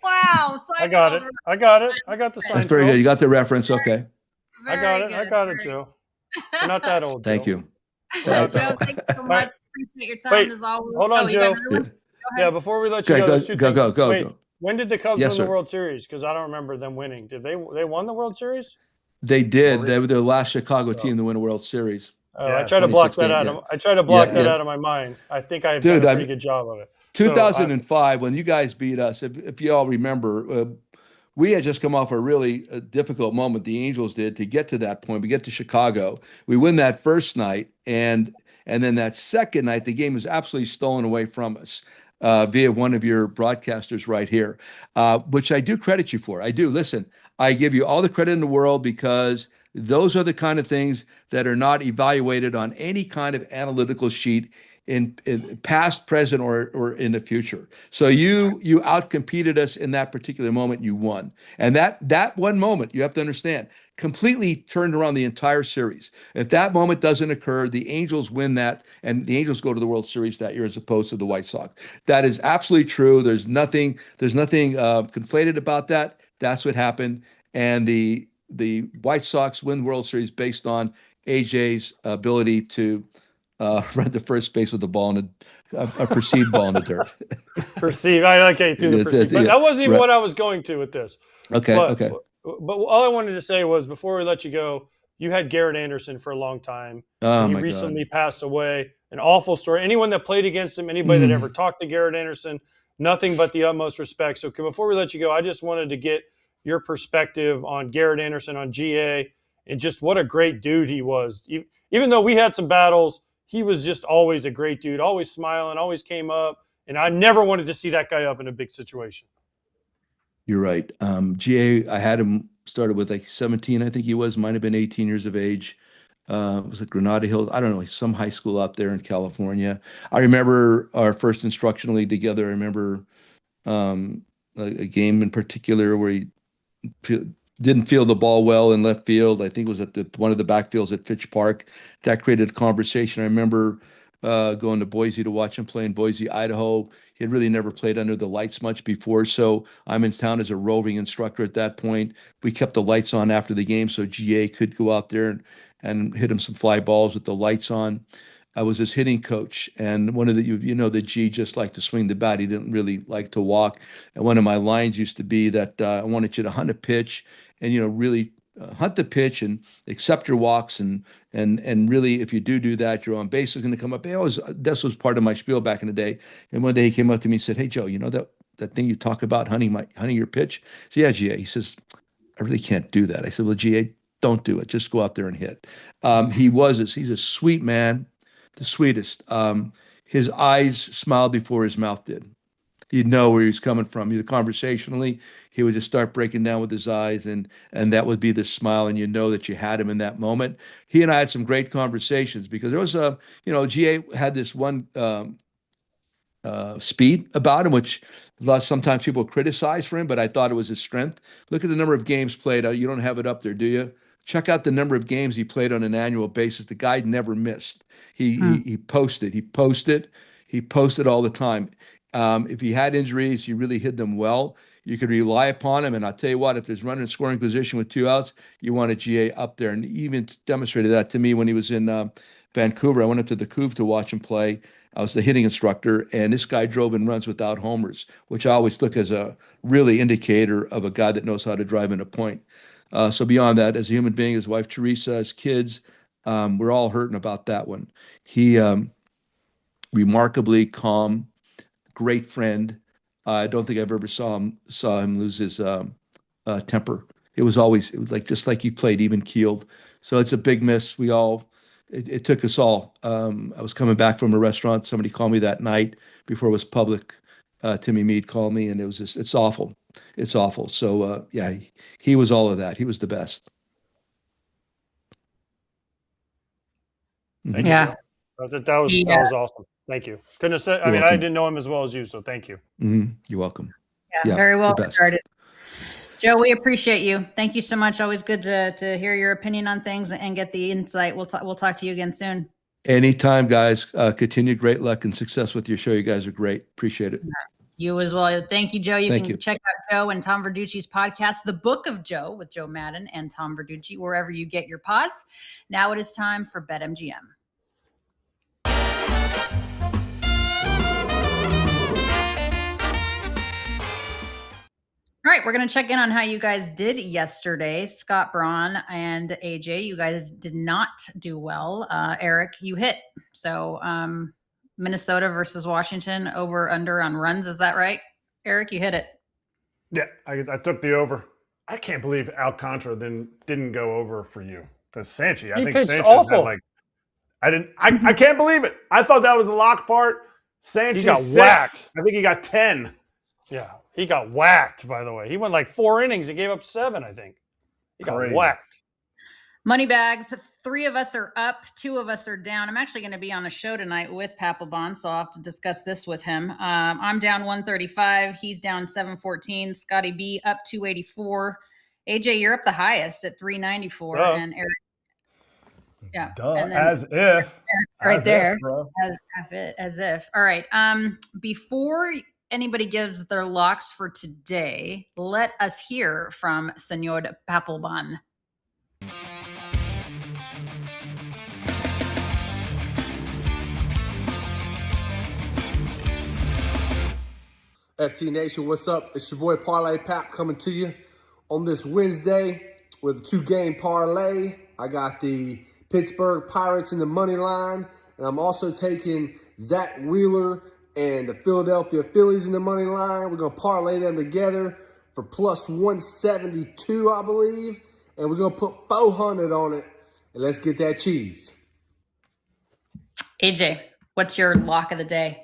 Wow. I got it. I got the sign. That's very good. You got the reference. Okay. I got it, Joe. You're not that old, Thank Joe. you. Joe, thank you so much. Appreciate your time as always. Hold on, Joe. Yeah, before we let you go, go. When did the Cubs win the World Series? Because I don't remember them winning. Did they won the World Series? They did. They were the last Chicago team to win a World Series. I try to block that out. I try to block that out of my mind. I think I've done a pretty good job of it. 2005, when you guys beat us, if you all remember, we had just come off a really difficult moment. The Angels did to get to that point. We get to Chicago. We win that first night, and then that second night, the game was absolutely stolen away from us via one of your broadcasters right here, which I do credit you for. I do. Listen, I give you all the credit in the world because those are the kind of things that are not evaluated on any kind of analytical sheet in past, present, or in the future. So you outcompeted us in that particular moment. You won, and that one moment, you have to understand, completely turned around the entire series. If that moment doesn't occur, the Angels win that, and the Angels go to the World Series that year as opposed to the White Sox. That is absolutely true. There's nothing conflated about that. That's what happened, and the White Sox win the World Series based on AJ's ability to run the first base with the ball in a perceived ball in the dirt. Perceived. I like how you threw the perceived. But that wasn't even what I was going to with this. Okay. But all I wanted to say was before we let you go, you had Gerrit Anderson for a long time. Oh, he recently passed away. An awful story. Anyone that played against him, anybody that ever talked to Gerrit Anderson, nothing but the utmost respect. So before we let you go, I just wanted to get your perspective on Gerrit Anderson, on GA, and just what a great dude he was. Even though we had some battles, he was just always a great dude, always smiling, always came up. And I never wanted to see that guy up in a big situation. You're right. GA, I had him started with like 17, I think he was, might have been 18 years of age. It was at Granada Hills. I don't know, some high school out there in California. I remember our first instructional league together. I remember a game in particular where he didn't feel the ball well in left field. I think it was at one of the backfields at Fitch Park. That created a conversation. I remember going to Boise to watch him play in Boise, Idaho. He had really never played under the lights much before, so I'm in town as a roving instructor at that point. We kept the lights on after the game so GA could go out there and hit him some fly balls with the lights on. I was his hitting coach, and one of the G just liked to swing the bat. He didn't really like to walk. And one of my lines used to be that I wanted you to hunt a pitch and really hunt the pitch and accept your walks and really, if you do that, your on base is going to come up. This was part of my spiel back in the day. And one day he came up to me and said, "Hey Joe, you know that thing you talk about hunting your pitch?" I said, "Yeah, GA." He says, "I really can't do that." I said, "Well, GA, don't do it. Just go out there and hit." He's a sweet man, the sweetest. His eyes smiled before his mouth did. You'd know where he was coming from. Conversationally, he would just start breaking down with his eyes, and that would be the smile, and you know that you had him in that moment. He and I had some great conversations because there was GA had this one speed about him, which sometimes people criticize for him, but I thought it was his strength. Look at the number of games played. You don't have it up there, do you? check out the number of games he played on an annual basis. The guy never missed. He posted all the time. If he had injuries, he really hid them well. You could rely upon him. And I'll tell you what, if there's runner in scoring position with 2 outs, you want a GA up there. And he even demonstrated that to me when he was in Vancouver. I went up to the Couve to watch him play. I was the hitting instructor, and this guy drove in runs without homers, which I always look as a really indicator of a guy that knows how to drive in a point. So beyond that, as a human being, his wife Teresa, his kids, we're all hurting about that one. He remarkably calm, great friend. I don't think I've ever saw him lose his temper. It was like just like he played even keeled. So it's a big miss. It took us all. I was coming back from a restaurant. Somebody called me that night before it was public. Timmy Meade called me, and it's awful. It's awful. So yeah, he was all of that. He was the best. Thank you. Yeah. That was awesome. Thank you. Couldn't have said. I mean, I didn't know him as well as you, so thank you. You're welcome. Yeah, very well regarded. Joe, we appreciate you. Thank you so much. Always good to hear your opinion on things and get the insight. We'll talk to you again soon. Anytime, guys. Continued great luck and success with your show. You guys are great. Appreciate it. You as well. Thank you, Joe. You Thank can you. check out Joe and Tom Verducci's podcast, The Book of Joe, with Joe Maddon and Tom Verducci, wherever you get your pods. Now it is time for BetMGM. All right, we're going to check in on how you guys did yesterday. Scott Braun and AJ, you guys did not do well. Erik, you hit. So Minnesota versus Washington, over under on runs. Is that right? Erik, you hit it. Yeah, I took the over. I can't believe Alcantara didn't go over for you. Because Sanchez, I think Sanchez awful. had I can't believe it. I thought that was the lock part. Sanchez He got 6. whacked. I think he got 10. Yeah, he got whacked, by the way. He went like 4 innings and gave up 7, I think. He got Crazy. whacked. Money bags. 3 of us are up. 2 of us are down. I'm actually going to be on a show tonight with Papelbon, so I'll have to discuss this with him. I'm down 135. He's down 714. Scotty B up 284. AJ, you're up the highest at 394. Duh. And Erik, yeah. Duh, And then as if. right As there. If, bro. As if. All right. Before anybody gives their locks for today, let us hear from Senor Papelbon. FT Nation, what's up? It's your boy Parlay Pap coming to you on this Wednesday with a 2-game parlay. I got the Pittsburgh Pirates in the money line, and I'm also taking Zach Wheeler and the Philadelphia Phillies in the money line. We're going to parlay them together for plus 172, I believe, and we're going to put 400 on it, and let's get that cheese. AJ, what's your lock of the day?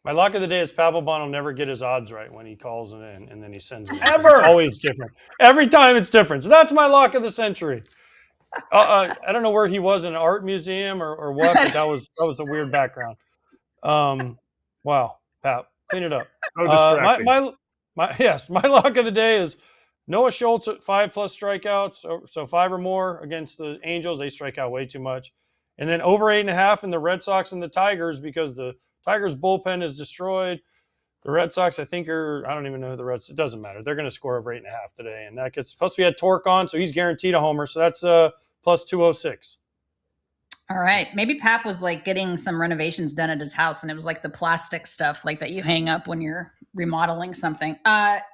My lock of the day is Papelbon will never get his odds right when he calls it in, and then he sends it in. Ever! It's always different. Every time it's different. So that's my lock of the century. I don't know where he was, in an art museum or what, but that was a weird background. Wow, Pap, clean it up. So distracting. My lock of the day is Noah Schultz at 5+ strikeouts, so 5 or more against the Angels. They strike out way too much. And then over 8.5 in the Red Sox and the Tigers, because the Tigers bullpen is destroyed. The Red Sox, I think, I don't even know who the Reds. It doesn't matter. They're going to score over 8.5 today, and that gets. Plus, we had Torque on, so he's guaranteed a homer. So that's plus 206. All right, maybe Pap was like getting some renovations done at his house, and it was like the plastic stuff like that you hang up when you're remodeling something.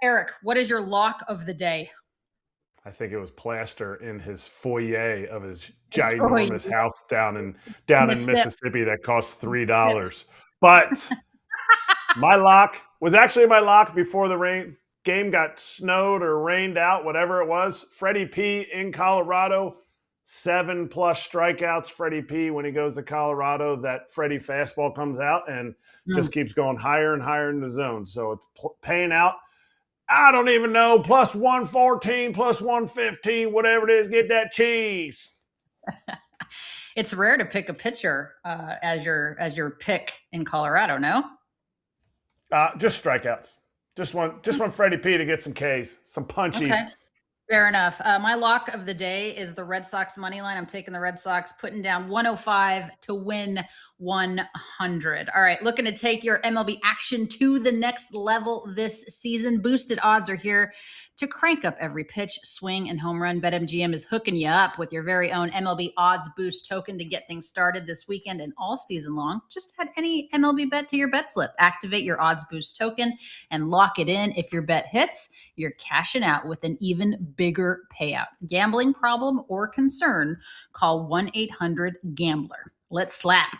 Erik, what is your lock of the day? I think it was plaster in his foyer of his ginormous house down in Mississippi that cost $3. But my lock was actually my lock before the game got snowed or rained out, whatever it was. Freddie P in Colorado, 7+ strikeouts. Freddie P, when he goes to Colorado, that Freddie fastball comes out and just keeps going higher and higher in the zone. So it's paying out. I don't even know, plus 114, plus 115, whatever it is, get that cheese. It's rare to pick a pitcher as your pick in Colorado, no? Just strikeouts. Just want Freddie P to get some Ks, some punchies. Okay. Fair enough. My lock of the day is the Red Sox money line. I'm taking the Red Sox, putting down 105 to win 100. All right, looking to take your MLB action to the next level this season. Boosted odds are here to crank up every pitch, swing, and home run. BetMGM is hooking you up with your very own MLB odds boost token to get things started this weekend and all season long. Just add any MLB bet to your bet slip. Activate your odds boost token and lock it in. If your bet hits, you're cashing out with an even bigger payout. Gambling problem or concern? Call 1-800-GAMBLER. Let's slap.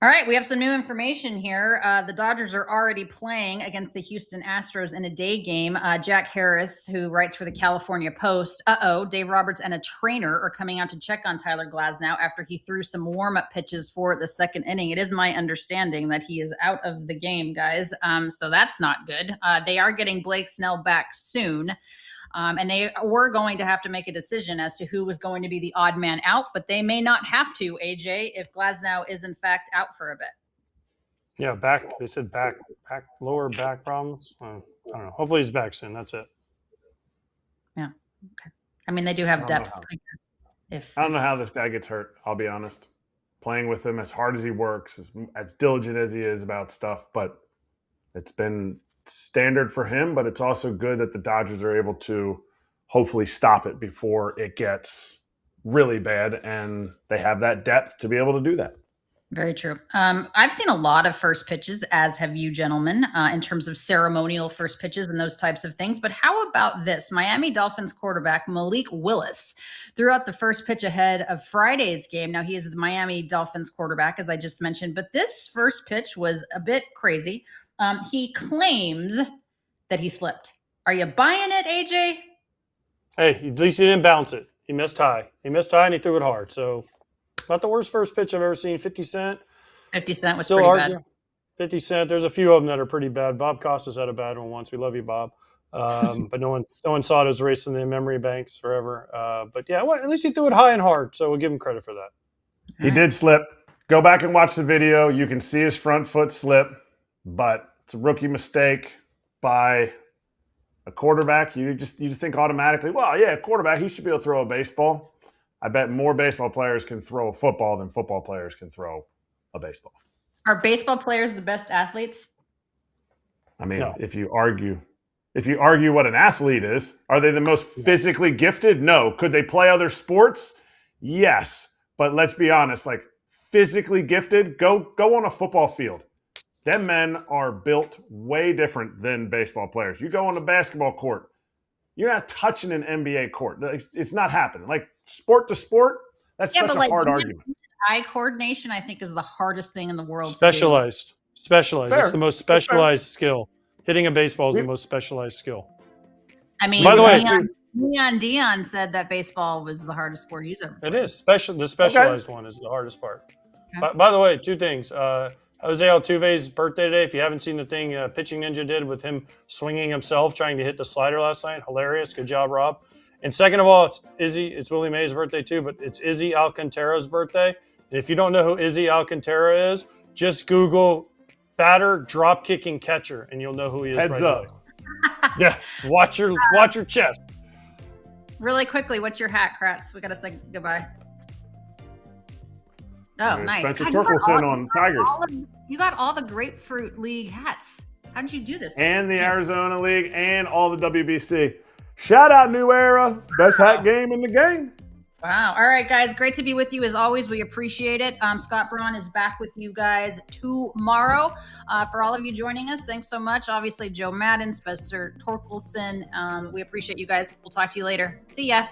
All right, we have some new information here. The Dodgers are already playing against the Houston Astros in a day game. Jack Harris, who writes for the California Post, Dave Roberts and a trainer are coming out to check on Tyler Glasnow after he threw some warm-up pitches for the second inning. It is my understanding that he is out of the game, guys, so that's not good. They are getting Blake Snell back soon. And they were going to have to make a decision as to who was going to be the odd man out, but they may not have to, AJ, if Glasnow is in fact out for a bit. Yeah, back. They said lower back problems. I don't know. Hopefully he's back soon. That's it. Yeah. Okay. I mean, they do have depth. I don't know how this guy gets hurt, I'll be honest. Playing with him as hard as he works, as diligent as he is about stuff, but it's been standard for him, but it's also good that the Dodgers are able to hopefully stop it before it gets really bad, and they have that depth to be able to do that. Very true. I've seen a lot of first pitches, as have you gentlemen, in terms of ceremonial first pitches and those types of things. But how about this? Miami Dolphins quarterback Malik Willis threw out the first pitch ahead of Friday's game. Now, he is the Miami Dolphins quarterback, as I just mentioned, but this first pitch was a bit crazy. He claims that he slipped. Are you buying it, AJ? Hey, at least he didn't bounce it. He missed high. And he threw it hard. So not the worst first pitch I've ever seen. 50 Cent. 50 Cent was still pretty bad. 50 Cent. There's a few of them that are pretty bad. Bob Costas had a bad one once. We love you, Bob. But no one saw it as racing the memory banks forever. But yeah, at least he threw it high and hard. So we'll give him credit for that. He did slip. Go back and watch the video. You can see his front foot slip, but it's a rookie mistake by a quarterback. You just think automatically, well, yeah, quarterback, he should be able to throw a baseball. I bet more baseball players can throw a football than football players can throw a baseball. Are baseball players the best athletes? I mean, No. if you argue what an athlete is, are they the most physically gifted? No. Could they play other sports? Yes. But let's be honest, like physically gifted, go on a football field. Them men are built way different than baseball players. You go on a basketball court, you're not touching an NBA court. It's not happening. Like sport to sport, that's such a hard argument. Eye coordination, I think, is the hardest thing in the world. Specialized. Fair. It's the most specialized skill. Hitting a baseball is the most specialized skill. I mean, by the way, Leon Dion said that baseball was the hardest sport he's ever played. It is. The specialized one is the hardest part. Okay. By the way, two things. Jose Altuve's birthday today. If you haven't seen the thing Pitching Ninja did with him swinging himself, trying to hit the slider last night, hilarious. Good job, Rob. And second of all, it's Willie Mays' birthday too, but it's Izzy Alcantara's birthday. And if you don't know who Izzy Alcantara is, just Google batter, drop kicking catcher, and you'll know who he is. Heads up. Yes, watch your chest. Really quickly, what's your hat, Kratz? We got to say goodbye. Oh, nice. Spencer Torkelson on Tigers. You got all the Grapefruit League hats. How did you do this? And the Arizona League and all the WBC. Shout out New Era. Best hat game in the game. Wow. All right, guys. Great to be with you as always. We appreciate it. Scott Braun is back with you guys tomorrow. For all of you joining us, thanks so much. Obviously, Joe Maddon, Spencer Torkelson. We appreciate you guys. We'll talk to you later. See ya.